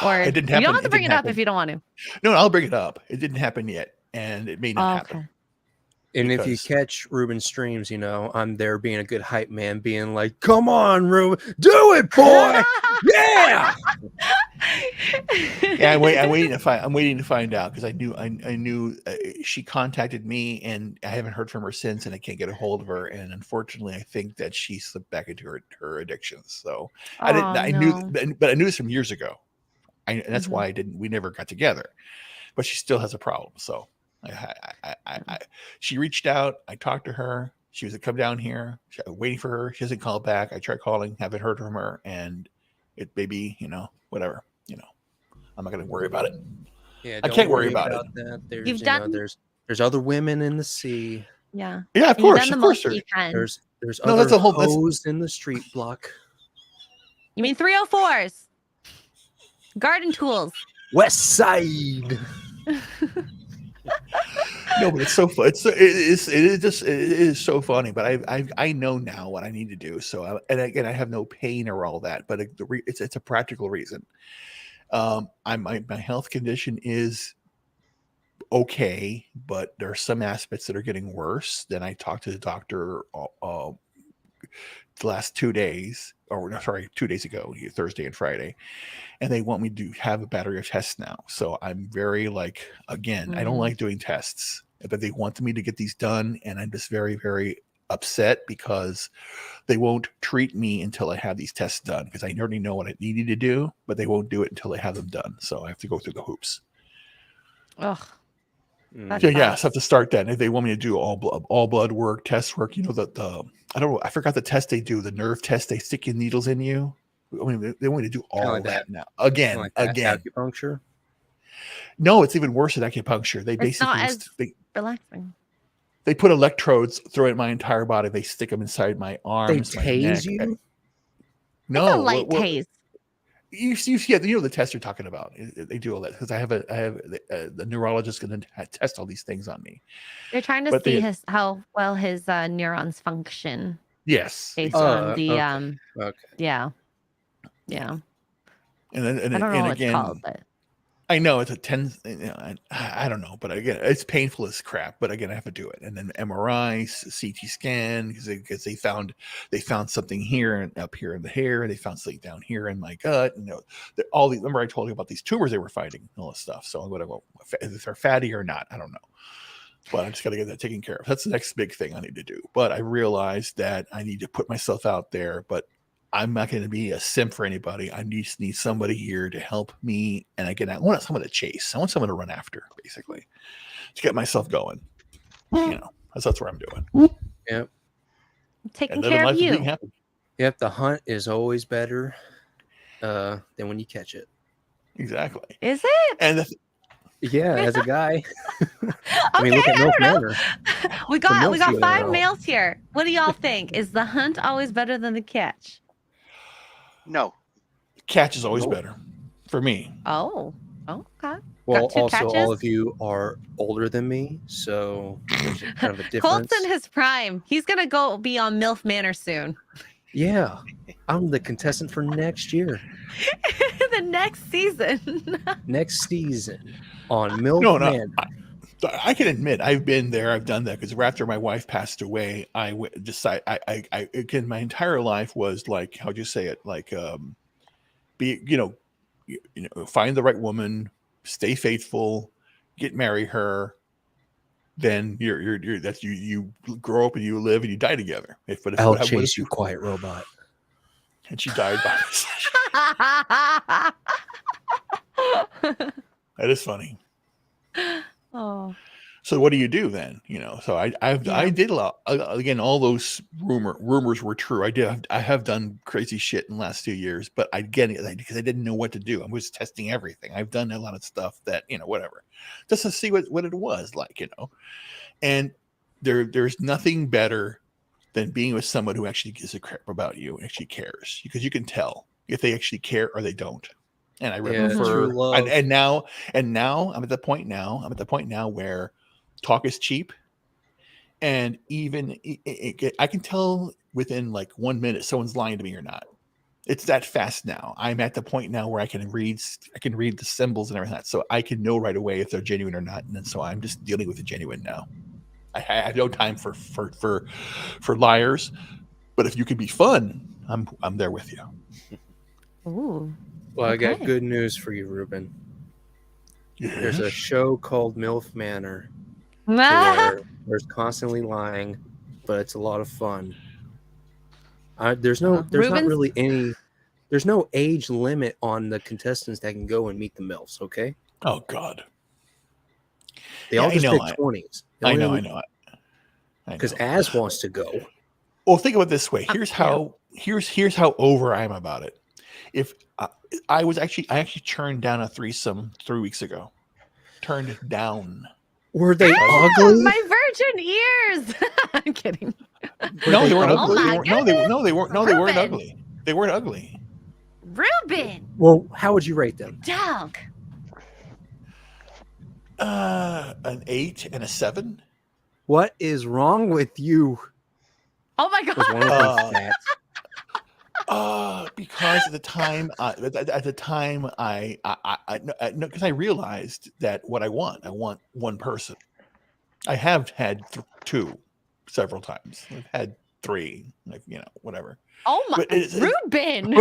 Or It didn't you happen. don't have to It bring didn't it up happen. if you don't want to. No, I'll bring it up. It didn't happen yet, and it may not happen. Okay. And if you Because- catch Ruben streams, I'm there being a good hype man, being like, "Come on, Ruben, do it, boy, yeah." Yeah, I'm waiting to find out because I knew she contacted me, and I haven't heard from her since, and I can't get a hold of her. And unfortunately, I think that she slipped back into her addictions. So I didn't. I knew, but I knew this from years ago. And that's why I didn't. We never got together. But she still has a problem. So she reached out. I talked to her. She was to come down here. I was waiting for her. She hasn't called back. I tried calling, haven't heard from her, and it maybe whatever. I'm not going to worry about it. Yeah, I can't worry about it. that. There's You've done- there's other women in the sea. Yeah. Yeah, of And you've course, done the of course. most you can. There's No, other that's a whole- that's- hoes in the street block. You mean 304s? Garden tools. West Side. No, but it's so fun. It is so funny. But I know now what I need to do. So and again, I have no pain or all that. But it's a practical reason. My health condition is okay, but there are some aspects that are getting worse. Then I talked to the doctor the last 2 days, or no, sorry, 2 days ago, Thursday and Friday, and they want me to have a battery of tests now. So I'm very again, I don't like doing tests, but they want me to get these done, and I'm just very, very upset because they won't treat me until I have these tests done, because I already know what I needed to do, but they won't do it until I have them done. So I have to go through the hoops. Ugh. Yeah, so I have to start that. And if they want me to do all blood work, test work, I don't know, I forgot the test they do, the nerve test. They stick in needles in you. I mean, they want me to do all like that that. now. Again. Acupuncture. No, it's even worse than acupuncture. They It's not basically as relaxing. they put electrodes through it my entire body. They stick them inside my arms. They my tase neck. you. No, It's a light tase. You the test you're talking about. They do all that because I have the neurologist going to test all these things on me. They're trying to see how well his neurons function. Yes, based on the okay. yeah. And then I don't know what again, it's called, but I know it's a 10. I don't know, but again, it's painful as crap. But again, I have to do it. And then MRI, CT scan, because they found something here and up here in the hair. They found something down here in my gut. And all these. Remember, I told you about these tumors they were fighting and all this stuff. So I'm going to go if they're fatty or not. I don't know. But I just got to get that taken care of. That's the next big thing I need to do. But I realized that I need to put myself out there. But I'm not going to be a simp for anybody. I just need somebody here to help me. And again, I want someone to chase. I want someone to run after, basically, to get myself going. That's what I'm doing. Yep. Taking care of you. Yep. The hunt is always better than when you catch it. Exactly. Is it? And yeah, as a guy. I mean, look at Milk know. Manor. We got Milk 5 males here. What do y'all think? Is the hunt always better than the catch? No. Catch is always better for me. Oh, okay. Well, Got 2 also catches? all of you are older than me, so there's kind of a difference. Colt's in his prime. He's gonna go be on MILF Manor soon. Yeah, I'm the contestant for next year. The next season. Next season on MILF Manor. I can admit I've been there. I've done that because after my wife passed away, I decided again my entire life was like, how'd you say it? Like, find the right woman, stay faithful, marry her. Then you grow up and you live and you die together. I'll chase you, quiet robot. And she died by That is funny. Oh. So what do you do then? So I did a lot. Again, all those rumors were true. I have done crazy shit in the last 2 years, but because I didn't know what to do. I was testing everything. I've done a lot of stuff that, whatever, just to see what it was like, and there's nothing better than being with someone who actually gives a crap about you and actually cares, because you can tell if they actually care or they don't. And I remember, and now I'm at the point now where talk is cheap, and even I can tell within like 1 minute someone's lying to me or not. It's that fast now. I'm at the point now where I can read the symbols and everything, so I can know right away if they're genuine or not. And then so I'm just dealing with the genuine now. I have no time for liars, but if you can be fun, I'm there with you. Ooh. Well, I got Okay. good news for you, Ruben. There's a show called MILF Manor where there's constantly lying, but it's a lot of fun. There's not really any. There's no age limit on the contestants that can go and meet the MILFs. Okay. Oh God. They all just pick 20s. I know. Because Az wants to go. Well, think about it this way. Here's how over I am about it. If I actually turned down a threesome 3 weeks ago. Turned down. Were they ugly? My virgin ears. I'm kidding. No, they weren't ugly. ugly. Oh They weren't ugly. They weren't ugly. Ruben. Well, how would you rate them? Dog. An 8 and a 7. What is wrong with you? Oh my God. Was one of them fat? Because at the time, because I realized that what I want one person. I have had 2 several times. I've had 3, like, whatever. Oh my, Ruben!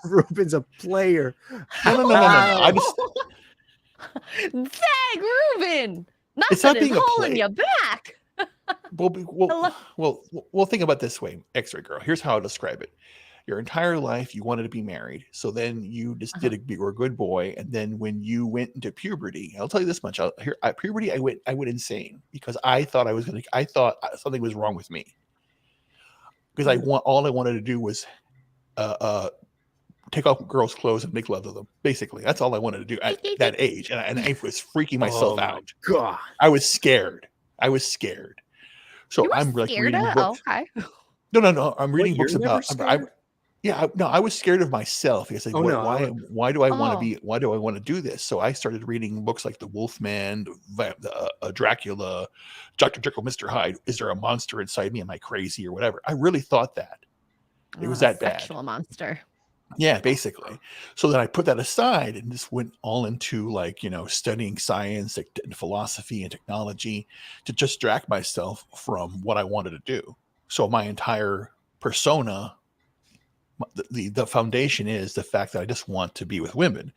Ruben's a player. No. I just dang, Ruben! It's not Nothing being is a holding play. you back. Well, think about it this way, X-ray girl. Here's how I'll describe it. Your entire life, you wanted to be married, so then you just you were a good boy, and then when you went into puberty, I'll tell you this much: puberty, I went insane because I thought something was wrong with me because all I wanted to do was take off girls' clothes and make love to them. Basically, that's all I wanted to do at that age, and I was freaking myself out. God, I was scared. So I'm like reading books. Okay. No. I'm reading books you're about. I was scared of myself because why do I want to be? Why do I want to do this? So I started reading books like The Wolfman, Dracula, Dr. Jekyll, Mr. Hyde. Is there a monster inside me? Am I crazy or whatever? I really thought that it was that bad. Sexual monster. Yeah, basically. So then I put that aside and just went all into studying science and philosophy and technology to just distract myself from what I wanted to do. So my entire persona, the foundation is the fact that I just want to be with women.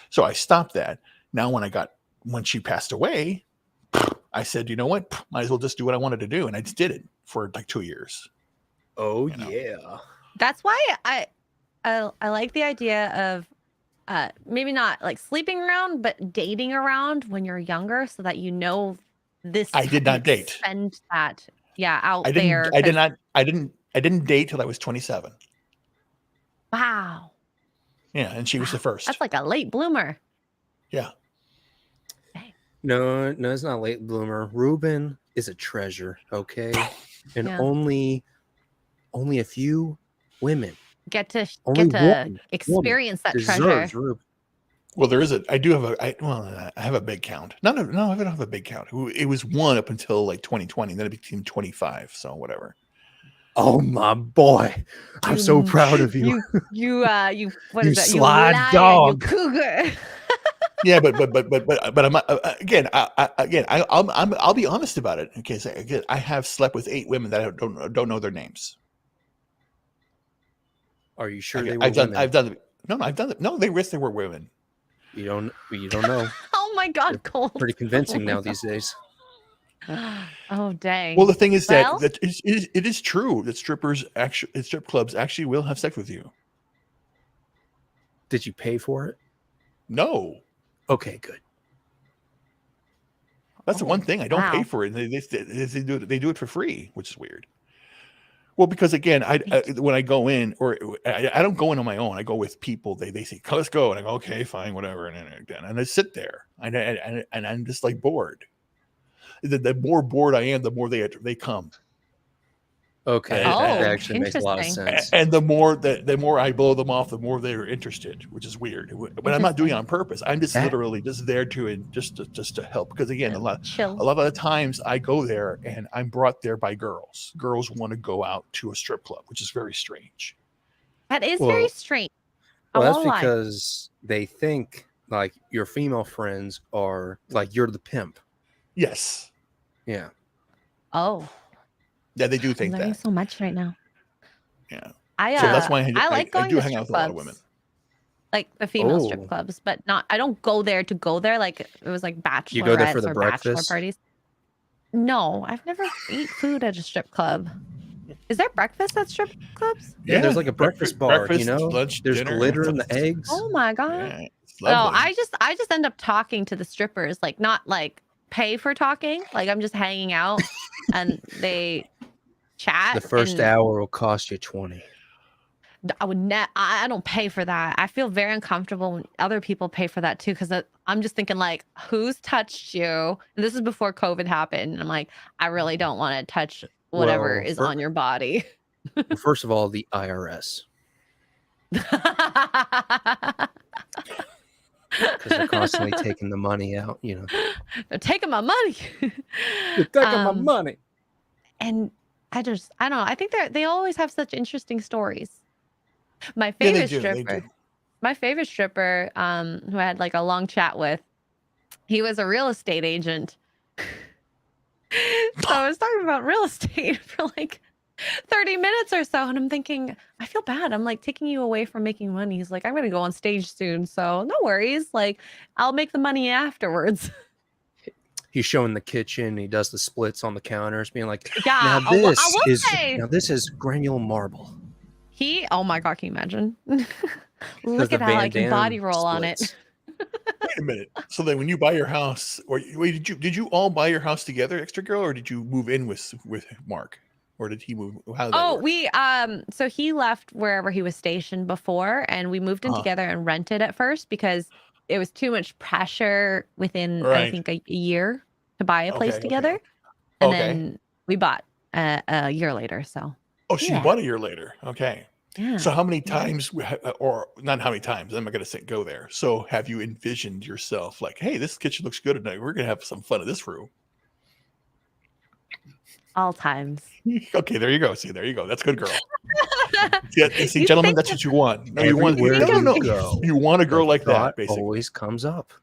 So I stopped that. Now when she passed away, I said, you know what? Might as well just do what I wanted to do. And I just did it for like 2 years. Oh, yeah. That's why I like the idea of maybe not like sleeping around, but dating around when you're younger so that this. I did not date. Spend that. Yeah. Out I didn't date till I was 27. Wow. Yeah. And she was the first. That's like a late bloomer. Yeah. No, it's not late bloomer. Ruben is a treasure, okay? And Yeah. only a few women Get to one experience that deserves treasure. Ruben. Well, I have a big count. No, I don't have a big count. It was 1 up until like 2020. Then it became 25. So whatever. Oh my boy, I'm so proud of you. You what You is that? sly lion, dog. You cougar. Yeah, but I'm I'll be honest about it. Okay, so again, I have slept with 8 women that I don't know their names. Are you sure they were I've done women? I've done it. No, they risked they were women. You don't know. Oh my God, Cole. Pretty convincing now these days. Oh dang. Well, the thing is Well? that it is true that strip clubs actually will have sex with you. Did you pay for it? No, Okay, good. that's the one thing I don't wow. pay for it. They do it for free, which is weird. Well, because again, when I go in, or I don't go in on my own. I go with people. They say, "Let's go," and I go, "Okay, fine, whatever." And I sit there, and I'm just like bored. The more bored I am, the more they come. Okay, And- that Oh, actually makes a lot of interesting. sense. And the more I blow them off, the more they're interested, which is weird. But I'm not doing it on purpose. I'm just That- literally just there just to help. Because again, a lot Chill. of the times I go there and I'm brought there by girls. Girls want to go out to a strip club, which is very strange. That is Well- very strange. I Well, that's won't lie. because they think like your female friends are like you're the pimp. Yes. Yeah. Oh, Yeah, they do I'm think learning that. so much right now. Yeah. I So that's why I like going do to hang out strip with a lot of clubs. women. Like the female Oh. strip clubs, but not. I don't go there to go there. Like it was like bachelor. You go there for the or bachelor breakfast? parties. No, I've never eat food at a strip club. Is there breakfast at strip clubs? Yeah, there's like a breakfast bar, you know? lunch, There's dinner. glitter in the eggs. Oh my god! Yeah, it's No, lovely. I just end up talking to the strippers, like not like pay for talking. Like I'm just hanging out, and they chat. The first and hour will cost you 20. I would I don't pay for that. I feel very uncomfortable when other people pay for that too, because I'm just thinking like, who's touched you? And this is before COVID happened. And I'm like, I really don't want to touch whatever Well, is on your body. First of all, the IRS. Because they're constantly taking the money out, you know. They're taking my money. They're taking my money. And I don't know. I think they always have such interesting stories. My Yeah, favorite they stripper. do. My favorite stripper, who I had like a long chat with, he was a real estate agent. So I was talking about real estate for like 30 minutes or so. And I'm thinking, I feel bad. I'm like taking you away from making money. He's like, I'm going to go on stage soon. So no worries. Like, I'll make the money afterwards. He's showing the kitchen. He does the splits on the counters, being like, Yeah. now this I will is say, granular marble. oh my God, can you imagine? Does Look the at how Van I can Damme body roll on it. splits. Wait a minute. So then, when you buy your house, or wait, did you all buy your house together, Extra Girl, or did you move in with Mark, or did he move? How did that Oh, work? we so he left wherever he was stationed before, and we moved in Uh-huh. together and rented at first because it was too much pressure within I Right. think a year to buy a place Okay, okay. together, and Okay. then we bought a year later. So Oh, she yeah. bought a year later. Okay. yeah, So how many times, or not how many times? I'm not going to say go there. So have you envisioned yourself like, hey, this kitchen looks good tonight. We're going to have some fun in this room. all times. Okay, there you go. See, there you go. That's a good girl. Yeah, see, You gentlemen, think that's what you want. No, you want. Everywhere No. you go, You want a girl the like that, thought basically. always comes up.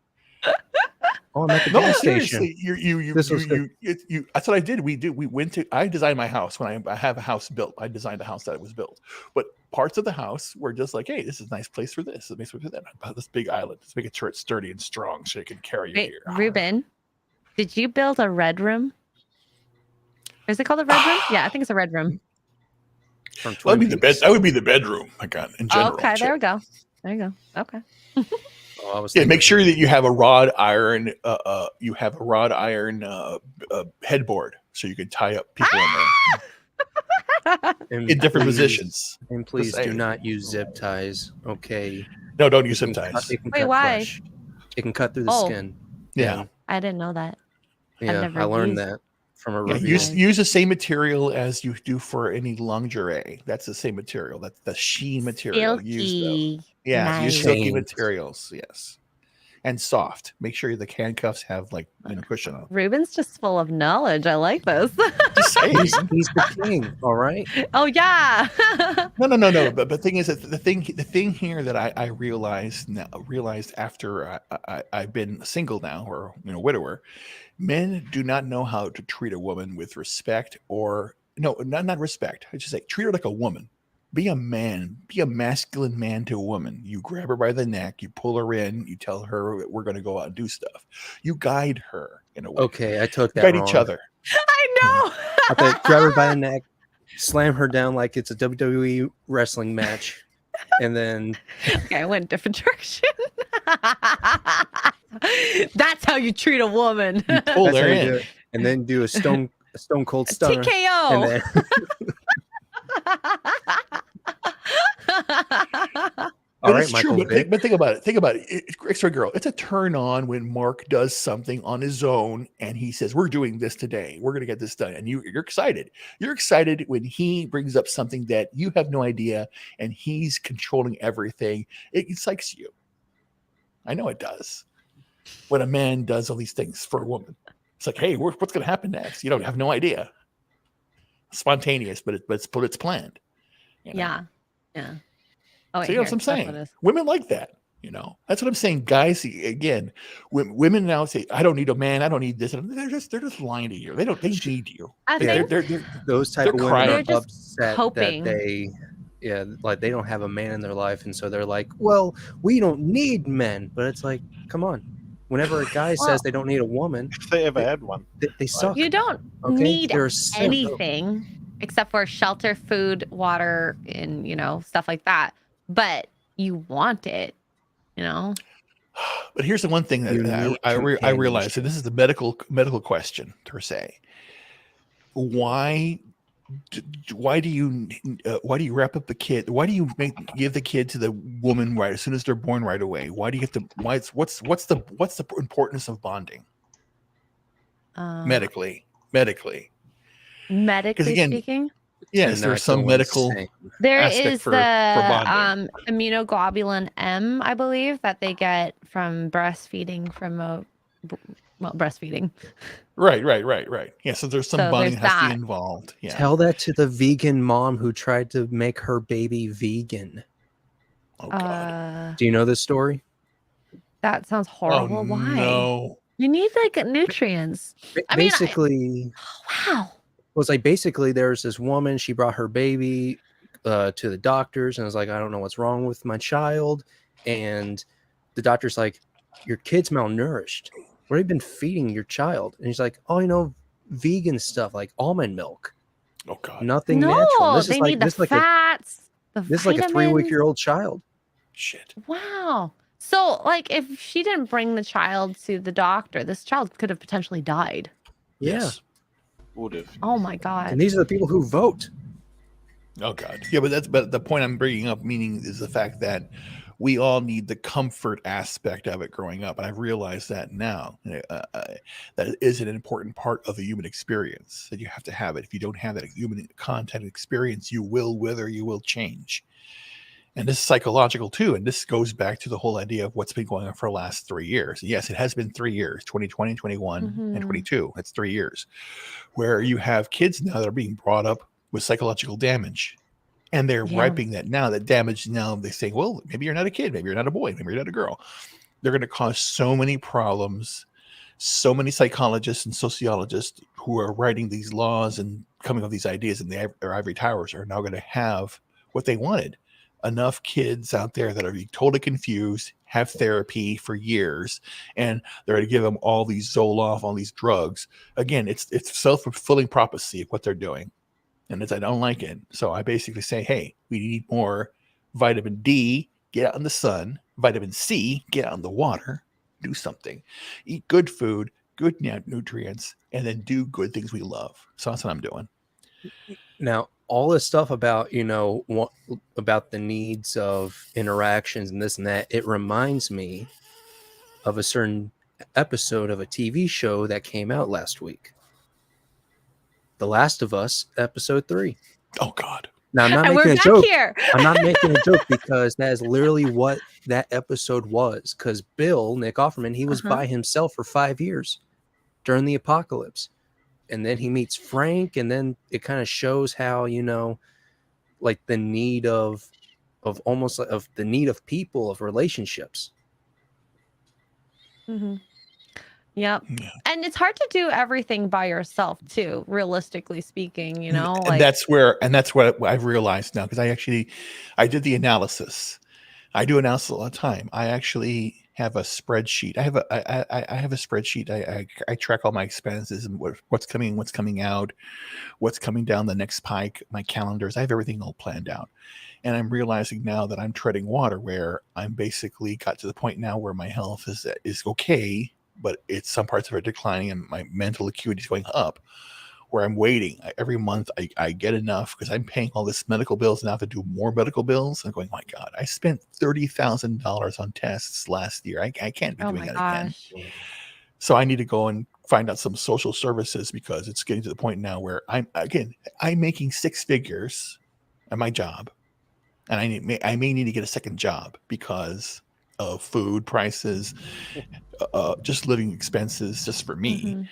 Oh, I'm at the No, gas station. seriously, you. This was That's what I did. We went to. I designed my house when I have a house built. I designed the house that it was built, but parts of the house were just like, hey, this is a nice place for this. It makes place for that. About this big island. Let's make it sure it's sturdy and strong, so it can carry you Wait, here. Ruben, did you build a red room? Is it called a red room? Yeah, I think it's a red room. From That would be Twin the bed. Peaks. That would be the bedroom. My God, in general. Okay, sure. there we go. There you go. Okay. Oh, I was Yeah, thinking- make sure that you have a wrought iron. You have a wrought iron headboard, so you can tie up people And in different please- positions. And please do saying. not use zip ties. Okay. No, don't use It zip can ties. cut- it can Wait, cut why? flesh. It can cut through the Oh. skin. Yeah. I didn't know that. Yeah, never I learned used- that from a Yeah, review. use the same material as you do for any lingerie. That's the same material. That's the sheen material. Use those. Silky. Yeah, use Nice. silky Chains. materials. Yes, and soft. Make sure the handcuffs have like cushion on. Ruben's just full of knowledge. I like this. Just saying. He's the king, all right? Oh yeah. No. But the thing is that the thing here that I realized after I've been single now, or widower, men do not know how to treat a woman with respect, or no, not respect. I should say treat her like a woman. Be a man. Be a masculine man to a woman. You grab her by the neck. You pull her in. You tell her that we're going to go out and do stuff. You guide her in a way. Okay, I took that Guide wrong. each other. I know. I thought grab her by the neck, slam her down like it's a WWE wrestling match, and then Okay, I went a different direction. That's how you treat a woman. Pull that's her how you do in. it. And then do a stone cold stunner. TKO. And then, There All right, it's true. Michael But Vick. think about it. Think about it. X-Ray Girl. It's a turn on when Mark does something on his own and he says, "We're doing this today. We're going to get this done," and you're excited. You're excited when he brings up something that you have no idea and he's controlling everything. It excites you. I know it does. When a man does all these things for a woman, it's like, hey, what's going to happen next? You don't have no idea. Spontaneous, but it's planned. You know? Yeah. Yeah. Oh, So you know what I'm saying? Women like that. You know, that's what I'm saying. Guys, again, women now say, "I don't need a man. I don't need this." They're just lying to you. They need you. I They're, think they're, Those type they're of women crying. are They're just upset hoping. that like they don't have a man in their life, and so they're like, "Well, we don't need men." But it's like, come on. Whenever a guy says they don't need a woman, If they ever had one. they suck. You don't Okay? need They're a simp. anything except for shelter, food, water, and stuff like that. But you want it, But here's the one thing You that need I realize, companionship. and this is the medical question per se. Why do you wrap up the kid? Why do you give the kid to the woman right as soon as they're born right away? Why do you get the what's the importance of bonding medically? Medically again, speaking, yes, there's some medical. There aspect is for the bonding. immunoglobulin M, I believe, that they get from breastfeeding breastfeeding. Right. Yeah, so there's some bonding that has to be involved. Yeah. Tell that to the vegan mom who tried to make her baby vegan. Oh God. Do you know this story? That sounds horrible. Oh, Why? no. You need nutrients. Basically, wow. It was like basically there's this woman, she brought her baby to the doctors and was like, I don't know what's wrong with my child. And the doctor's like, your kid's malnourished. What have you been feeding your child? And he's like, oh, vegan stuff like almond milk. Oh God. Nothing natural. This they is like need the this fats. This is like a 3-week-old child. Shit. Wow. So, if she didn't bring the child to the doctor, this child could have potentially died. Yes. Would have. Oh my God. And these are the people who vote. Oh God. Yeah, but the point I'm bringing up is the fact that we all need the comfort aspect of it growing up, and I've realized that now that it is an important part of the human experience, that you have to have it. If you don't have that human content experience, you will wither, you will change. And this is psychological too. And this goes back to the whole idea of what's been going on for the last 3 years. Yes, it has been 3 years, 2020, 21, and 22. That's 3 years where you have kids now that are being brought up with psychological damage. And they're ripening that now, that damage now. They say, well, maybe you're not a kid. Maybe you're not a boy. Maybe you're not a girl. They're going to cause so many problems. So many psychologists and sociologists who are writing these laws and coming up with these ideas in their ivory towers are now going to have what they wanted. Enough kids out there that are totally confused, have therapy for years, and they're going to give them all these Zoloft, all these drugs. Again, it's self-fulfilling prophecy of what they're doing. And I don't like it. So I basically say, hey, we need more vitamin D, get out in the sun, vitamin C, get out in the water, do something, eat good food, good nutrients, and then do good things we love. So that's what I'm doing. Now, all this stuff about, about the needs of interactions and this and that, it reminds me of a certain episode of a TV show that came out last week. The Last of Us, episode 3. Oh, God. Now, I'm not making a joke. I'm not making a joke because that is literally what that episode was. Because Bill, Nick Offerman, he was by himself for 5 years during the apocalypse. And then he meets Frank, and then it kind of shows how, like the need of the need of people, of relationships. Mm-hmm. Yep. Yeah. And it's hard to do everything by yourself too, realistically speaking, And that's what I've realized now, because I did the analysis. I do analysis all the time. I actually have a spreadsheet. I have a spreadsheet. I track all my expenses and what's coming out, what's coming down the next pike, my calendars. I have everything all planned out. And I'm realizing now that I'm treading water, where I'm basically got to the point now where my health is okay, but some parts of it are declining and my mental acuity is going up. where I'm waiting. Every month I get enough because I'm paying all this medical bills and I have to do more medical bills. I'm going, my God, I spent $30,000 on tests last year. I can't be Oh doing my that again. gosh. So I need to go and find out some social services because it's getting to the point now where I'm making 6 figures at my job, and I may need to get a second job because of food prices, just living expenses, just for me. Mhm.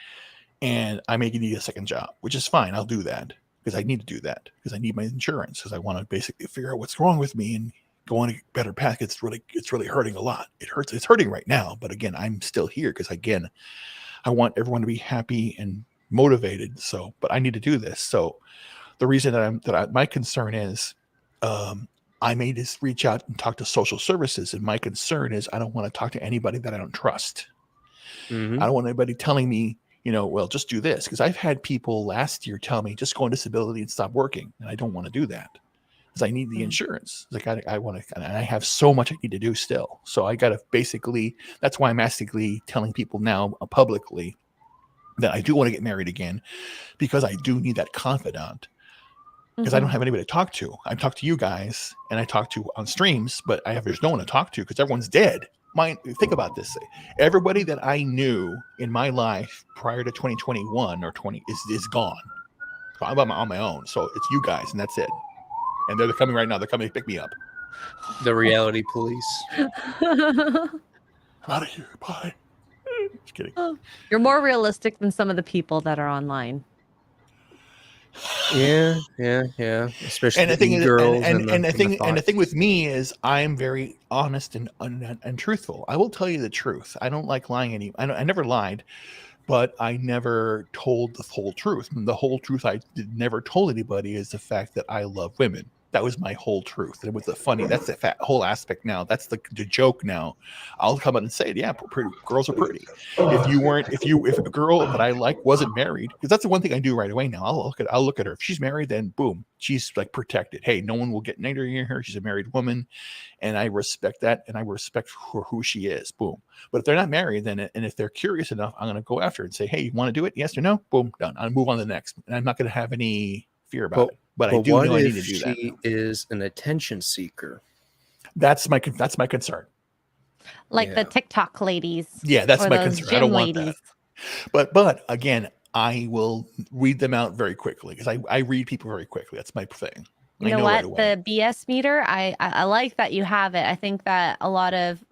And I may need a second job, which is fine. I'll do that because I need to do that because I need my insurance because I want to basically figure out what's wrong with me and go on a better path. It's really hurting a lot. It hurts. It's hurting right now, but again, I'm still here because again, I want everyone to be happy and motivated. So, but I need to do this. So, the reason that my concern is, I may just reach out and talk to social services, and my concern is I don't want to talk to anybody that I don't trust. Mhm. I don't want anybody telling me, well, just do this because I've had people last year tell me just go on disability and stop working, and I don't want to do that because I need the insurance. Like I want to, and I have so much I need to do still. So I got to basically. That's why I'm basically telling people now publicly that I do want to get married again because I do need that confidant. Because I don't have anybody to talk to. I talk to you guys and I talk to on streams, but there's no one to talk to because everyone's dead. Think about this. Everybody that I knew in my life prior to 2021 or 20 is gone. So I'm on my own. So it's you guys and that's it. And they're coming right now. They're coming to pick me up. The reality police. I'm out of here. Bye. Just kidding. You're more realistic than some of the people that are online. Yeah. Especially And the thing is, girls and the thing with me is I'm very honest and truthful. I will tell you the truth. I don't like lying I never lied, but I never told the whole truth. And the whole truth I never told anybody is the fact that I love women. That was my whole truth. And it was that's the whole aspect now. That's the joke now. I'll come out and say it. Yeah, pretty girls are pretty. If a girl that I like wasn't married, because that's the one thing I do right away now. I'll look at her. If she's married, then boom, she's like protected. Hey, no one will get near her. She's a married woman. And I respect that. And I respect who she is. Boom. But if they're not married, then, and if they're curious enough, I'm going to go after her and say, hey, you want to do it? Yes or no? Boom, done. I'll move on to the next. And I'm not going to have any fear about it. But I do know I need to do that. She is an attention seeker. That's my concern. Like the TikTok ladies. Yeah, that's my those concern. I don't want ladies. that. But again, I will read them out very quickly because I read people very quickly. That's my thing. You know what? The BS meter, I like that you have it. I think that a lot of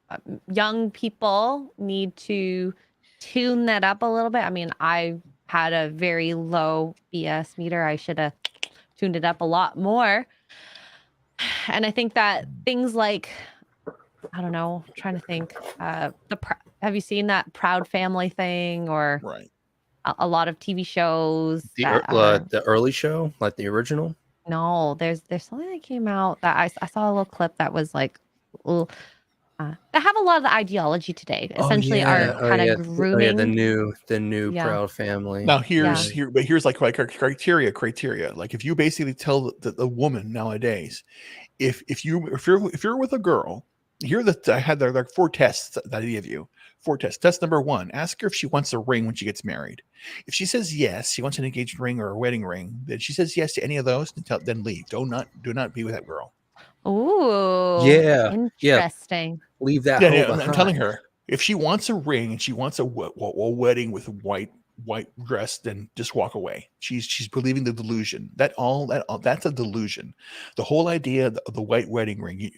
young people need to tune that up a little bit. I mean, I had a very low BS meter. I should have tuned it up a lot more. And I think that things like, I don't know, I'm trying to think, have you seen that Proud Family thing or right? A lot of TV shows. The early show, like the original. No, there's something that came out that I saw a little clip that was like, they have a lot of the ideology today. Essentially, are kind of grooming the new Proud Family. Now here's like criteria. Like if you basically tell the woman nowadays, if you're with a girl, I had like 4 tests that I give you. 4 tests. Test number 1: ask her if she wants a ring when she gets married. If she says yes, she wants an engagement ring or a wedding ring. Then she says yes to any of those. Then leave. Do not be with that girl. Ooh, yeah, interesting. Leave that. Yeah, I'm telling her if she wants a ring and she wants a wedding with a white dress, then just walk away. She's believing the delusion. That's a delusion. The whole idea of the white wedding ring.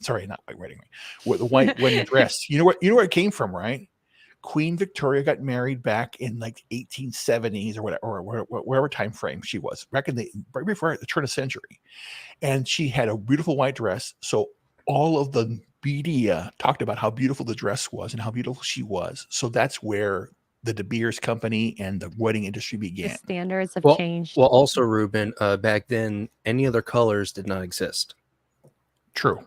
Sorry, not white wedding ring. With the white wedding dress. You know where it came from, right? Queen Victoria got married back in like 1870s or whatever, or whatever time frame she was, right before the turn of the century. And she had a beautiful white dress. So all of the media talked about how beautiful the dress was and how beautiful she was. So that's where the De Beers company and the wedding industry began. The standards have changed. Well, also, Ruben, back then, any other colors did not exist. True.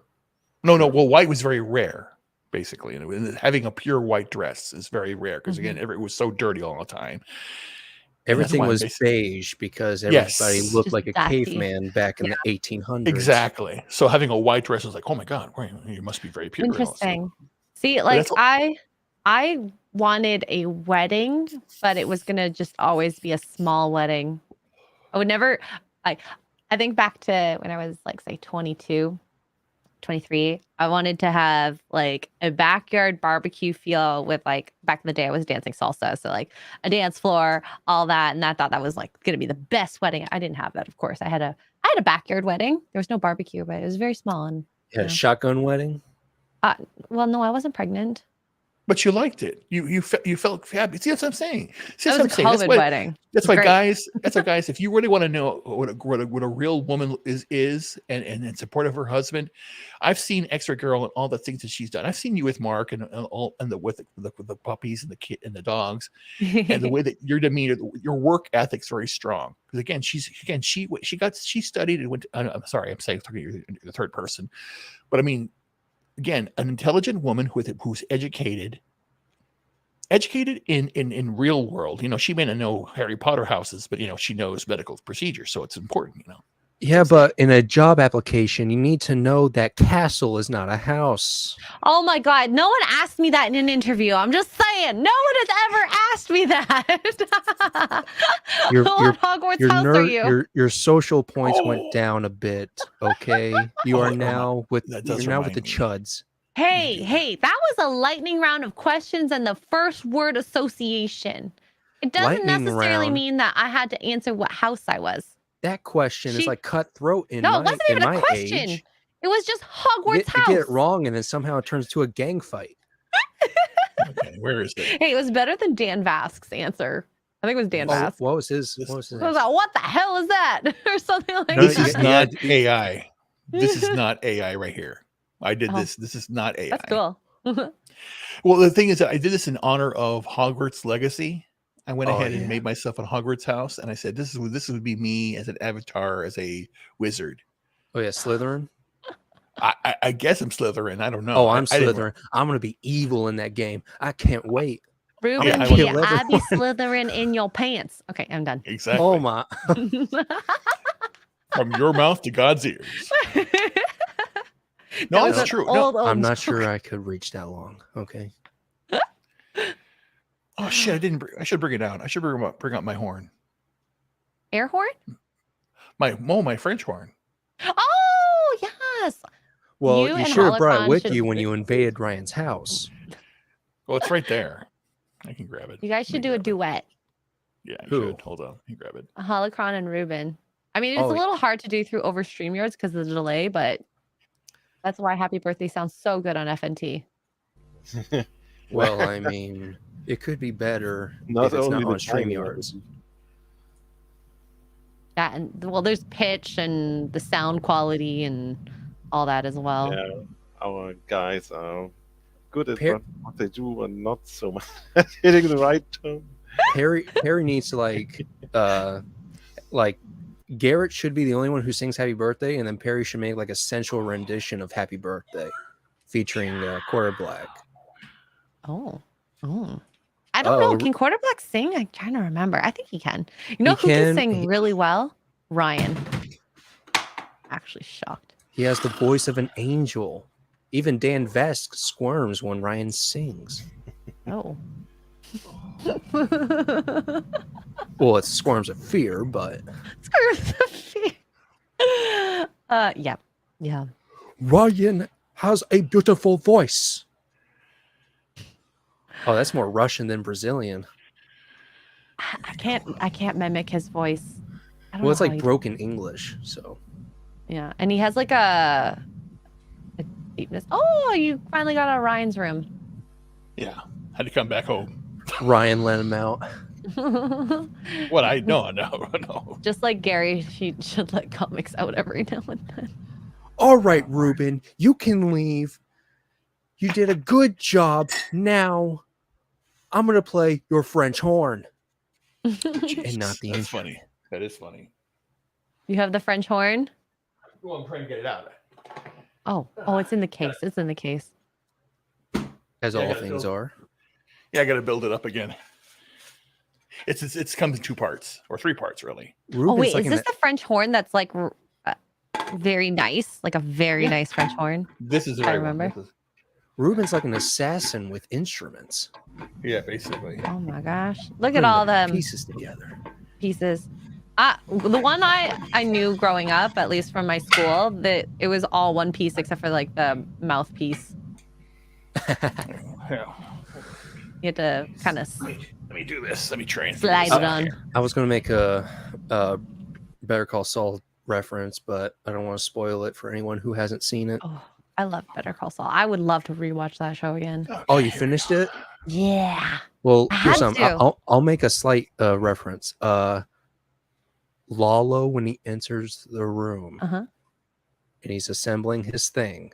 No. Well, white was very rare. Basically, and having a pure white dress is very rare because again, it was so dirty all the time. Everything was beige because everybody looked like a caveman back in the 1800s. Exactly. So having a white dress was like, oh my God, you must be very pure. Interesting. See, like I wanted a wedding, but it was gonna just always be a small wedding I would never like. I think back to when I was like say 22, 23. I wanted to have like a backyard barbecue feel with like back in the day I was dancing salsa, so like a dance floor, all that, and I thought that was like gonna be the best wedding. I didn't have that, of course. I had a backyard wedding. There was no barbecue, but it was very small and You had a shotgun wedding? well, no, I wasn't pregnant. But you liked it. You felt happy. See, that's what I'm saying. See, That that's was what I'm a saying. COVID wedding. That's It why, was great. guys. That's why, guys. If you really want to know what a real woman is and in support of her husband, I've seen X-Ray Girl and all the things that she's done. I've seen you with Mark and all and with the puppies and the kid and the dogs, and the way that your demeanor, your work ethic's very strong. Because again, she studied and went. I'm sorry, I'm saying the third person, but I mean, again, an intelligent woman who's educated in real world. You know, she may not know Harry Potter houses, but you know, she knows medical procedures, so it's important, you know. Yeah, but in a job application, you need to know that castle is not a house. Oh my God. No one asked me that in an interview. I'm just saying. No one has ever asked me that. What Hogwarts house are you? Your social points went down a bit, okay? You are now with the chuds. Hey, that was a lightning round of questions and the first word association. It doesn't necessarily mean that I had to answer what house I was. That question is like cutthroat in No, my, it wasn't even a question. age. It was just Hogwarts house. You get it wrong, and then somehow it turns to a gang fight. Okay, where is it? Hey, it was better than Dan Vask's answer. I think it was Dan Vask. What was his? I was like, what the hell is that? Or something like This that. is not AI. This is not AI right here. I did this. This is not AI. That's cool. Well, the thing is that I did this in honor of Hogwarts Legacy. I went ahead and made myself a Hogwarts house, and I said, this would be me as an avatar, as a wizard. Oh yeah, Slytherin. I guess I'm Slytherin. I don't know. Oh, I'm Slytherin. I'm gonna be evil in that game. I can't wait. Ruben, be Abby Slytherin in your pants. Okay, I'm done. Exactly. Oh my. From your mouth to God's ears. No, that's true. No, I'm not sure I could reach that long. Okay. Oh shit! I should bring it out. I should bring out my horn. Air horn? My French horn. Oh yes. Well, you should have brought it with you when you invaded Ryan's house. Well, it's right there. I can grab it. You guys should do a duet. Yeah, I should. Hold on. You grab it. Holocron and Ruben. I mean, it's a little hard to do through over StreamYards because of the delay, but that's why Happy Birthday sounds so good on FNT. Well, I mean, it could be better if it's not on StreamYards. Yeah, and well, there's pitch and the sound quality and all that as well. Yeah, our guys are good at what they do and not so much hitting the right tone. Perry needs to like Garrett should be the only one who sings Happy Birthday, and then Perry should make like a sensual rendition of Happy Birthday featuring Quarter Black. Oh. I don't know. Can Quarter Black sing? I'm trying to remember. I think he can. You know who can sing really well? Ryan. Actually shocked. He has the voice of an angel. Even Dan Vesk squirms when Ryan sings. Oh. Well, it's squirms of fear, but squirms of fear. Yeah. Ryan has a beautiful voice. Oh, that's more Russian than Brazilian. I can't mimic his voice. Well, it's like broken English, so. Yeah, and he has like a deepness. Oh, you finally got out of Ryan's room. Yeah, had to come back home. Ryan let him out. What? No. Just like Gary, he should let comics out every now and then. All right, Ruben, you can leave. You did a good job. Now, I'm gonna play your French horn. And not the. That's funny. That is funny. You have the French horn? Well, I'm trying to get it out. Oh, it's in the case. It's in the case. As all things are. Yeah, I got to build it up again. It's comes in 2 parts or 3 parts, really. Ruben's is this the French horn that's like very nice, like a very nice French horn? This is. I remember. Ruben's like an assassin with instruments. Yeah, basically. Oh my gosh! Look at all them pieces together. Pieces. The one I knew growing up, at least from my school, that it was all one piece except for like the mouthpiece. Yeah. You had to kind of Let me do this. Let me try and slide it on. I was going to make a Better Call Saul reference, but I don't want to spoil it for anyone who hasn't seen it. Oh, I love Better Call Saul. I would love to rewatch that show again. Oh, you finished it? Yeah. Well, I here's had some. to. I'll make a slight reference. Lalo, when he enters the room and he's assembling his thing,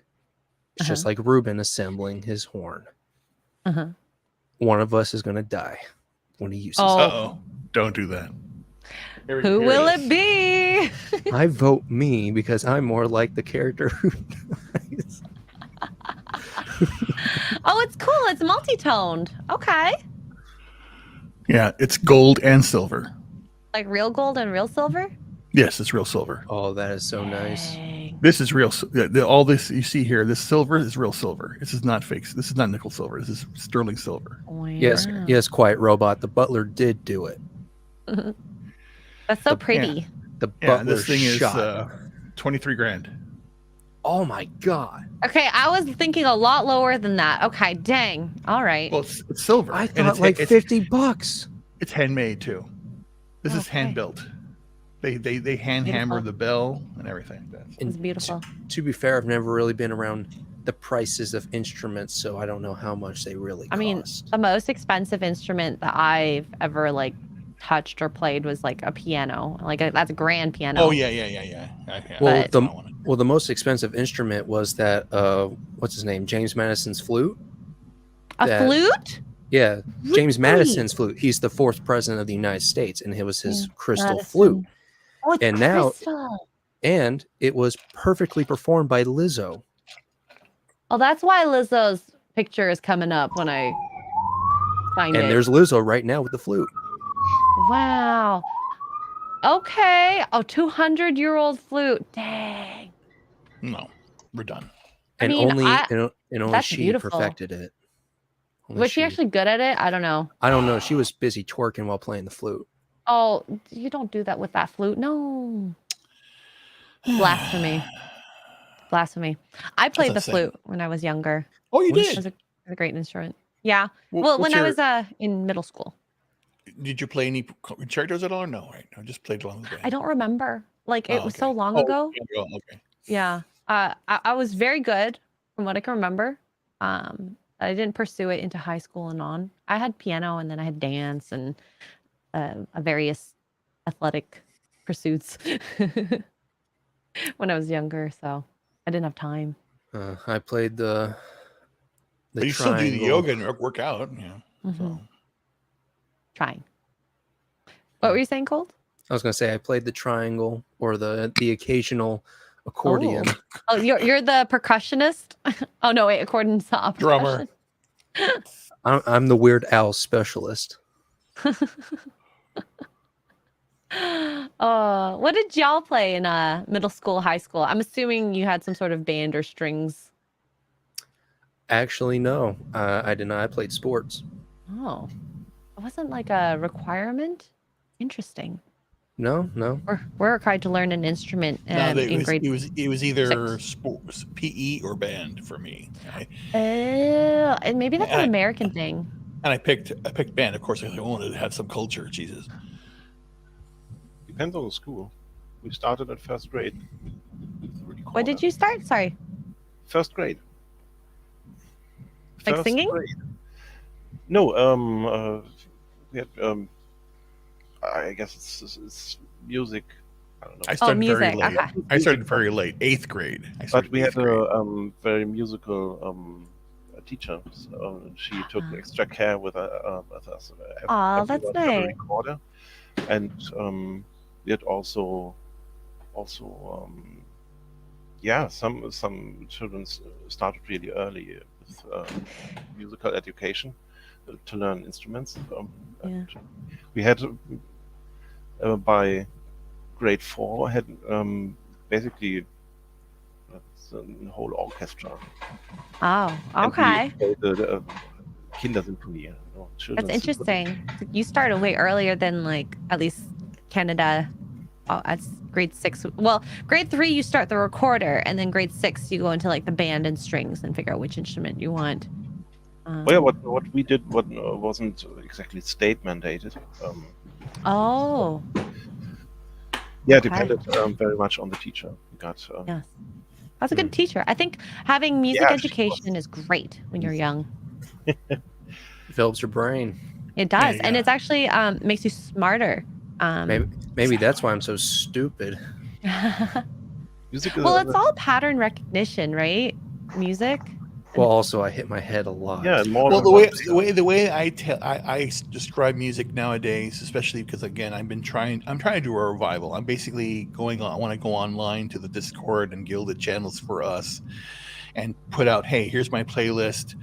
it's just like Ruben assembling his horn. One of us is going to die when he uses it. Uh-oh. Don't do that. Who will it be? I vote me because I'm more like the character who dies. Oh, it's cool. It's multi-toned. Okay. Yeah, it's gold and silver. Like real gold and real silver? Yes, it's real silver. Oh, that is so nice. Dang. This is real. All this you see here, this silver is real silver. This is not fake. This is not nickel silver. This is sterling silver. Wow. Yes, Quiet Robot. The butler did do it. That's so pretty. The butler this thing shot. is 23 grand. Oh my god. Okay, I was thinking a lot lower than that. Okay, dang. All right. Well, it's silver. I and thought it's, like it's, $50. It's handmade too. This is hand built. They hand hammer the bell and everything. It's beautiful. To be fair, I've never really been around the prices of instruments, so I don't know how much they really cost. I mean, the most expensive instrument that I've ever like touched or played was like a piano. Like that's a grand piano. Oh yeah. Well, the most expensive instrument was that what's his name? James Madison's flute. A flute? Yeah, James Madison's flute. He's the 4th president of the United States, and it was his crystal Madison. flute. Oh, it's and crystal. And it was perfectly performed by Lizzo. Oh, that's why Lizzo's picture is coming up when I find it. And there's Lizzo right now with the flute. Wow. Okay. Oh, 200-year-old flute. Dang. No, we're done. And only that's she beautiful. perfected it. Was she actually good at it? I don't know. I don't know. She was busy twerking while playing the flute. Oh, you don't do that with that flute. No. Blasphemy. Blasphemy. I played the flute when I was younger. Oh, you did? It was a great instrument. Yeah. Well, when I was in middle school. Did you play any concertos at all or no? Right? No, just played along the band. I don't remember. Like it was so long ago. Okay. Yeah. I was very good from what I can remember. I didn't pursue it into high school and on. I had piano and then I had dance and various athletic pursuits when I was younger. So I didn't have time. I played the but you still do the yoga and work out. Yeah. So. Trying. What were you saying, Colt? I was going to say I played the triangle or the occasional accordion. Oh, you're the percussionist? Oh no, wait, accordion's the drummer. I'm the Weird Al specialist. What did y'all play in middle school, high school? I'm assuming you had some sort of band or strings. Actually, no, I did not. I played sports. Oh, it wasn't like a requirement. Interesting. No. We're required to learn an instrument. It was either sports, PE or band for me. And maybe that's an American thing. And I picked band. Of course, I wanted to have some culture. Jesus. Depends on the school. We started at 1st grade. What did you start? Sorry. 1st grade. Like singing? Grade. No. We had. I guess it's music. I don't know. I started music. very late. Okay. I started very late, 8th grade. But we had a very musical teacher. So she took extra care with us. Oh, that's nice. Recorder. And we had also some children started really early with musical education to learn instruments. And we had by grade 4 had basically the whole orchestra. Oh, okay. The Kindersymphonie. That's interesting. You started way earlier than like at least Canada Oh, that's grade 6. Well, grade 3 you start the recorder, and then grade 6 you go into like the band and strings and figure out which instrument you want. Well, yeah, what we did wasn't exactly state mandated. Oh, Yeah, it okay. depended very much on the teacher. We got Yes. That's a good teacher. I think having music Yeah, she education is great when you're young. Develops your brain. It does, Yeah, and yeah. it's actually makes you smarter. Maybe that's why I'm so stupid. music. Well, it's all pattern recognition, right? Music. Well, also I hit my head a lot. Yeah, more Well, than the way I describe music nowadays, especially because again, I'm trying to do a revival. I'm basically going on. I want to go online to the Discord and Gilded channels for us, and put out, hey, here's my playlist.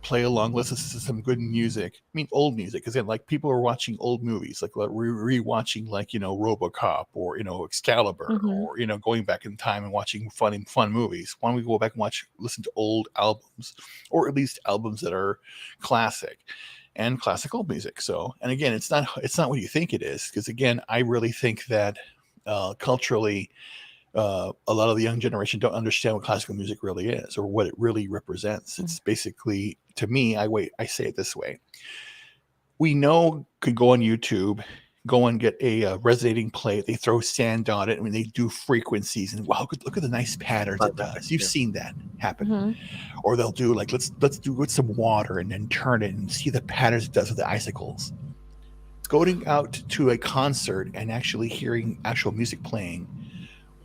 Play along, listen to some good music. I mean, old music, because like people are watching old movies, like rewatching, like RoboCop or Excalibur, or going back in time and watching fun movies. Why don't we go back and listen to old albums, or at least albums that are classic and classical music? So, and again, it's not what you think it is, because again, I really think that culturally, a lot of the young generation don't understand what classical music really is or what it really represents. It's basically, to me, I say it this way. We could go on YouTube, go and get a resonating plate. They throw sand on it, and when they do frequencies, and wow, look at the nice patterns it does. You've seen that happen. Or they'll do like, let's do with some water and then turn it and see the patterns it does with the icicles. Going out to a concert and actually hearing actual music playing,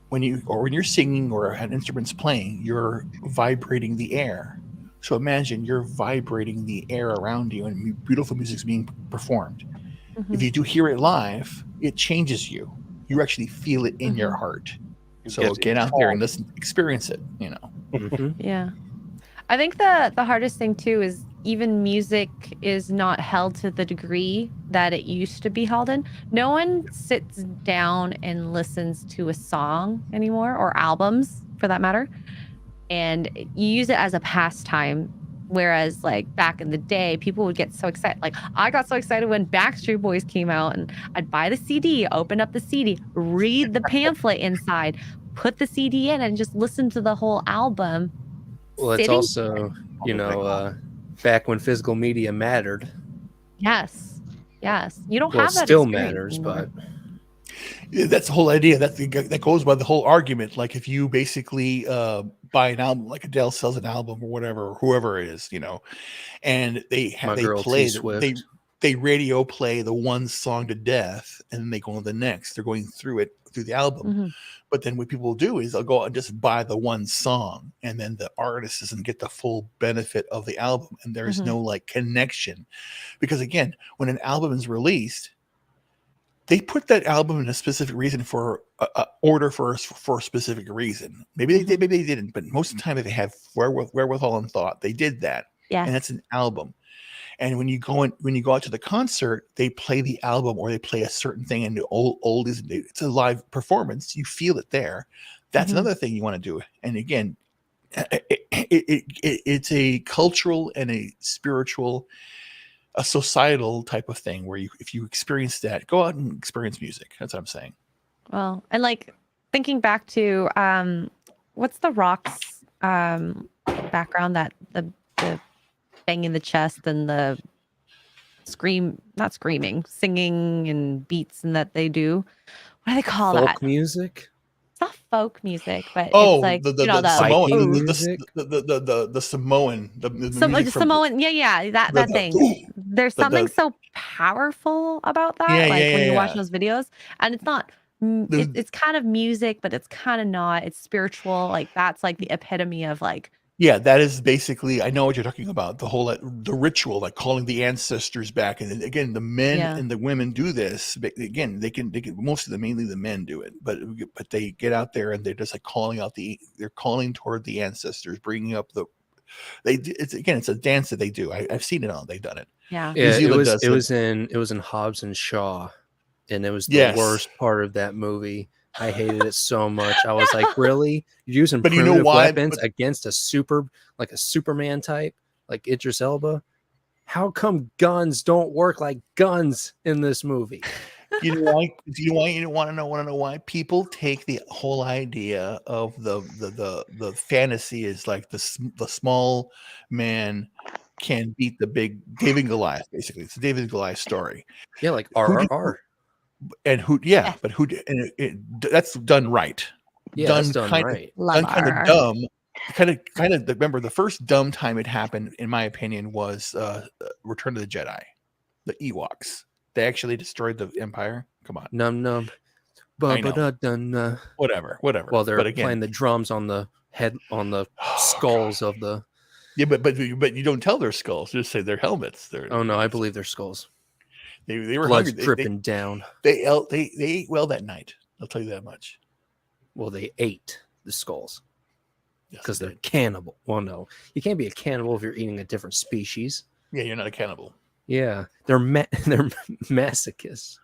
when you're singing or an instrument's playing, you're vibrating the air. So imagine you're vibrating the air around you, and beautiful music's being performed. If you do hear it live, it changes you. You actually feel it in your heart. So get out there and listen, experience it. Yeah. I think the hardest thing too is even music is not held to the degree that it used to be held in. No one sits down and listens to a song anymore, or albums for that matter, and you use it as a pastime. Whereas like back in the day, people would get so excited. Like I got so excited when Backstreet Boys came out, and I'd buy the CD, open up the CD, read the pamphlet inside, put the CD in, and just listen to the whole album. Well, it's also, back when physical media mattered. Yes. You don't Well, have it that still experience matters, anymore. but that's the whole idea. That goes by the whole argument. Like if you basically buy an album, like Adele sells an album or whatever, or whoever it is, and they radio play the one song to death, and then they go on the next. They're going through the album. But then what people do is they'll go and just buy the one song, and then the artist doesn't get the full benefit of the album, and there's no like connection. Because again, when an album is released, they put that album in a specific reason for order for a specific reason. Maybe they didn't, but most of the time, if they have wherewithal and thought, they did that. Yes. And that's an album. And when you go out to the concert, they play the album or they play a certain thing, and the old is new. It's a live performance. You feel it there. That's another thing you want to do. And again, it's a cultural and a spiritual, a societal type of thing where if you experience that, go out and experience music. That's what I'm saying. Well, and like thinking back to what's the Rock's background, that the banging the chest and the singing and beats and that they do. What do they call that? Folk music? It's not folk music, but Oh, it's like the Samoan, the Samoan, the music from Samoan, that thing. There's something so powerful about that, when you watch those videos, and it's not. It's kind of music, but it's kind of not. It's spiritual. Like that's like the epitome of like. Yeah, that is basically. I know what you're talking about. The whole the ritual, like calling the ancestors back, and again, the men and the women do this. But again, they can. Most of them, mainly the men, do it. But they get out there and they're just like they're calling toward the ancestors, bringing up the. It's a dance that they do. I've seen it all. They've done it. Yeah. New Zealand it was in Hobbs and Shaw, and it was the worst part of that movie. I hated it so much. I was like, really? You're using primitive weapons against a Superman type, like Idris Elba? How come guns don't work like guns in this movie? You know why? You know why? You want to know why? People take the whole idea of the fantasy is like the small man can beat the big David and Goliath. Basically, it's a David and Goliath story. Yeah, like Who do- RRR. and who? Yeah, but who? And that's done right. Yeah, that's done right. Love Done kind of RR. dumb. Kind of. Remember, the first dumb time it happened, in my opinion, was Return of the Jedi, the Ewoks. They actually destroyed the Empire. Come on. Num num. I know. Ba-ba-da-dun-na. Whatever. While they're But again, playing the drums on the head on the skulls of the. yeah, but you don't tell their skulls. You just say their helmets. Oh no, I believe their skulls. They were Blood's hungry. dripping down. They ate well that night. I'll tell you that much. Well, they ate the skulls Yes, because they they're did. cannibal. Well, no, you can't be a cannibal if you're eating a different species. Yeah, you're not a cannibal. Yeah, they're they're masochists,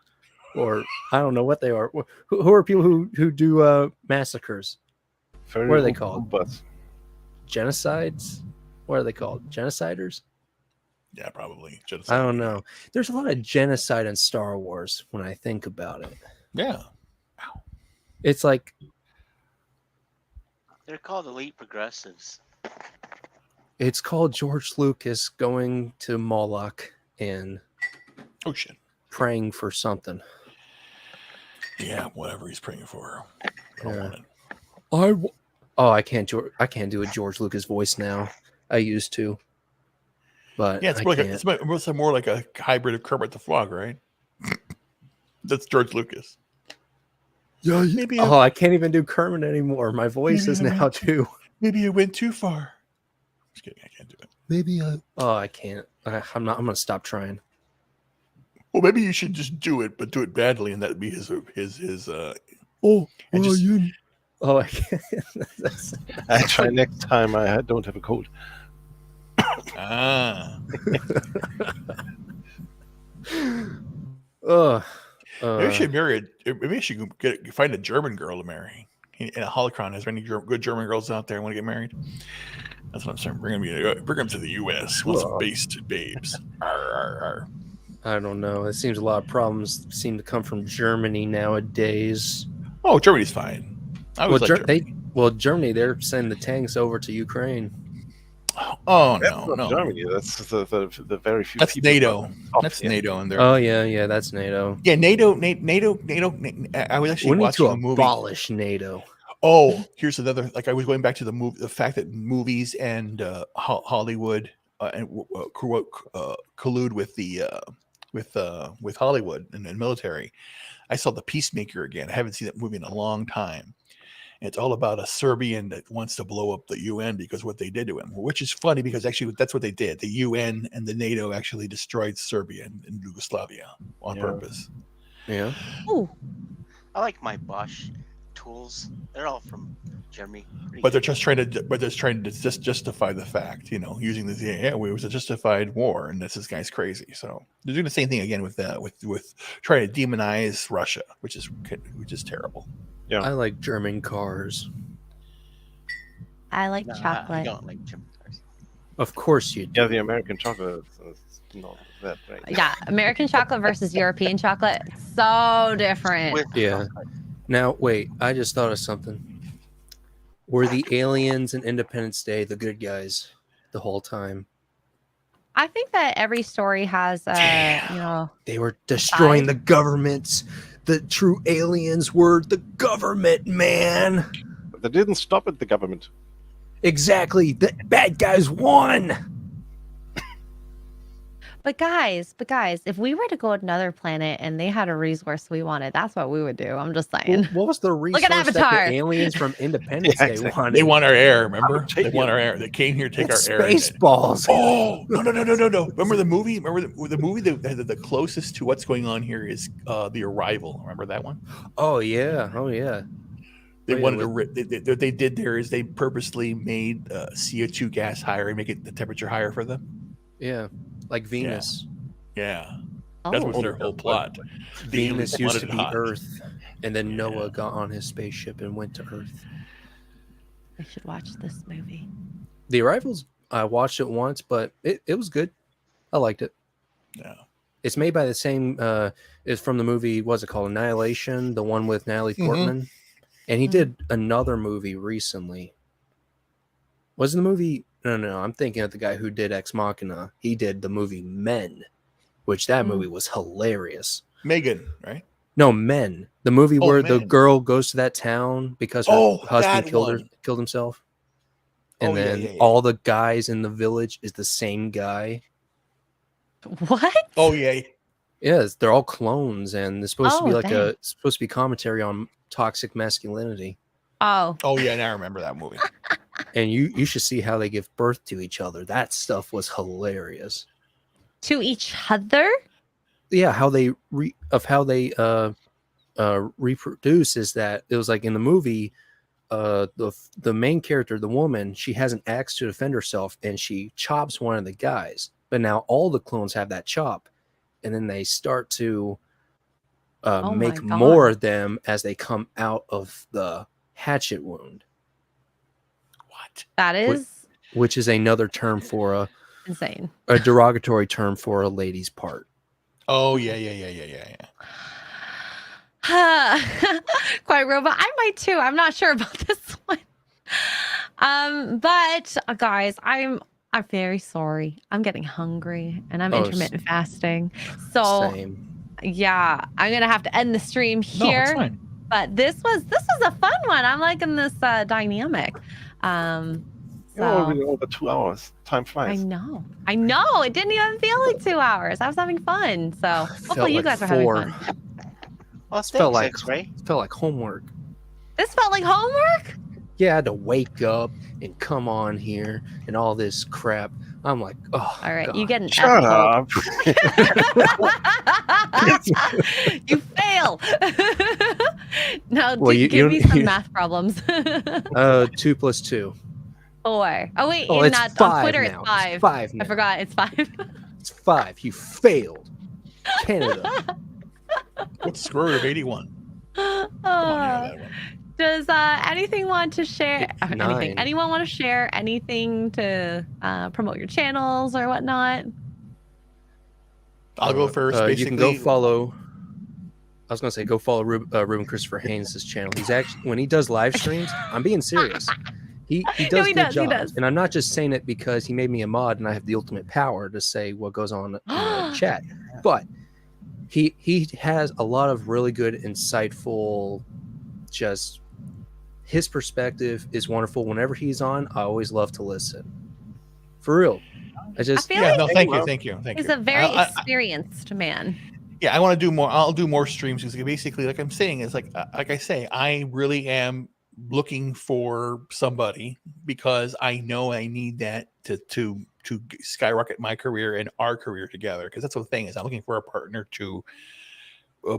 or I don't know what they are. Who are people who do massacres? Very What are they open called? But Genocides? What are they called? Genociders? Yeah, probably. I Genocide. don't know. There's a lot of genocide in Star Wars when I think about it. Yeah. It's like They're called elite progressives. it's called George Lucas going to Moloch and Oh shit. praying for something. Yeah, whatever he's praying for. I don't Yeah. want it. I can't do a George Lucas voice now. I used to, but Yeah, it's I more like can't. it's more like a hybrid of Kermit the Frog, right? That's George Lucas. Yeah, Maybe I can't even do Kermit anymore. My voice Maybe is I now went too. maybe it went too far. Just kidding, I can't do it. Maybe I can't. I'm not. I'm gonna stop trying. Well, maybe you should just do it, but do it badly, and that'd be his. Oh, and just- Oh, I can't. That's- I try next time I don't have a cold. Ugh. Maybe you should marry maybe you should find a German girl to marry. In a holocron, is there any good German girls out there who want to get married? That's what I'm saying. Bring them to the U.S. with some based babes. Arr, arr, arr. I don't know. It seems a lot of problems seem to come from Germany nowadays. Oh, Germany's fine. I Well, was like Germany. Germany, they're sending the tanks over to Ukraine. Oh That's no, not no. Germany. That's the very few. That's people NATO. that are That's yeah. NATO in there. Oh yeah, that's NATO. Yeah, NATO. I was actually We need watching to a movie. abolish NATO. Oh, here's another. Like I was going back to the fact that movies and Hollywood collude with Hollywood and military. I saw The Peacemaker again. I haven't seen that movie in a long time. It's all about a Serbian that wants to blow up the UN because what they did to him, which is funny because actually that's what they did. The UN and the NATO actually destroyed Serbia and Yugoslavia on purpose. Yeah. Ooh. I like my Bosch tools. They're all from Germany. Pretty But they're good. just trying to just justify the fact, using it was a justified war, and this guy's crazy. So they're doing the same thing again with trying to demonize Russia, which is terrible. Yeah. I like German cars. I like Nah, I chocolate. don't like German cars. Of course you do. Yeah, the American chocolate is not that great. Yeah, American chocolate versus European chocolate, so different. With Yeah. Now, wait, I just thought of something. Were the aliens in Independence Day the good guys the whole time? I think that every story has, They were destroying the governments. The true aliens were the government, man. But they didn't stop at the government. Exactly. The bad guys won. But guys, if we were to go to another planet and they had a resource we wanted, that's what we would do. I'm just saying. What was the resource at that Avatar. the aliens from Independence Yeah, Day exactly. wanted? They want our air, remember? take They want it. our air. They came here to take It's our air. Spaceballs. Oh no! Remember the movie? Remember the movie? The closest to what's going on here is The Arrival. Remember that one? Oh yeah. Oh yeah. They Oh, yeah, wanted to. What they did there is they purposely made CO2 gas higher and make it the temperature higher for them. Yeah. Like Venus. Yeah, that was Oh, their whole plot. The Venus aliens used wanted to it be hot. Earth, and then Noah got on his spaceship and went to Earth. we should watch this movie. The Arrivals, I watched it once, but it was good. I liked it. Yeah. It's made by the same. It's from the movie. What's it called? Annihilation, the one with Natalie Portman, and he did another movie recently. Was the movie? No. I'm thinking of the guy who did Ex Machina. He did the movie Men, which that movie was hilarious. Megan, right? No, Men. The movie where the Men. girl goes to that town because her husband killed himself. And then all the guys in the village is the same guy. What? Oh yeah. Yes, they're all clones, and it's supposed to be like dang. it's supposed to be commentary on toxic masculinity. Oh. Oh yeah, and I remember that movie. And you should see how they give birth to each other. That stuff was hilarious. To each other? Yeah, how they reproduce is that it was like in the movie, the main character, the woman, she has an axe to defend herself, and she chops one of the guys. But now all the clones have that chop, and then they start to make more of them as they come out of the hatchet wound. What? That is which is another term for insane. A derogatory term for a lady's part. Oh yeah. Quiet Robot. I might too. I'm not sure about this one. But guys, I'm very sorry. I'm getting hungry and I'm intermittent fasting. So yeah, I'm gonna have to end the stream here. No, it's fine. But this was a fun one. I'm liking this dynamic. You're already over 2 hours. Time flies. I know. It didn't even feel like 2 hours. I was having fun. So hopefully you guys are having fun. Well, felt like homework. This felt like homework? Yeah, I had to wake up and come on here and all this crap. I'm like, oh, all right, God. you get an Shut up. You fail. Now, give me some math problems. 2 + 2. 4. Oh wait, it's on 5 Twitter now. it's 5. It's 5 now. I forgot it's 5. It's 5. You failed. Canada. What's the square root of 81? Does anything want to share? Anything? Anyone want to share anything to promote your channels or whatnot? I'll go first. You can go follow. I was gonna say go follow Ruben Christopher Haynes' channel. He's actually when he does live streams. I'm being serious. He does good jobs, does. and I'm not just saying it because he made me a mod and I have the ultimate power to say what goes on in the chat. But he has a lot of really good, insightful, just his perspective is wonderful. Whenever he's on, I always love to listen. For real. Thank you. He's a very experienced man. Yeah, I want to do more. I'll do more streams because basically, like I'm saying, is like I say, I really am looking for somebody because I know I need that to skyrocket my career and our career together. Because that's what the thing is. I'm looking for a partner to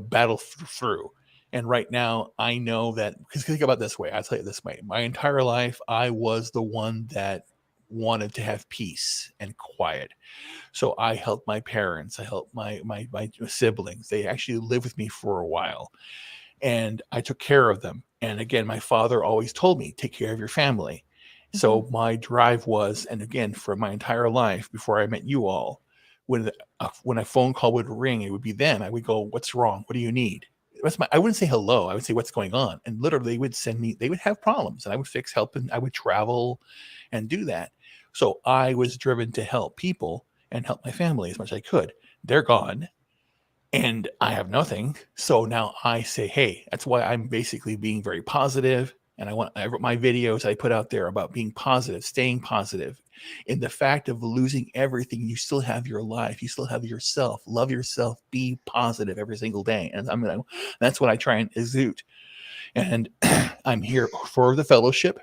battle through. And right now, I know that because think about it this way. I'll tell you this way: my entire life, I was the one that wanted to have peace and quiet. So I helped my parents. I helped my siblings. They actually lived with me for a while, and I took care of them. And again, my father always told me, take care of your family. Mm-hmm. So my drive was, and again, for my entire life before I met you all, when a phone call would ring, it would be them. I would go, what's wrong? What do you need? I wouldn't say hello. I would say, what's going on? And literally they would send me, they would have problems and I would fix help and I would travel and do that. So I was driven to help people and help my family as much as I could. They're gone and I have nothing. So now I say, hey, that's why I'm basically being very positive. And I wrote my videos I put out there about being positive, staying positive. In the fact of losing everything, you still have your life. You still have yourself. Love yourself. Be positive every single day. And that's what I try and exude. And I'm here for the fellowship.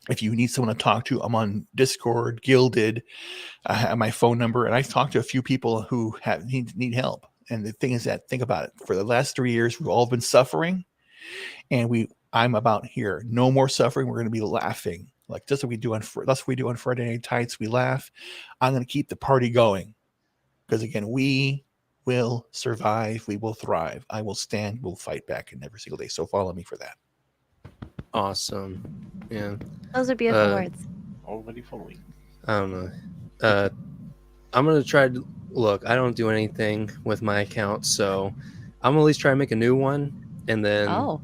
If you need someone to talk to, I'm on Discord, Gilded. I have my phone number, and I've talked to a few people who need help. And the thing is that, think about it. For the last 3 years, we've all been suffering, and I'm about here. No more suffering. We're going to be laughing, like just what we do on Friday Night Tights. We laugh. I'm going to keep the party going, because again, we will survive. We will thrive. I will stand. We'll fight back in every single day. So follow me for that. Awesome. Yeah. Those are beautiful words. Already following. I don't know. I'm gonna try to Look, I don't do anything with my account, so I'm gonna at least try to make a new one, and then Oh.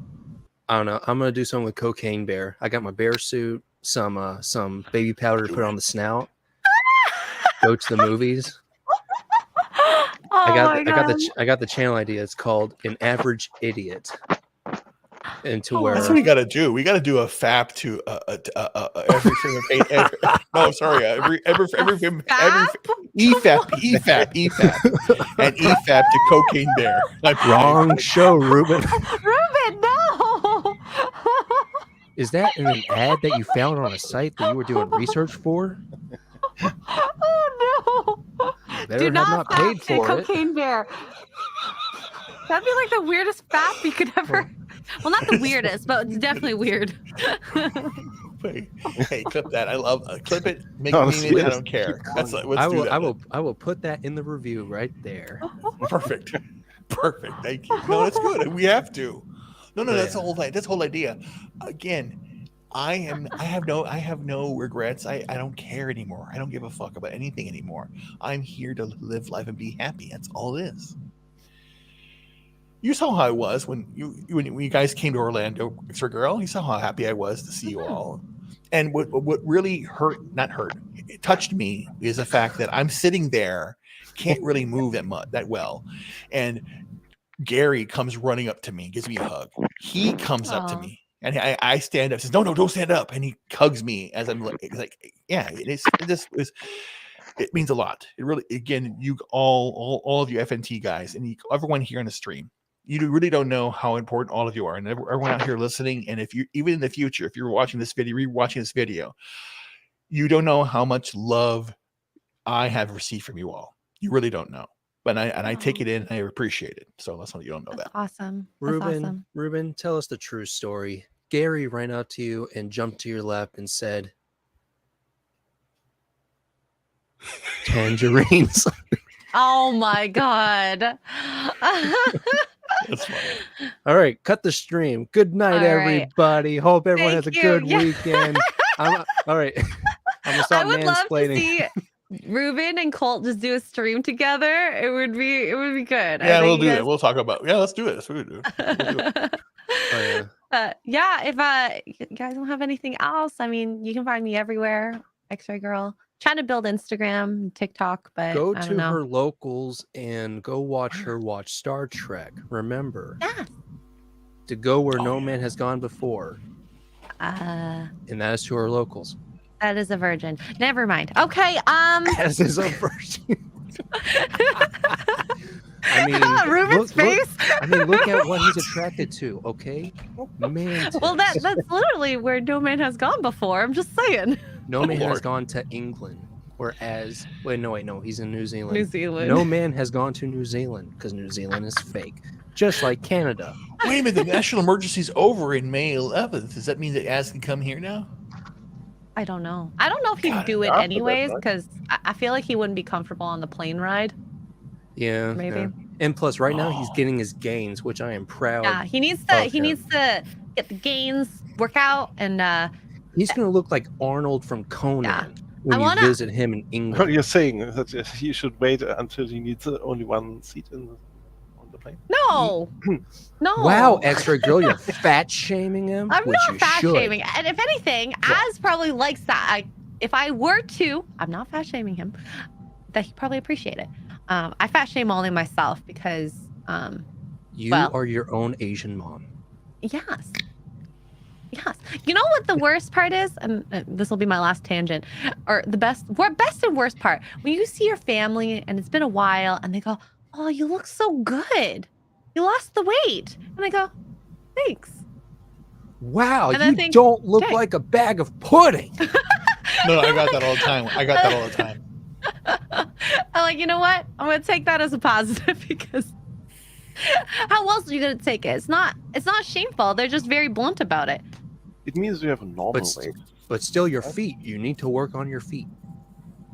I don't know. I'm gonna do something with Cocaine Bear. I got my bear suit, some baby powder to put on the snout. Go to the movies. Oh my god. I got the channel idea. It's called An Average Idiot. And to Oh, where That's what we got to do. We got to do a FAP to every film. No, sorry, every film, every EFAP, and EFAP to Cocaine Bear. wrong show, Ruben. Ruben, no. Is that in an ad that you found on a site that you were doing research for? Oh no. Better Do have not paid fap to for it. Cocaine Bear. That'd be like the weirdest fap you could ever. Well, not the weirdest, but it's definitely weird. Hey, clip that. I love clip it. Make No, me. seriously, I don't care. That's let's I do will, that. I will put that in the review right there. Perfect. Thank you. No, that's good. We have to. No, that's the whole thing. That's the whole idea. Again, I have no regrets. I don't care anymore. I don't give a fuck about anything anymore. I'm here to live life and be happy. That's all it is. You saw how I was when you guys came to Orlando, Extra Girl. You saw how happy I was to see you all. And what really it touched me is the fact that I'm sitting there, can't really move that well. And Gary comes running up to me, gives me a hug. He comes up to me, and I stand up, says, "No, don't stand up," and he hugs me as I'm like, yeah, it means a lot. It really, again, you all of you FNT guys, and everyone here on the stream. You really don't know how important all of you are, and everyone out here listening. And if you, even in the future, if you're watching this video, rewatching this video, you don't know how much love I have received from you all. You really don't know, but I take it in. And I appreciate it. So that's why you don't know that. Awesome, awesome. Ruben, tell us the true story. Gary ran up to you and jumped to your lap and said, "Tangerines." Oh my god. That's funny. All right, cut the stream. Good night, All right. everybody. Hope everyone has a Thank you. good Yeah. weekend. All right. I'm gonna stop I would love to mansplaining. see Ruben and Colt just do a stream together. It would be good. Yeah, we'll do that. We'll talk about. Yeah, let's do it. That's what we do. We'll do it. Yeah, if you guys don't have anything else, I mean, you can find me everywhere. X-Ray Girl. Trying to build Instagram, TikTok, but Go I to don't know. her locals and go watch her watch Star Trek. Remember to go where no man has gone before. And that is to her locals. That is a virgin. Never mind. Okay. As is a virgin. I mean, Ruben's face. Look at what he's attracted to. Okay, man. Well, that's literally where no man has gone before. I'm just saying. No man has gone to England, whereas no, he's in New Zealand. New Zealand. No man has gone to New Zealand because New Zealand is fake, just like Canada. Wait a minute, the national emergency's over in May 11th. Does that mean that Az can come here now? I don't know. I don't know if he'd do it anyways because I feel like he wouldn't be comfortable on the plane ride. Yeah, maybe. Yeah. And plus, right now he's getting his gains, which I am proud. Yeah, he needs to get the gains, work out, and he's gonna look like Arnold from Conan when you visit him in England. What you're saying that he should wait until he needs only one seat on the plane? No, no. Wow, Extra Girl, you're fat shaming him. I'm which not you fat should. shaming, and if anything, Az probably likes that. If I were to, I'm not fat shaming him. That he'd probably appreciate it. I fat shame only myself because you are your own Asian mom. Yes. You know what the worst part is? And this will be my last tangent. Or the best and worst part. When you see your family and it's been a while and they go, "Oh, you look so good. You lost the weight." And I go, "Thanks." Wow, And you don't look like a bag of pudding. No, I got that all the time. I'm like, you know what? I'm gonna take that as a positive because how else are you gonna take it? It's not shameful. They're just very blunt about it. It means you have a normal weight. But still, your feet. You need to work on your feet.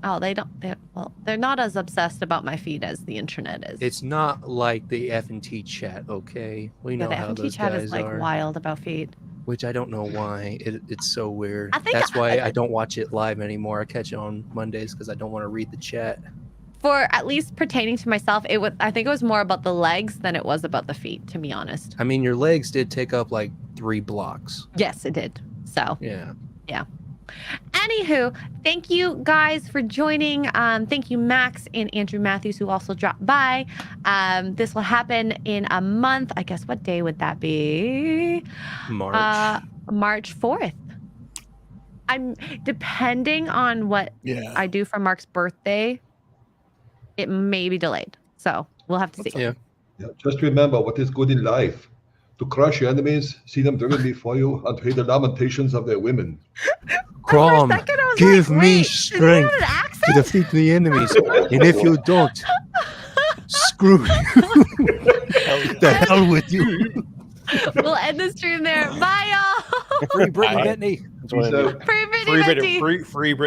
Oh, they're not as obsessed about my feet as the internet is. It's not like the F&T chat, okay? We know the how F&T those chat guys is like are. wild about feet. Which I don't know why. It's so weird. I think That's why I don't watch it live anymore. I catch it on Mondays because I don't want to read the chat. for at least pertaining to myself, I think it was more about the legs than it was about the feet, to be honest. I mean, your legs did take up like 3 blocks. Yes, it did. So Yeah. Anywho, thank you guys for joining. Thank you, Max and Andrew Matthews, who also dropped by. This will happen in a month. I guess what day would that be? March. March 4th. I'm depending on what I do for Mark's birthday. It may be delayed, so we'll have to see. Yeah. Just remember what is good in life: to crush your enemies, see them driven before you, and hear the lamentations of their women. Crom, give me strength an to accent? defeat the enemies, and if you don't, screw you. The hell with you. We'll end the stream there. Bye, y'all. Free Brittany Bentley. Peace out. Free Brittany Bentley. Free Brit.